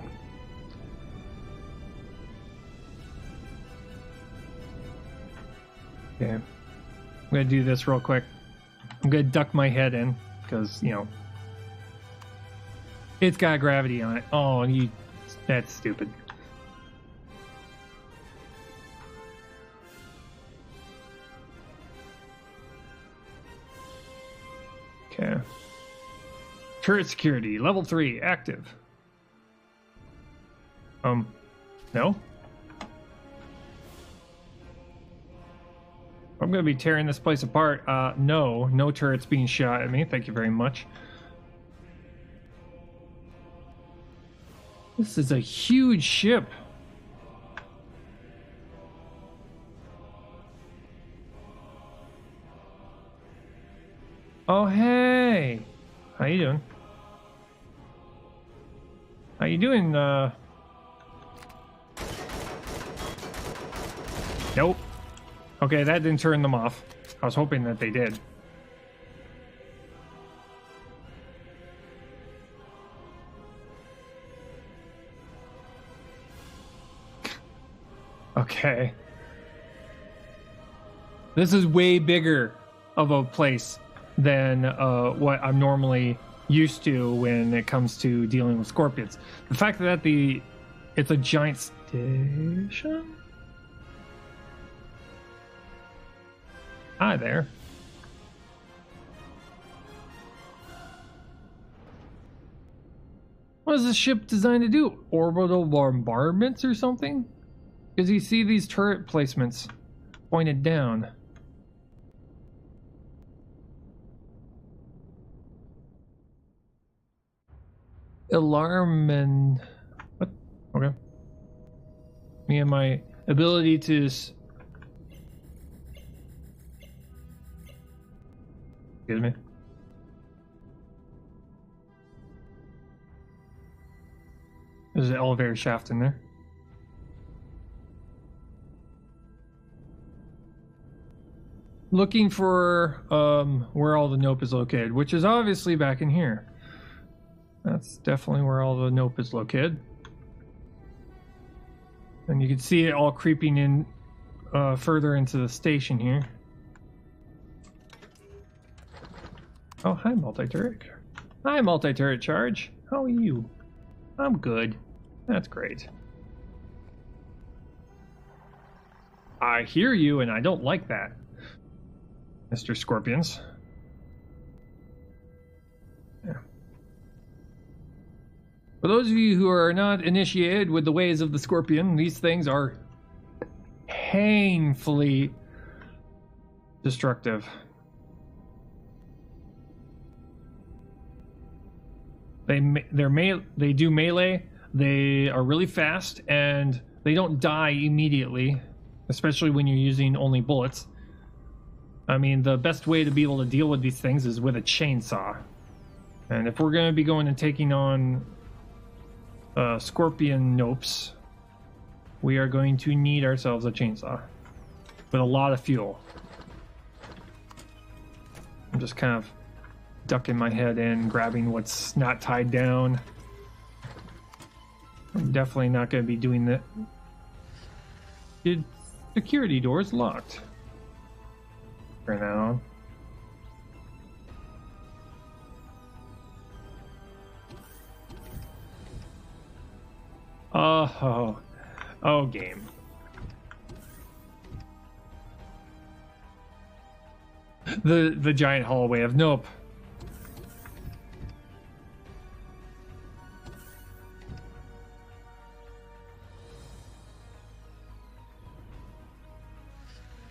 Okay. I'm gonna do this real quick. I'm gonna duck my head in because, you know, it's got gravity on it. Oh, that's stupid. Okay. Turret security, level 3, active. No? I'm gonna be tearing this place apart. No turrets being shot at me. Thank you very much. This is a huge ship. Oh, hey. How you doing? How you doing, Nope. Okay, that didn't turn them off. I was hoping that they did. Okay. This is way bigger of a place than what I'm normally used to when it comes to dealing with Scorpions. The fact that it's a giant station? Hi there. What is this ship designed to do? Orbital bombardments or something? Because you see these turret placements pointed down. Alarm and... What? Okay. Me and my ability to... Excuse me. There's an elevator shaft in there. Looking for where all the nope is located, which is obviously back in here. That's definitely where all the nope is located. And you can see it all creeping in further into the station here. Oh, hi, multi-turret. Hi, multi-turret charge. How are you? I'm good. That's great. I hear you, and I don't like that, Mr. Scorpions. Yeah. For those of you who are not initiated with the ways of the Scorpion, these things are painfully destructive. They do melee. They are really fast, and they don't die immediately, especially when you're using only bullets. I mean, the best way to be able to deal with these things is with a chainsaw. And if we're going to be going and taking on Scorpion Nopes, we are going to need ourselves a chainsaw with a lot of fuel. I'm just kind of ducking my head in, grabbing what's not tied down. I'm definitely not going to be doing that. Security doors locked. Turn that on. Oh, game. The giant hallway of nope.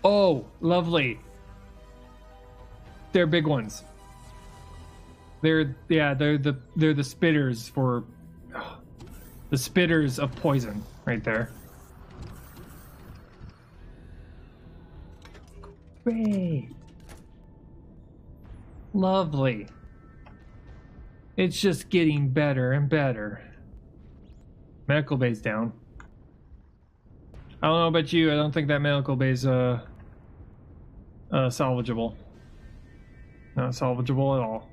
Oh, lovely. They're big ones. They're the spitters for the spitters of poison right there. Great. Lovely. It's just getting better and better. Medical bay's down. I don't know about you, I don't think that medical bay's salvageable. Not salvageable at all.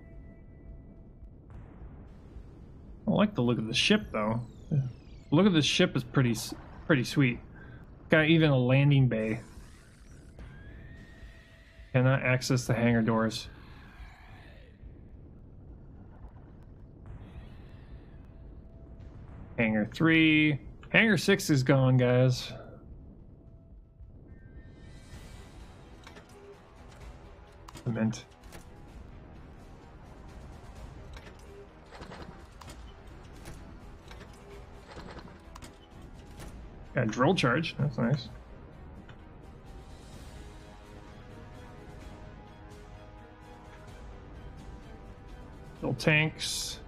I like the look of the ship though. The look of this ship is pretty sweet. Got even a landing bay. Cannot access the hangar doors. Hangar 3. Hangar 6 is gone, guys. Cement. Got a drill charge. That's nice. Drill tanks.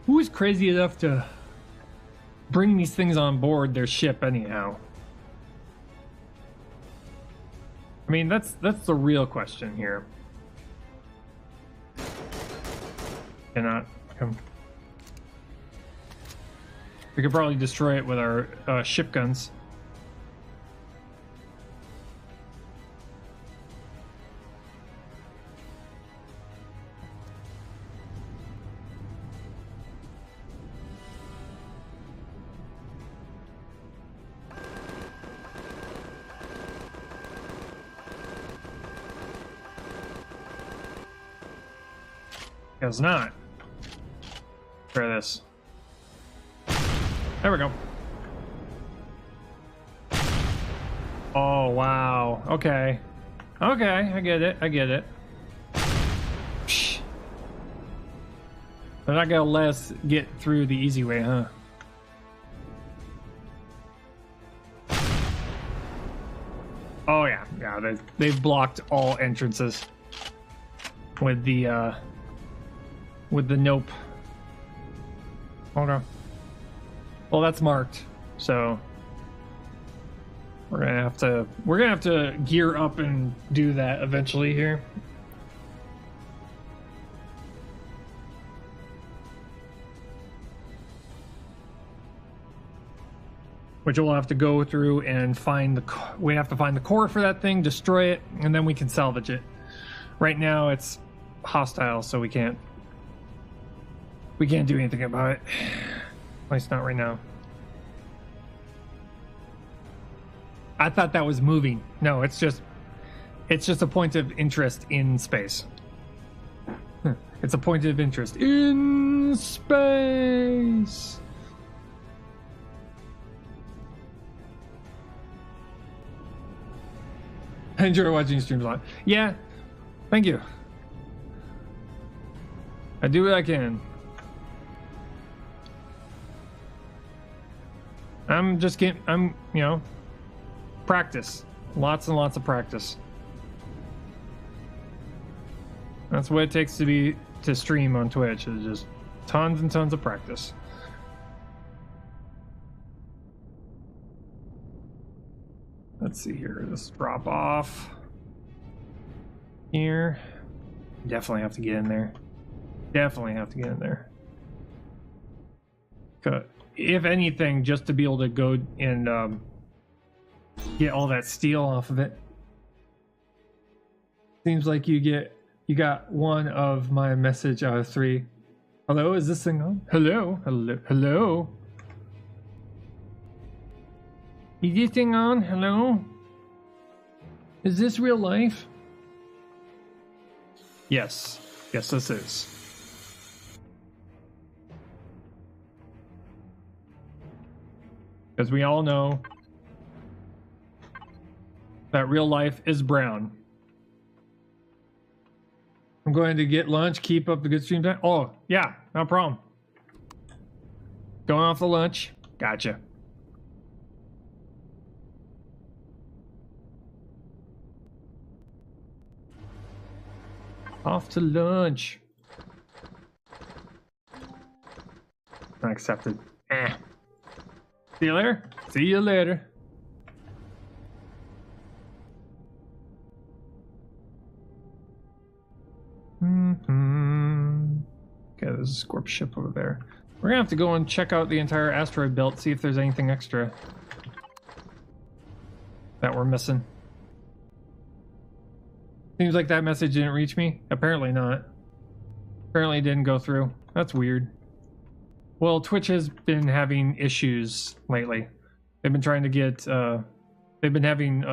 Who is crazy enough to bring these things on board their ship anyhow? I mean, that's the real question here. Cannot come. We could probably destroy it with our ship guns. Guess not. Try this. There we go. Oh, wow. Okay. Okay, I get it. I get it. Psh. They're not gonna let us get through the easy way, huh? Oh, yeah. Yeah, they've blocked all entrances with the nope. Okay. Well, that's marked, so we're gonna have to gear up and do that eventually here. Which we'll have to go through and find we have to find the core for that thing, destroy it, and then we can salvage it. Right now it's hostile, so we can't do anything about it. At least not right now. I thought that was moving. No, it's just a point of interest in space. It's a point of interest in in space. I enjoy watching streams live. Yeah, thank you. I do what I can. I'm, you know, practice. Lots and lots of practice. That's what it takes to stream on Twitch, is just tons and tons of practice. Let's see here. Let's drop off here. Definitely have to get in there. Definitely have to get in there. If anything, just to be able to go and get all that steel off of it. Seems like you got one of my message out of 3. Hello, is this thing on? Hello, hello, hello. Is this thing on? Hello? Is this real life? Yes. Yes, this is. Because we all know that real life is brown. I'm going to get lunch. Keep up the good stream time. Oh, yeah, no problem. Going off the lunch. Gotcha. Off to lunch. Not accepted. Eh. See you later. See you later. Okay, there's a Scorp ship over there. We're gonna have to go and check out the entire asteroid belt, see if there's anything extra that we're missing. Seems like that message didn't reach me. Apparently not. Apparently it didn't go through. That's weird. Well, Twitch has been having issues lately. They've been trying to get, they've been having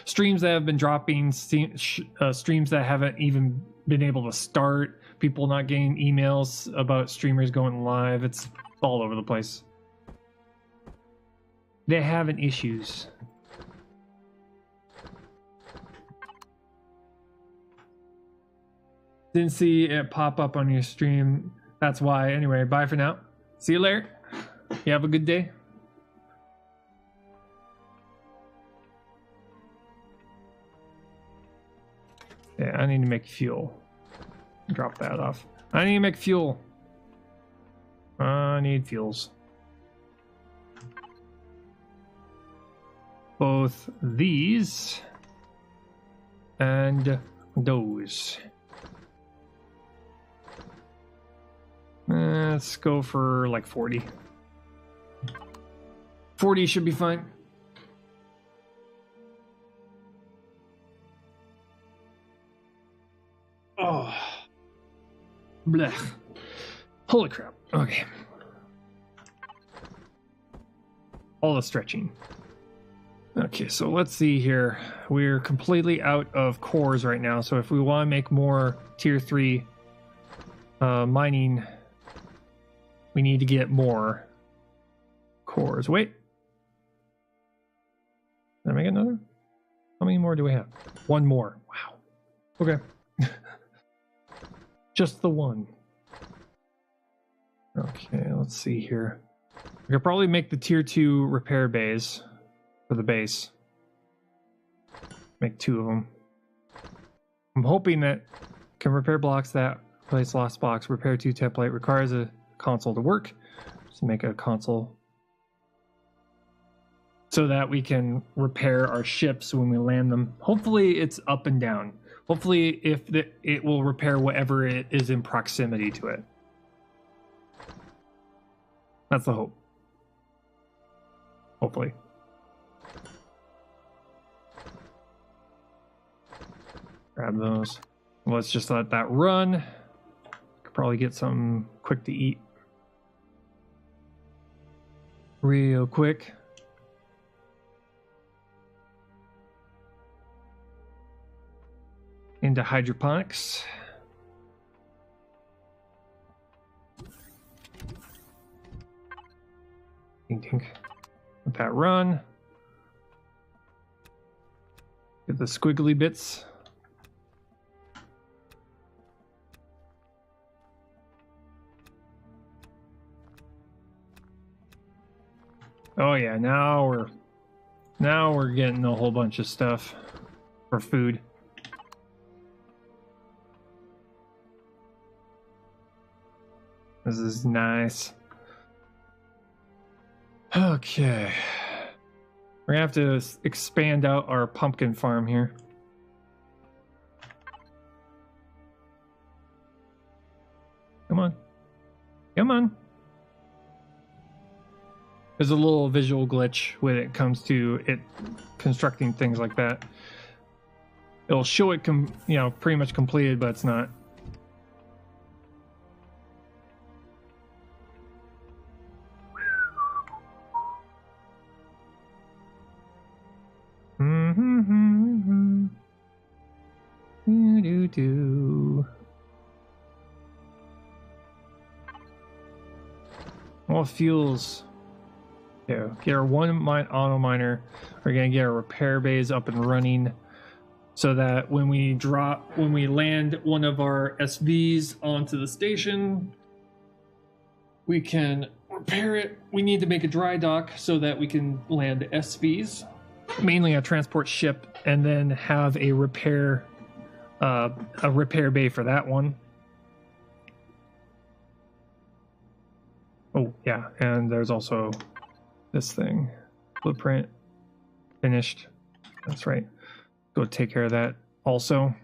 streams that have been dropping, streams that haven't even been able to start, people not getting emails about streamers going live. It's all over the place. They're having issues. Didn't see it pop up on your stream. That's why. Anyway, bye for now. See you later. You have a good day. Yeah, I need to make fuel. Drop that off. I need to make fuel. I need fuels. Both these and those. Let's go for like 40. 40 should be fine. Oh. Blech. Holy crap. Okay. All the stretching. Okay, so let's see here. We're completely out of cores right now, so if we want to make more tier 3 mining, we need to get more cores. Wait. Did I make another? How many more do we have? One more. Wow. Okay. Just the one. Okay, let's see here. We could probably make the tier 2 repair bays for the base. Make 2 of them. I'm hoping that can repair blocks that replace lost blocks. Repair 2 template requires a console to work. Just make a console so that we can repair our ships when we land them. Hopefully it's up and down. Hopefully it will repair whatever it is in proximity to it. That's the hope. Hopefully. Grab those. Let's just let that run. Could probably get something quick to eat. Real quick. Into hydroponics. Let that run. Get the squiggly bits. Oh yeah, now we're getting a whole bunch of stuff for food. This is nice. Okay. We're gonna have to expand out our pumpkin farm here. Come on. Come on. There's a little visual glitch when it comes to it constructing things like that. It'll show it, pretty much completed, but it's not. All fuels. Yeah, get our auto miner. We're gonna get our repair bays up and running, so that when we land one of our SVs onto the station, we can repair it. We need to make a dry dock so that we can land SVs, mainly a transport ship, and then have a repair bay for that one. Oh yeah, and there's also this thing, blueprint, finished. That's right. Go take care of that also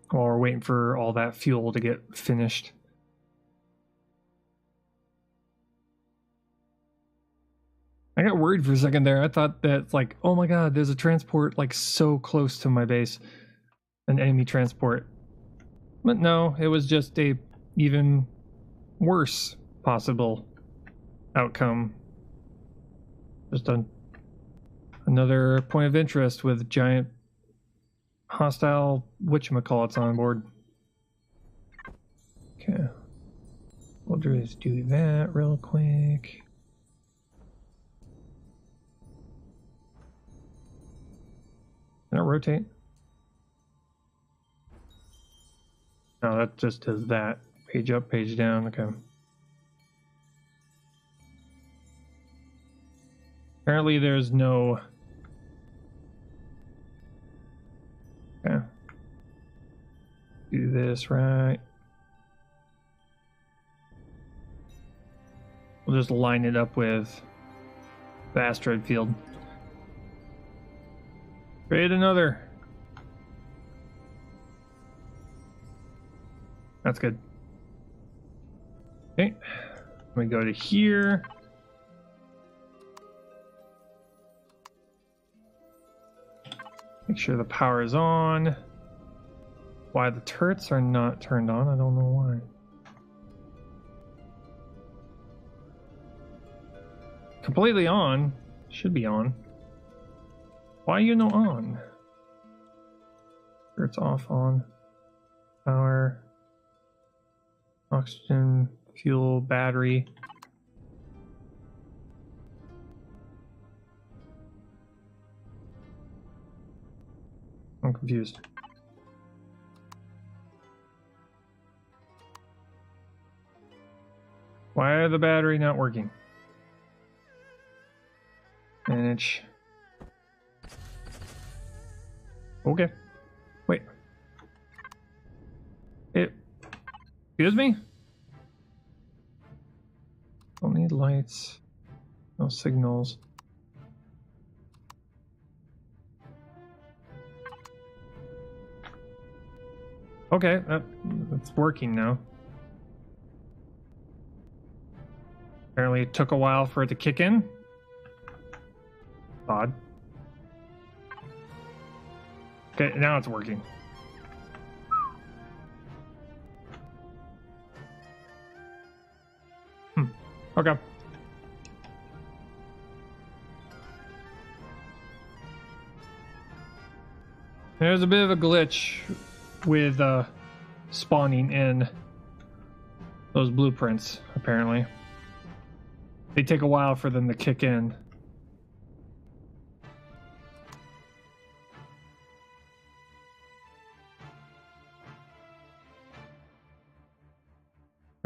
while we're waiting for all that fuel to get finished. I got worried for a second there. I thought that, like, oh my god, there's a transport like so close to my base, an enemy transport. But no, it was just a even worse possible outcome. Just another point of interest with giant hostile whatchamacallits on board. Okay. We'll just do that real quick. Can I rotate? No, that just does that. Page up, page down. Okay. Apparently there's no... Okay. Do this right. We'll just line it up with the asteroid field. Create another. That's good. Okay. We go to here. Make sure the power is on. Why the turrets are not turned on, I don't know why. Completely on. Should be on. Why are you no on? Turrets off, on. Power. Oxygen, fuel, battery. I'm confused. Why are the battery not working? Manage. Okay. Wait. Excuse me? Don't need lights. No signals. Okay, that's working now. Apparently it took a while for it to kick in. Odd. Okay, now it's working. Okay. There's a bit of a glitch with spawning in those blueprints, apparently. They take a while for them to kick in.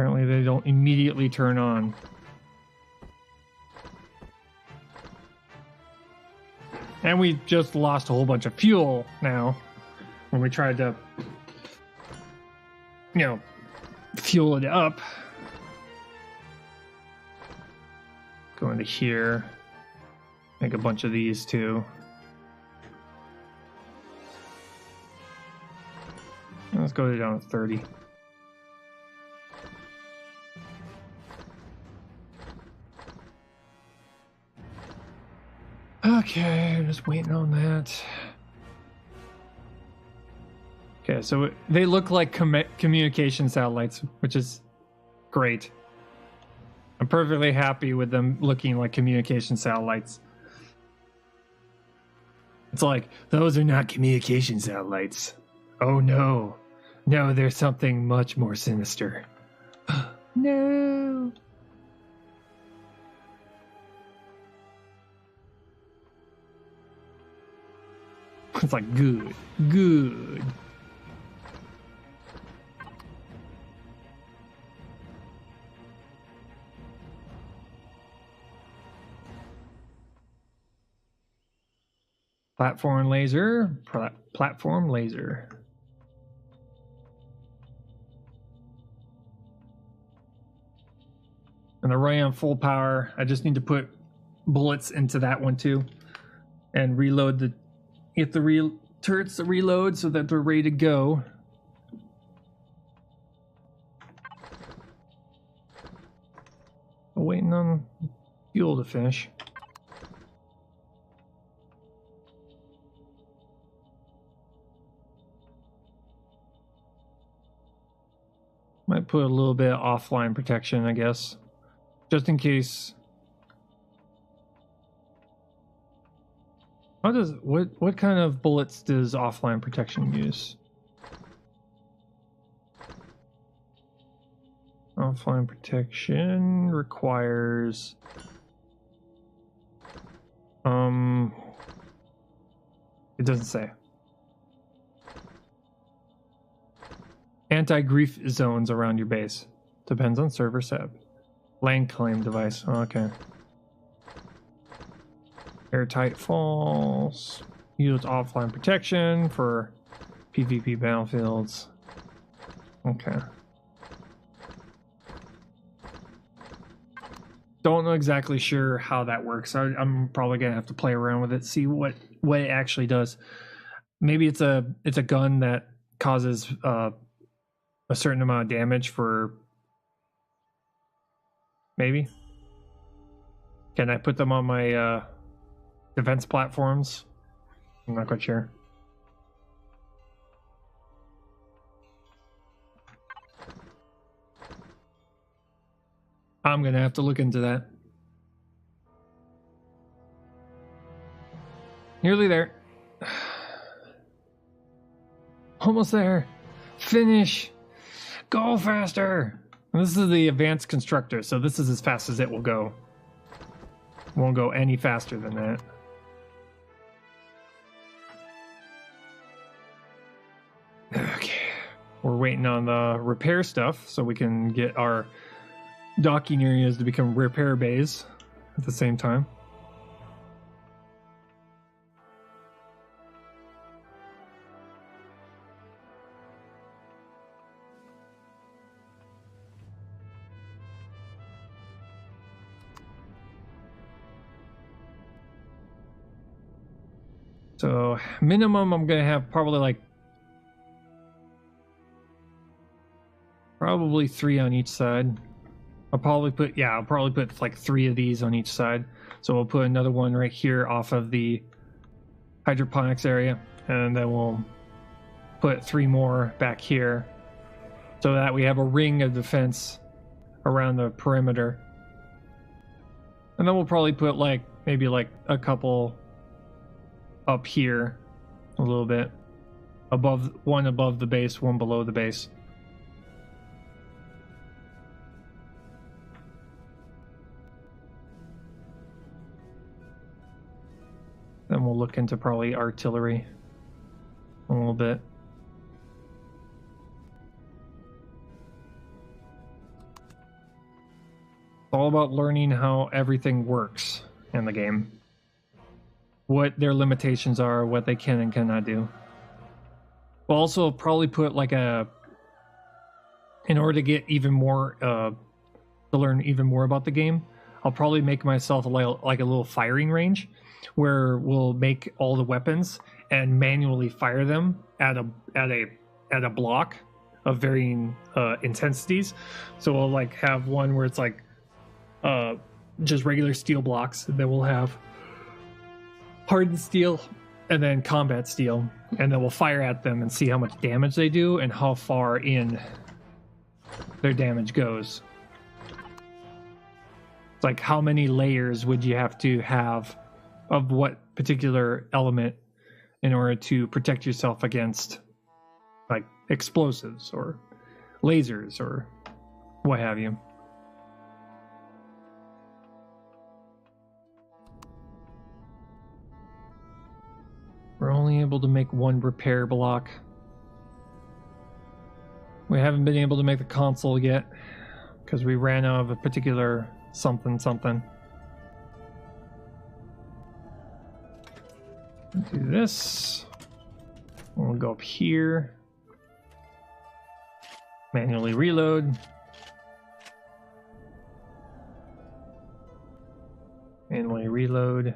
Apparently they don't immediately turn on. And we just lost a whole bunch of fuel now when we tried to, you know, fuel it up. Go into here. Make a bunch of these too. Let's go down to 30. Okay, I'm just waiting on that. Okay, so they look like communication satellites, which is great. I'm perfectly happy with them looking like communication satellites. It's like, those are not communication satellites. Oh no. No, there's something much more sinister. No. It's like, good, good. Platform laser, platform laser. And they're running on full power. I just need to put bullets into that one too, and reload the. Get the turrets to reload so that they're ready to go. Waiting on fuel to finish. Might put a little bit of offline protection, I guess, just in case. How does what kind of bullets does offline protection use? Offline protection requires it doesn't say. Anti-grief zones around your base. Depends on server setup. Land claim device. Oh, okay. Airtight falls. Use offline protection for PvP battlefields. Okay. Don't know exactly sure how that works. I'm probably gonna have to play around with it, see what it actually does. Maybe it's a gun that causes a certain amount of damage for. Maybe. Can I put them on my defense platforms? I'm not quite sure. I'm gonna have to look into that. Nearly there. Almost there. Finish. Go faster. And this is the advanced constructor, so this is as fast as it will go. Won't go any faster than that. Okay. We're waiting on the repair stuff so we can get our docking areas to become repair bays at the same time. So minimum I'm gonna have probably 3 on each side. I'll probably put like 3 of these on each side. So we'll put another one right here off of the hydroponics area, and then we'll put 3 more back here so that we have a ring of defense around the perimeter. And then we'll probably put maybe a couple up here a little bit one above the base, one below the base. Then we'll look into probably artillery a little bit. all about learning how everything works in the game. What their limitations are, what they can and cannot do. We'll also probably put like a... In order to get even more... to learn even more about the game, I'll probably make myself like a little firing range where we'll make all the weapons and manually fire them at a block of varying intensities. So we'll like have one where it's like just regular steel blocks, and then we'll have hardened steel and then combat steel, and then we'll fire at them and see how much damage they do and how far in their damage goes. It's like how many layers would you have to have of what particular element in order to protect yourself against like explosives or lasers or what have you. We're only able to make one repair block. We haven't been able to make the console yet because we ran out of a particular something. Do this. We'll go up here. Manually reload. Manually reload.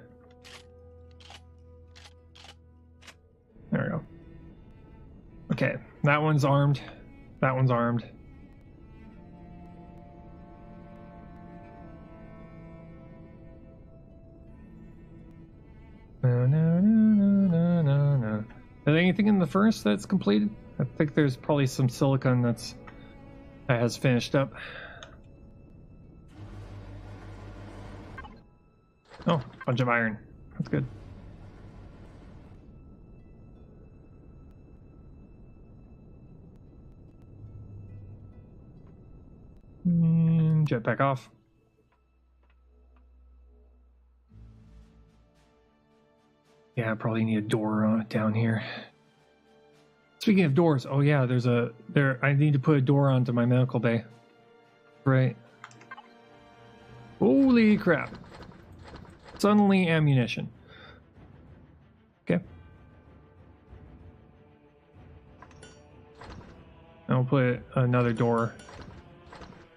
There we go. Okay, that one's armed. That one's armed. No. Is there anything in the first that's completed? I think there's probably some silicon that has finished up. Oh, bunch of iron. That's good. And jetpack off. Yeah, I probably need a door down here. Speaking of doors, oh yeah, I need to put a door onto my medical bay. Right. Holy crap. Suddenly ammunition. Okay. I'll put another door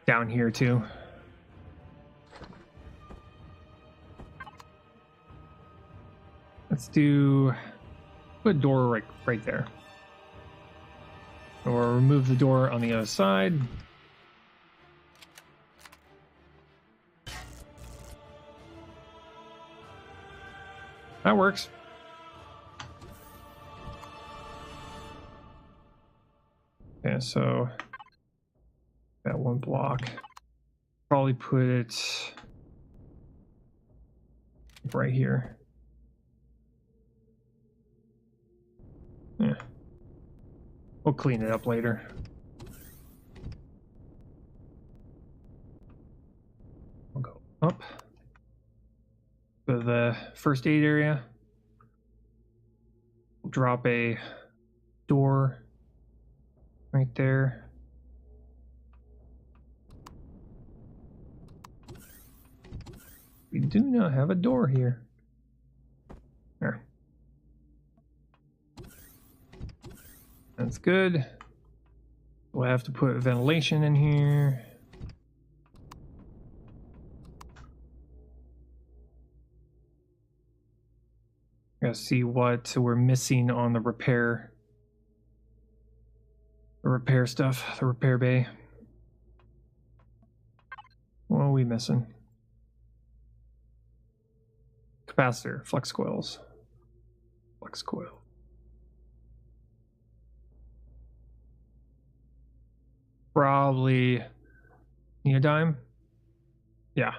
down here too. Let's put a door right there. Or remove the door on the other side. That works. Yeah, so that one block. Probably put it right here. Yeah. We'll clean it up later. We'll go up to the first aid area. We'll drop a door right there. We do not have a door here. There. That's good. We'll have to put ventilation in here. Gotta see what we're missing on the repair stuff, the repair bay. What are we missing? Capacitor, flex coils. Flex coil. Probably neodyme. Yeah.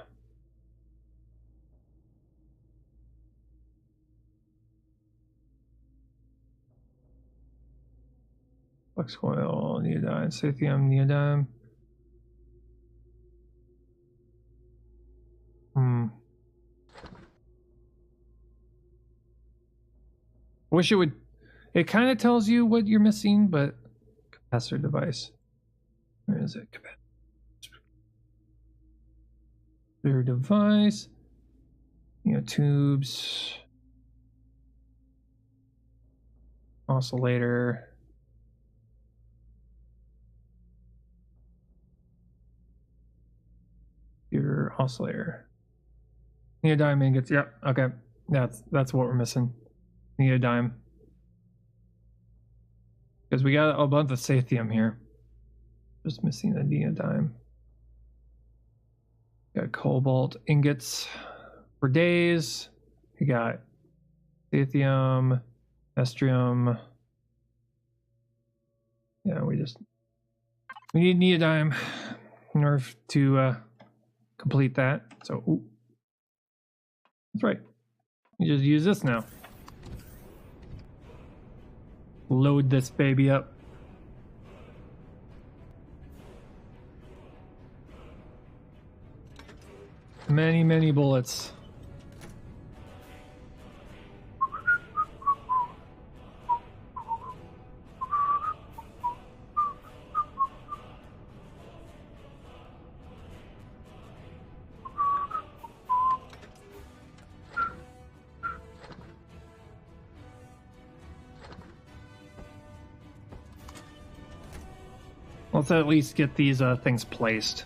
Flex coil, neodyme, lithium, neodyme. Wish it would. It kind of tells you what you're missing, but capacitor device. Where is it? Their device. Tubes. Oscillator. Your oscillator. Neodyme ingots. Yep. Okay. That's what we're missing. Neodyme. Because we got a bunch of sathium here. Just missing the neodyme. Got cobalt ingots for days. We got sathium, estrium. Yeah, we need neodyme in order to complete that. So, ooh. That's right. You just use this now. Load this baby up. Many, many bullets. Let's at least get these things placed.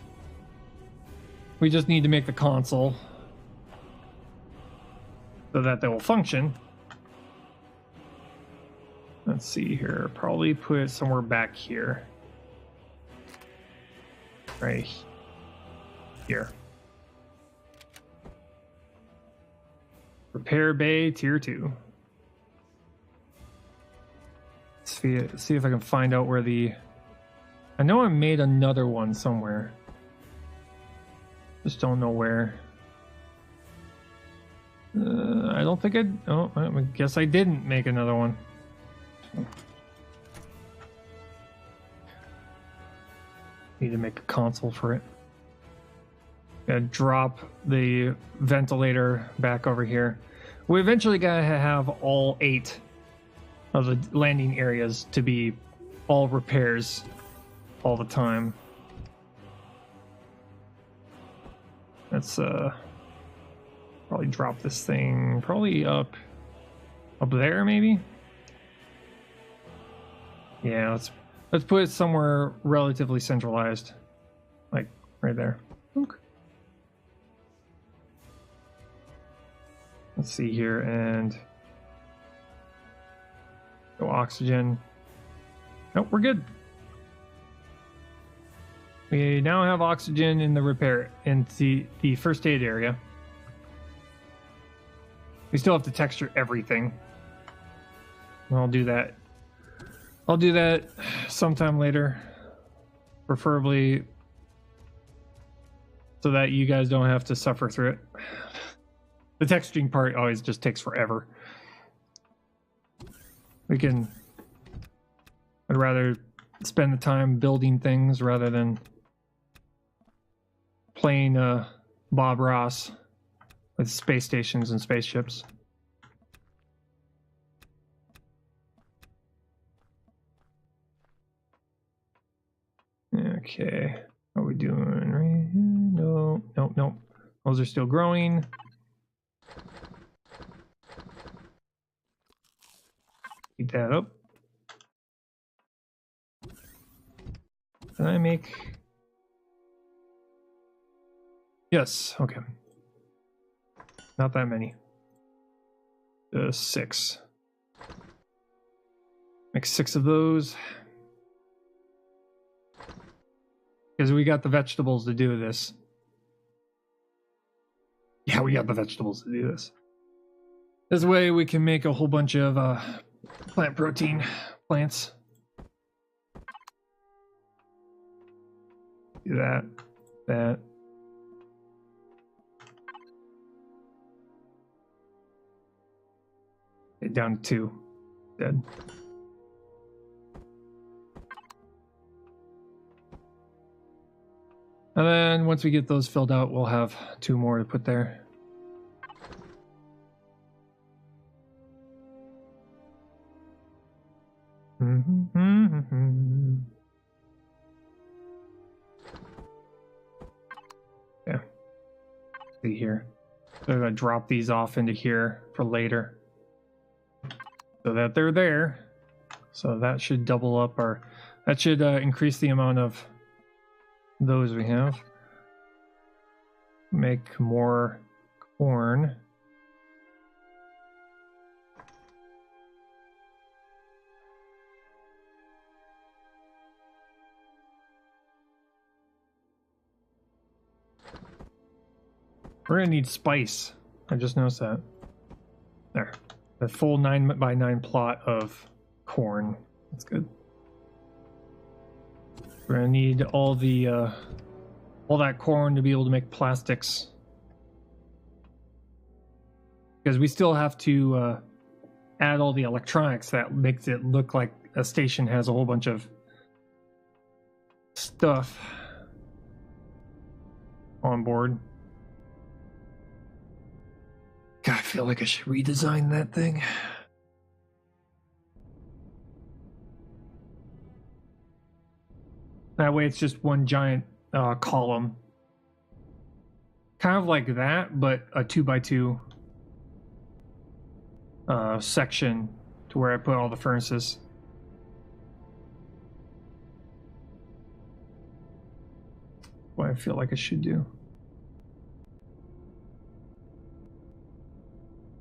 We just need to make the console so that they will function. Let's see here. Probably put it somewhere back here. Right here. Repair bay tier 2. Let's see if I can find out where the... I know I made another one somewhere. Just don't know where. I don't think oh, I guess I didn't make another one. Need to make a console for it. Gotta drop the ventilator back over here. We eventually gotta have all 8 of the landing areas to be all repairs all the time. Let's probably drop this thing probably up there maybe. Yeah, let's put it somewhere relatively centralized, like right there. Okay. Let's see here and go oxygen. Nope, we're good. We now have oxygen in the first aid area. We still have to texture everything. I'll do that. I'll do that sometime later, preferably so that you guys don't have to suffer through it. The texturing part always just takes forever. I'd rather spend the time building things rather than playing Bob Ross with space stations and spaceships. Okay, how are we doing? No, nope, nope. Those are still growing. Keep that up. Can I make... Yes, okay. Not that many. 6. Make 6 of those. Because we got the vegetables to do this. Yeah, we got the vegetables to do this. This way we can make a whole bunch of plant protein plants. Do that. That. Okay, down to 2. Dead. And then once we get those filled out, we'll have 2 more to put there. Yeah. see here. So I'm gonna drop these off into here for later, so that they're there. So that should double up our. That should increase the amount of those we have. Make more corn. We're gonna need spice. I just noticed that. There. The full 9x9 plot of corn. That's good. We're gonna need all that corn to be able to make plastics. Because we still have to add all the electronics that makes it look like a station has a whole bunch of stuff on board. God, I feel like I should redesign that thing. That way it's just one giant column. Kind of like that, but a 2x2 section to where I put all the furnaces. What I feel like I should do.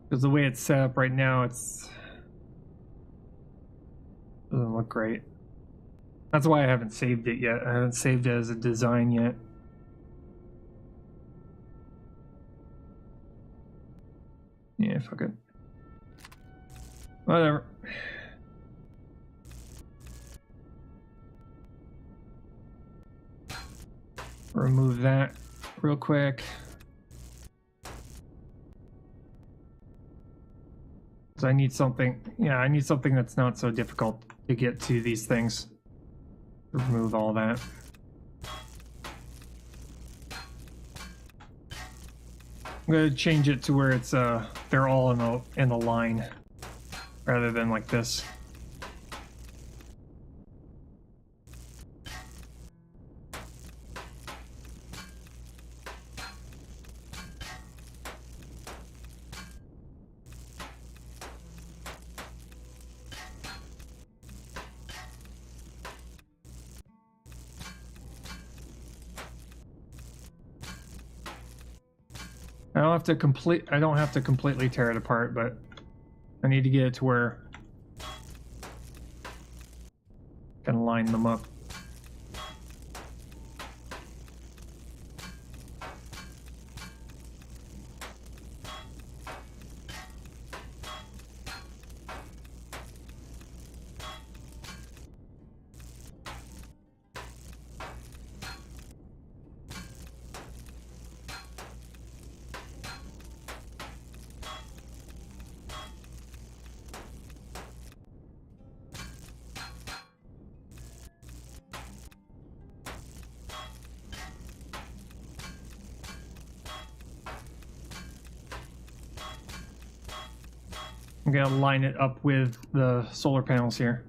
Because the way it's set up right now, doesn't look great. That's why I haven't saved it yet. I haven't saved it as a design yet. Yeah, fuck it. Whatever. Remove that real quick. So I need something, yeah, I need something that's not so difficult to get to these things. Remove all that. I'm gonna change it to where it's they're all in a line rather than like this. I don't have to completely tear it apart, but I need to get it to where I can line them up. I'm gonna line it up with the solar panels here.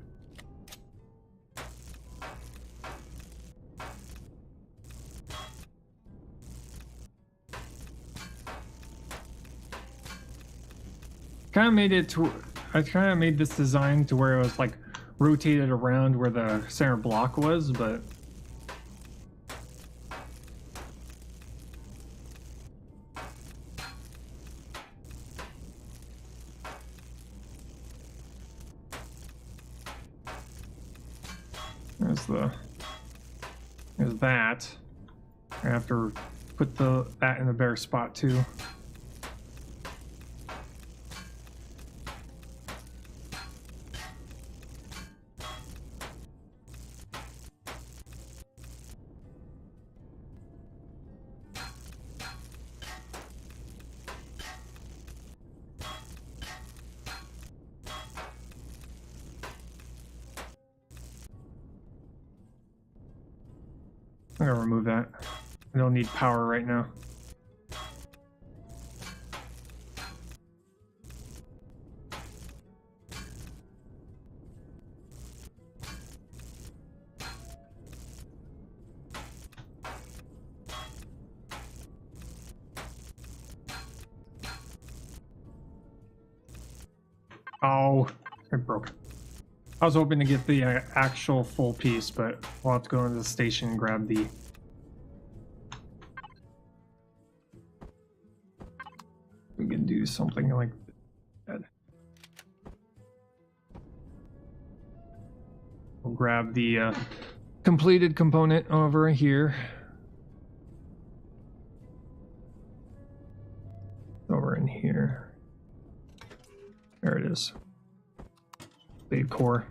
Kind of made it to, I kind of made this design to where it was like rotated around where the center block was, but there's that. I have to put that in a better spot too. I'm gonna remove that. I don't need power right now. Oh, it broke. I was hoping to get the actual full piece, but we'll have to go into the station and grab the... We can do something like that. We'll grab the completed component over here. Over in here. There it is. Big core.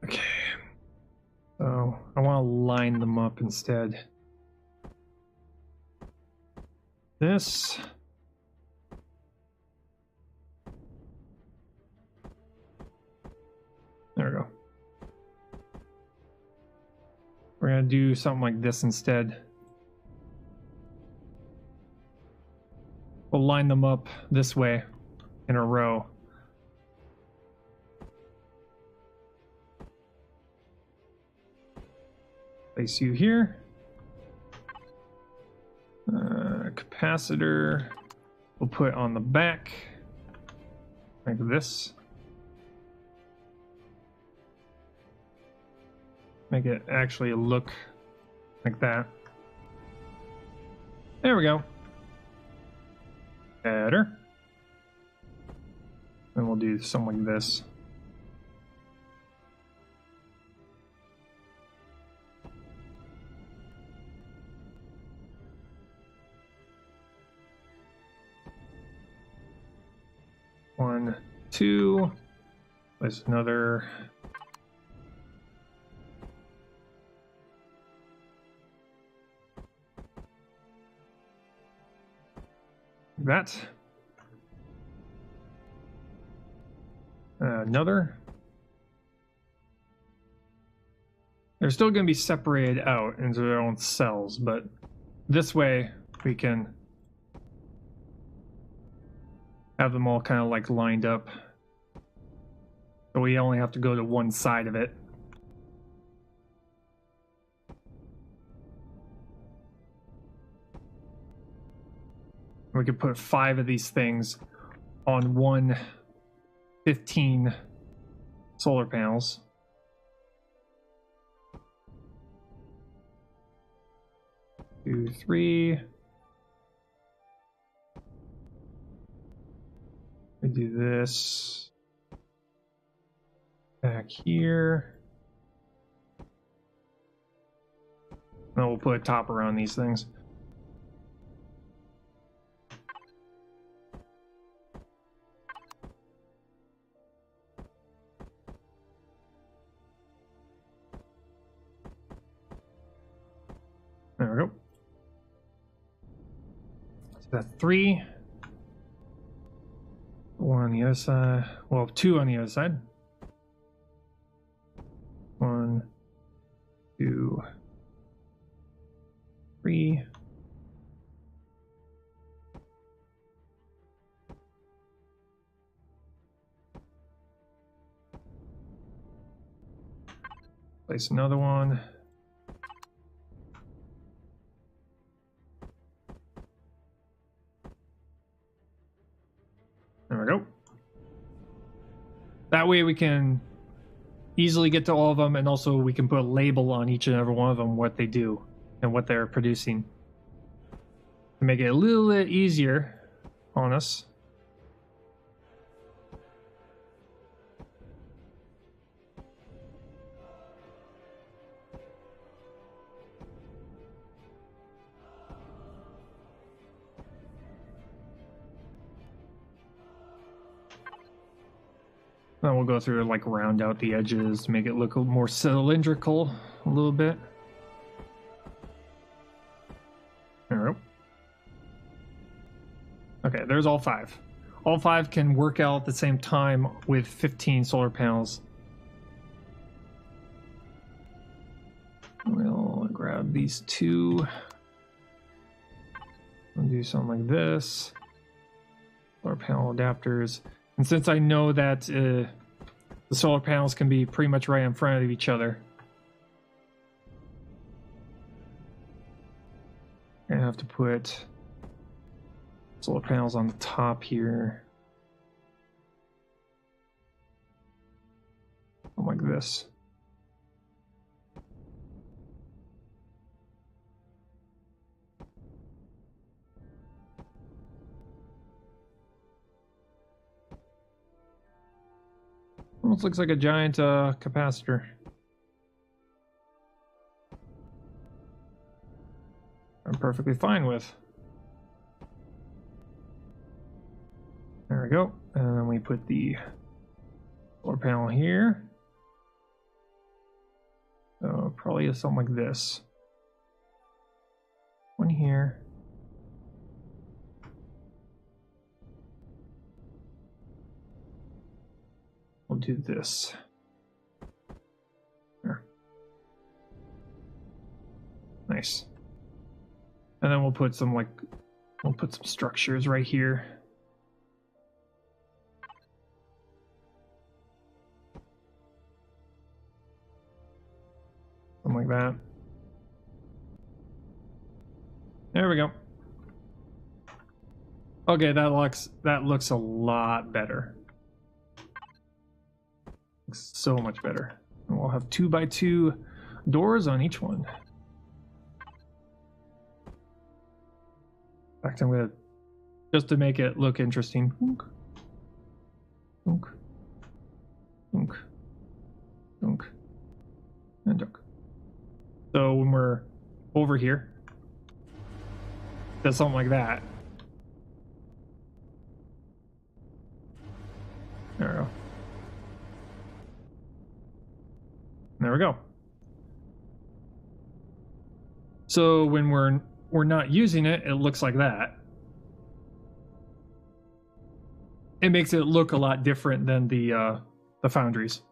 Okay. So I want to line them up instead. This. There we go. We're going to do something like this instead. We'll line them up this way in a row. Place you here. Capacitor we'll put on the back like this. Make it actually look like that. There we go. Better. And we'll do something like this. One, two. There's another. That. Another. They're still going to be separated out into their own cells, but this way we can have them all kind of like lined up. So we only have to go to one side of it. We could put 5 of these things on one 15 solar panels. Two, 3. We do this back here. Then we'll put a topper on these things. There we go. So that's 3. 1 on the other side. Well, 2 on the other side. 1, 2, 3. Place another one. There we go. That way we can easily get to all of them, and also we can put a label on each and every one of them, what they do and what they're producing, to make it a little bit easier on us. Then we'll go through and like round out the edges to make it look more cylindrical a little bit. There we go. Okay, there's all 5. All 5 can work out at the same time with 15 solar panels. We'll grab these 2. We'll do something like this. Solar panel adapters. And since I know that the solar panels can be pretty much right in front of each other. I have to put solar panels on the top here. Like this. Almost looks like a giant capacitor. I'm perfectly fine with. There we go. And then we put the solar panel here. So probably is something like this. One here. We'll do this. There. Nice. And then we'll put some structures right here. Something like that. There we go. Okay, that looks a lot better. Looks so much better. And we'll have 2x2 doors on each one. In fact, I'm gonna, just to make it look interesting. Dunk, dunk, dunk, dunk, and dunk. So when we're over here, does something like that. There we go. There we go. So when we're not using it, it looks like that. It makes it look a lot different than the foundries.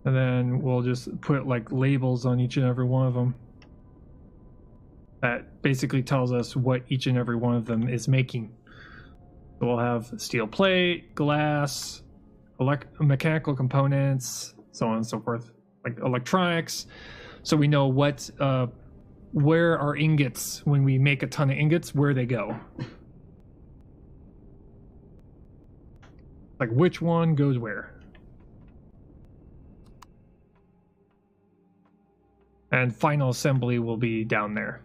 And then we'll just put like labels on each and every one of them. That basically tells us what each and every one of them is making. So we'll have steel plate, glass, mechanical components, so on and so forth, like electronics. So we know what, where our ingots, when we make a ton of ingots, where they go. Like which one goes where. And final assembly will be down there.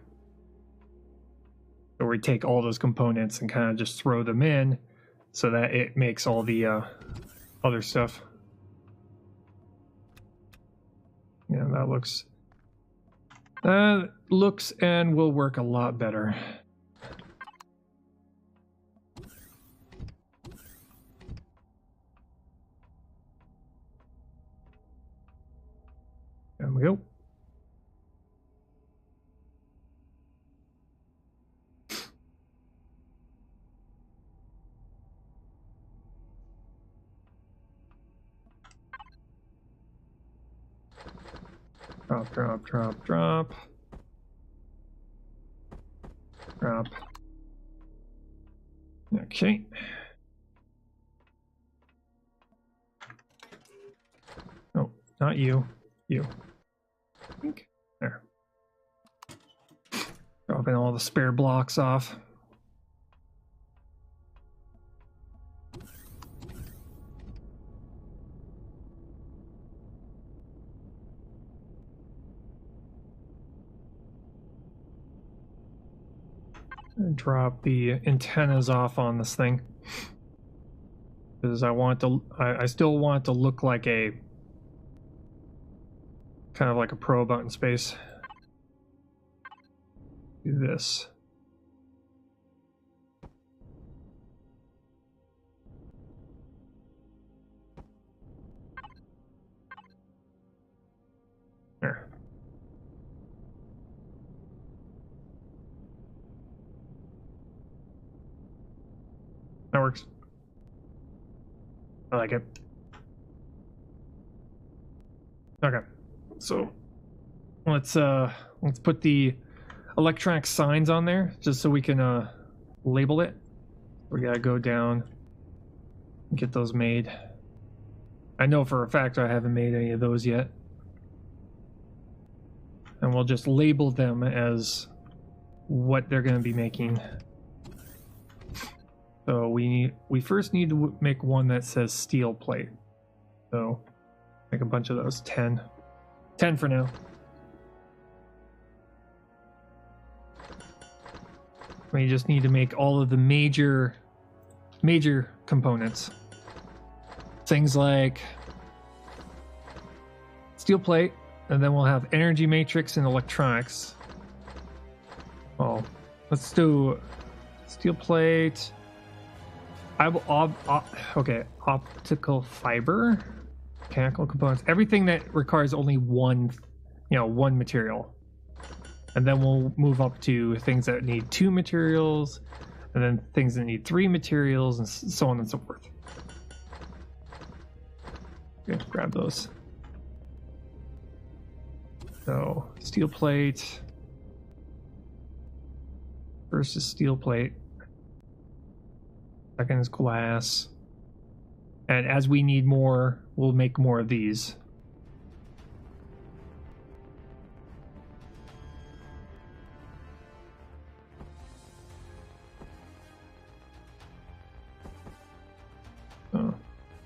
So we take all those components and kind of just throw them in so that it makes all the other stuff. Yeah, that looks and will work a lot better. There we go. Drop, drop, drop, drop. Drop. Okay. Oh, not you. You. There. Dropping all the spare blocks off. And drop the antennas off on this thing. Because I still want it to look like a kind of like a probe out in space. Do this. There. That works. I like it. Okay. So let's put the electronic signs on there just so we can label it. We gotta go down and get those made. I know for a fact I haven't made any of those yet. And we'll just label them as what they're going to be making. So we first need to make one that says steel plate. So make a bunch of those. 10 for now. We just need to make all of the major components. Things like steel plate, and then we'll have energy matrix and electronics. Well, let's do steel plate. Okay, optical fiber, mechanical components, everything that requires only one material. And then we'll move up to things that need 2 materials, and then things that need 3 materials, and so on and so forth. Okay, grab those. So, steel plate. First is steel plate. Second is glass. And as we need more, we'll make more of these. So,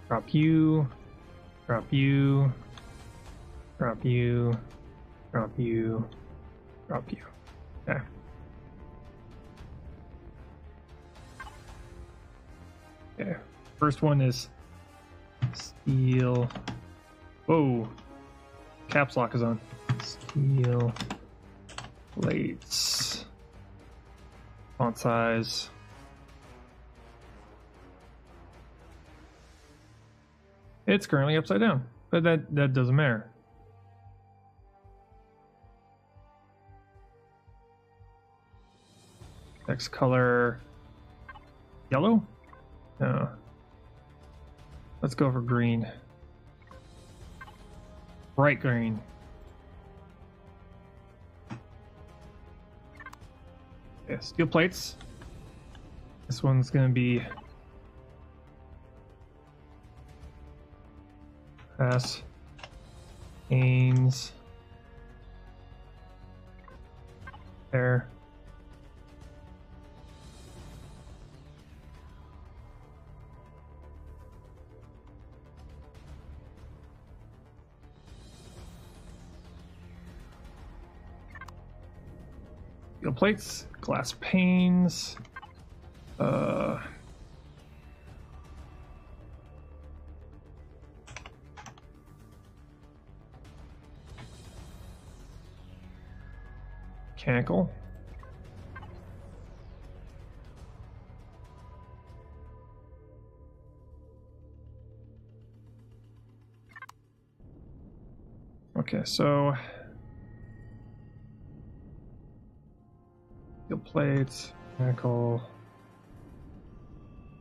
drop you, drop you, drop you, drop you, drop you. Okay. Okay. First one is steel. Whoa. Caps lock is on. Steel plates. Font size. It's currently upside down, but that doesn't matter. Next color, yellow? No. Let's go for green. Bright green. Okay, steel plates. This one's gonna be glass panes. There. Steel plates, glass panes, mechanical. Okay, so steel plates, mechanical,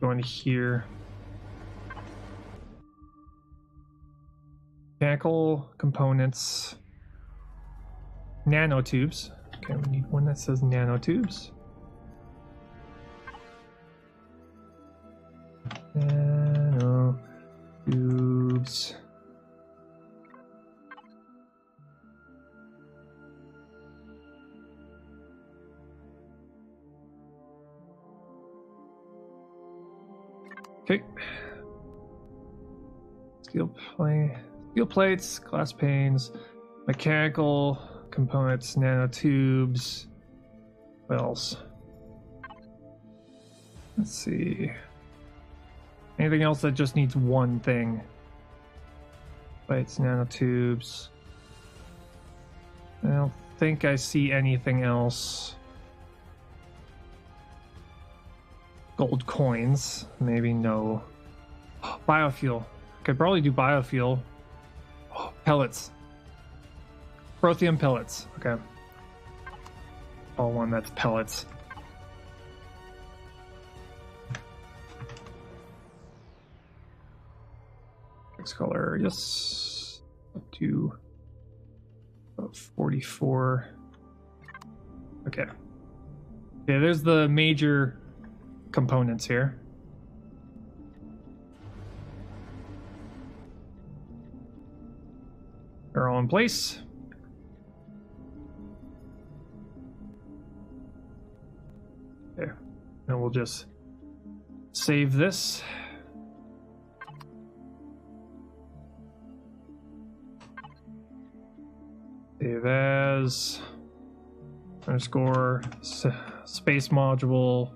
going to here. Mechanical components, nanotubes. Okay, we need one that says nanotubes. Nanotubes. Okay. Steel plates, glass panes, mechanical components, nanotubes. What else? Let's see. Anything else that just needs one thing? Plates, nanotubes. I don't think I see anything else. Gold coins, maybe no. Biofuel. Could probably do biofuel. Pellets. Protheum pellets. Okay. All one that's pellets. Next color, yes. Up to 44. Okay. Okay, there's the major components here. They're all in place. Okay, and we'll just save this. Save as underscore space module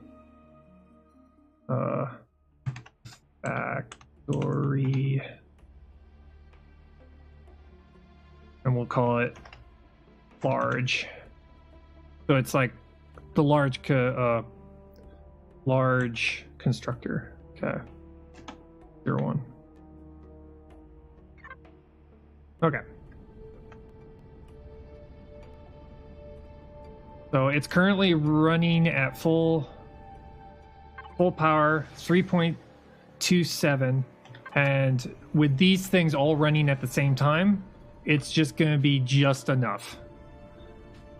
factory, and we'll call it large. So it's like the large constructor. Okay. 01. Okay. So it's currently running at full power, 3.27, and with these things all running at the same time, it's just going to be just enough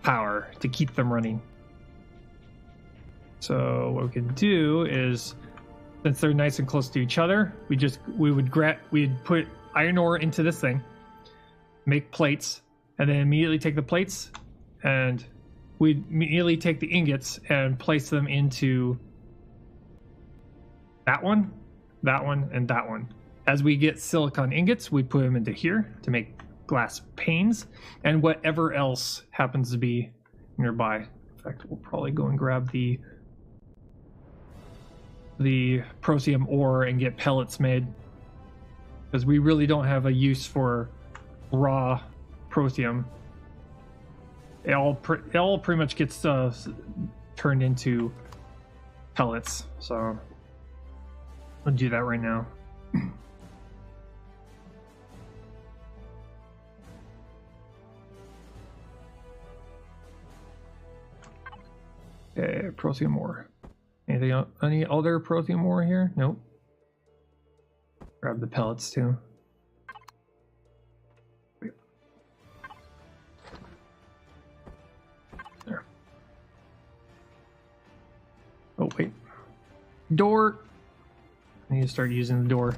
power to keep them running. So what we can do is, since they're nice and close to each other, we'd put iron ore into this thing, make plates, and then immediately take the plates, and we'd immediately take the ingots and place them into that one, and that one. As we get silicon ingots, we put them into here to make glass panes, and whatever else happens to be nearby. In fact, we'll probably go and grab the Prosium ore and get pellets made, because we really don't have a use for raw Prosium. It all pretty much gets turned into pellets, so I'll do that right now. Okay, Prosium ore. Anything else? Any other Prosium ore here? Nope. Grab the pellets too. There. Oh wait. Door. I need to start using the door.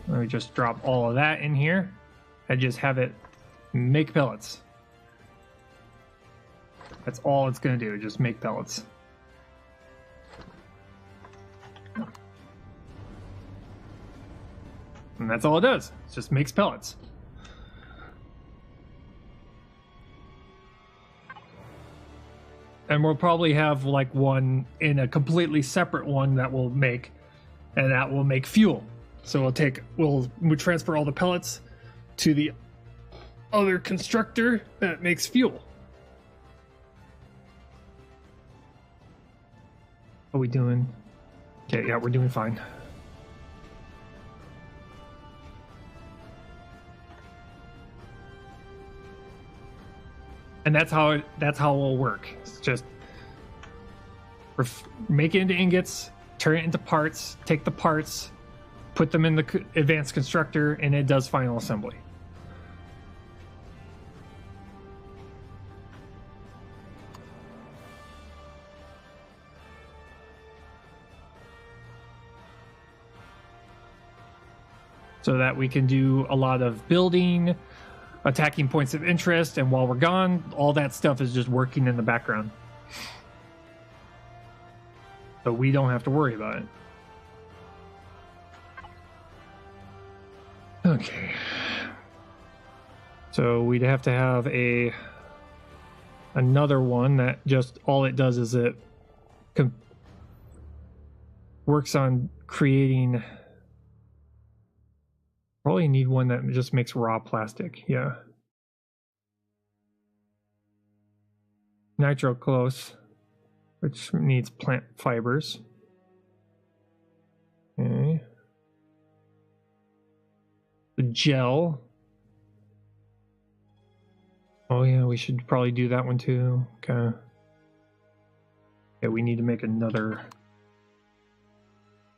Let me just drop all of that in here and just have it make pellets. That's all it's going to do, just make pellets. And that's all it does. It just makes pellets. And we'll probably have like one in a completely separate one that will make, and that will make fuel. So we'll transfer all the pellets to the other constructor that makes fuel. How are we doing? Okay, yeah, we're doing fine. And that's how it'll work. It's just make it into ingots, turn it into parts, take the parts, put them in the advanced constructor, and it does final assembly. So that we can do a lot of building, attacking points of interest, and while we're gone, all that stuff is just working in the background. So we don't have to worry about it. Okay. So we'd have to have another one that just all it does is it works on creating. Probably need one that just makes raw plastic. Yeah. Nitroclose, which needs plant fibers. Okay. The gel. Oh yeah, we should probably do that one too. Okay. Yeah, we need to make another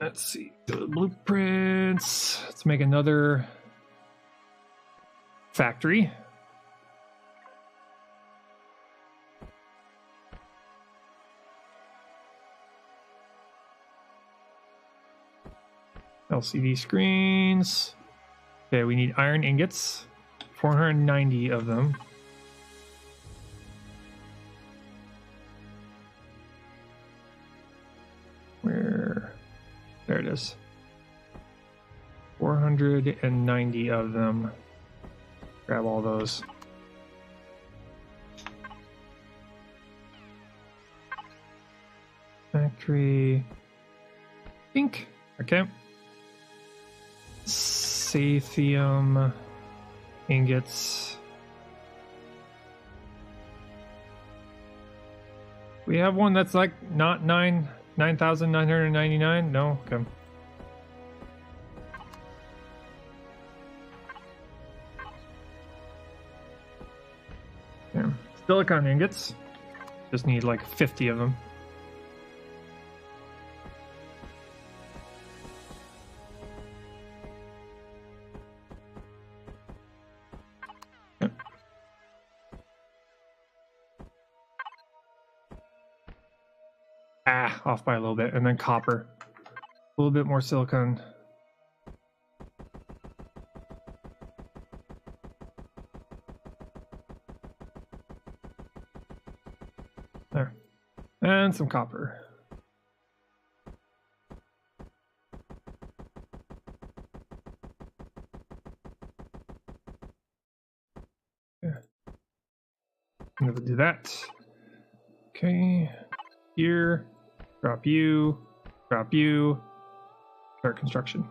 Let's see. Go to blueprints. Let's make another factory. LCD screens. Okay, we need iron ingots. 490 of them. Where? There it is. 490 of them. Grab all those. Factory. Ink. Okay. Sathium ingots. We have one that's like not 9,999. No, okay. Yeah. Silicon ingots. Just need like 50 of them. Off by a little bit, and then copper. A little bit more silicon. There. And some copper. Yeah. I'm gonna do that. Okay. Here. Drop you. Drop you. Start construction.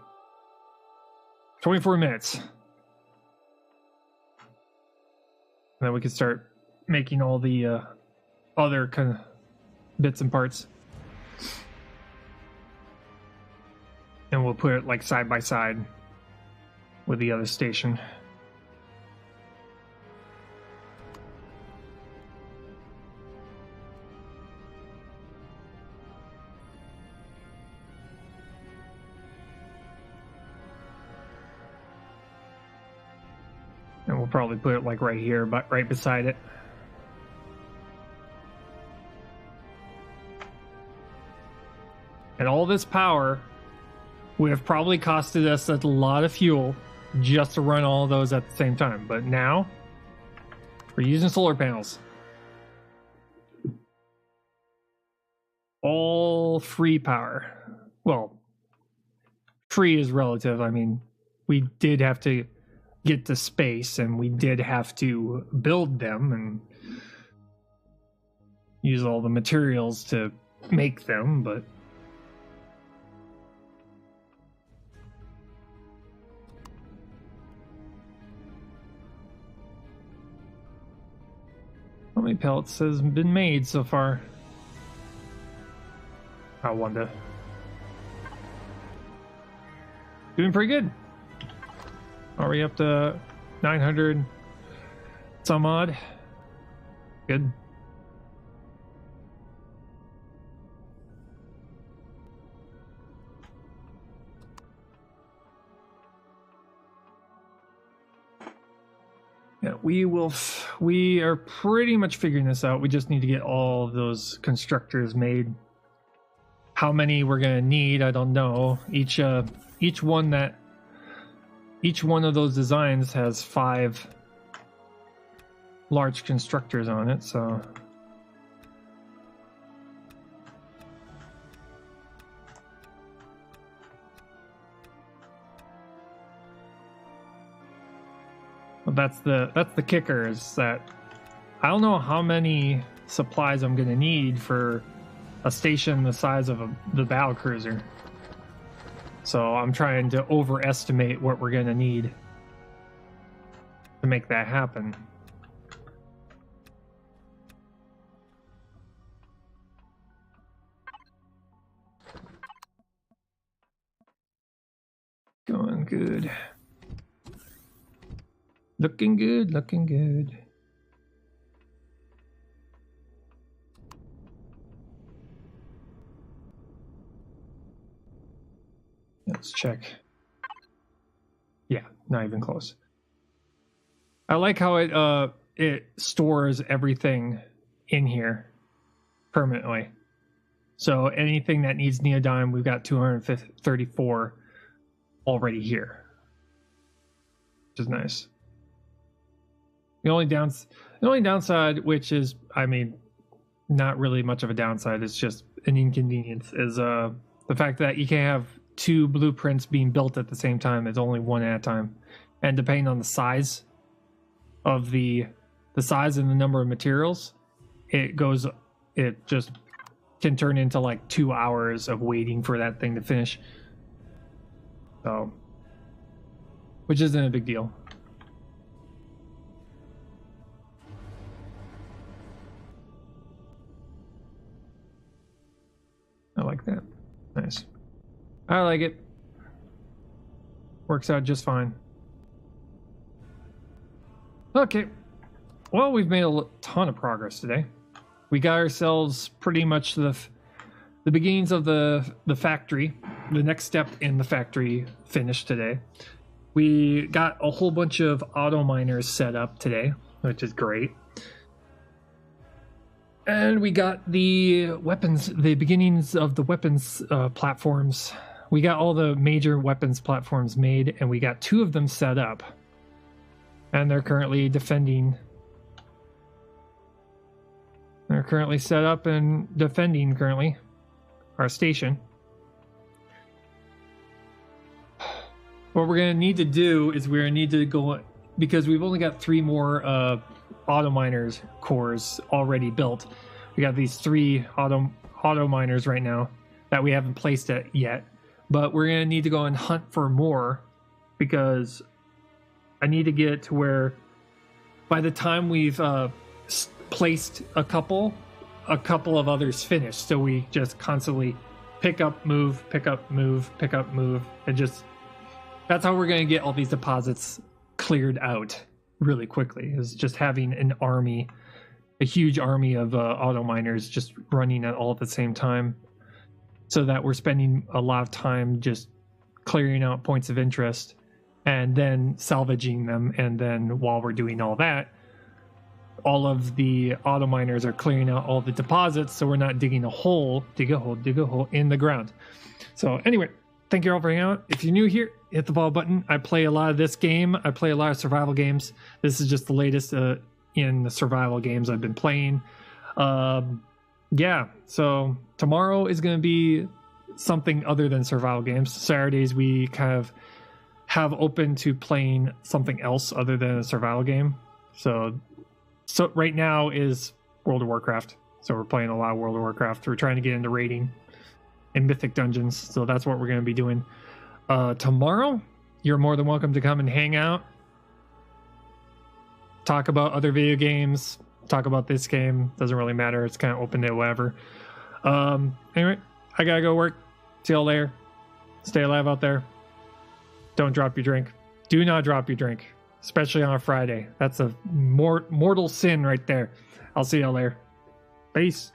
24 minutes. And then we can start making all the other kind of bits and parts. And we'll put it like side by side with the other station. And we'll probably put it like right here, but right beside it. And all this power would have probably costed us a lot of fuel just to run all of those at the same time. But now, we're using solar panels. All free power. Well, free is relative. I mean, we did have to get to space, and we did have to build them and use all the materials to make them, but how many pellets has been made so far? I wonder. Doing pretty good. Are we up to 900 some odd? Good. Yeah, we are pretty much figuring this out. We just need to get all of those constructors made. How many we're gonna need, I don't know. Each one of those designs has 5 large constructors on it, so well, that's the kicker, is that I don't know how many supplies I'm gonna need for a station the size of the battle cruiser. So I'm trying to overestimate what we're gonna need to make that happen. Going good. Looking good, looking good. Let's check. Yeah, not even close. I like how it stores everything in here permanently. So anything that needs neodyme, we've got 234 already here, which is nice. The only downside, which is, I mean, not really much of a downside, it's just an inconvenience, is the fact that you can't have two blueprints being built at the same time. It's only one at a time, and depending on the size of the size and the number of materials, it just can turn into like 2 hours of waiting for that thing to finish. So, which isn't a big deal. I like that. Nice. I like it. Works out just fine. Okay. Well, we've made a ton of progress today. We got ourselves pretty much the beginnings of the factory, the next step in the factory finished today. We got a whole bunch of auto miners set up today, which is great. And we got the weapons, the beginnings of the weapons platforms. We got all the major weapons platforms made, and we got 2 of them set up. And they're currently defending. They're currently set up and defending currently our station. What we're going to need to do is we're going to need to go, because we've only got 3 more auto miners cores already built. We got these 3 auto miners right now that we haven't placed it yet, but we're going to need to go and hunt for more, because I need to get to where by the time we've placed a couple of others finished, so we just constantly pick up, move, pick up, move, pick up, move, and just that's how we're going to get all these deposits cleared out really quickly, is just having an army, a huge army of auto miners just running at all at the same time, so that we're spending a lot of time just clearing out points of interest and then salvaging them. And then while we're doing all that, all of the auto miners are clearing out all the deposits, so we're not digging a hole in the ground. So anyway, thank you all for hanging out. If you're new here, hit the follow button. I play a lot of this game. I play a lot of survival games. This is just the latest in the survival games I've been playing. Yeah, so tomorrow is going to be something other than survival games. Saturdays we kind of have open to playing something else other than a survival game. So right now is World of Warcraft. So we're playing a lot of World of Warcraft. We're trying to get into raiding and mythic dungeons. So that's what we're going to be doing. Tomorrow, you're more than welcome to come and hang out. Talk about other video games. Talk about this game. Doesn't really matter. It's kind of open to whatever. Anyway, I got to go work. See y'all later. Stay alive out there. Don't drop your drink. Do not drop your drink. Especially on a Friday. That's a mortal sin right there. I'll see y'all later. Peace.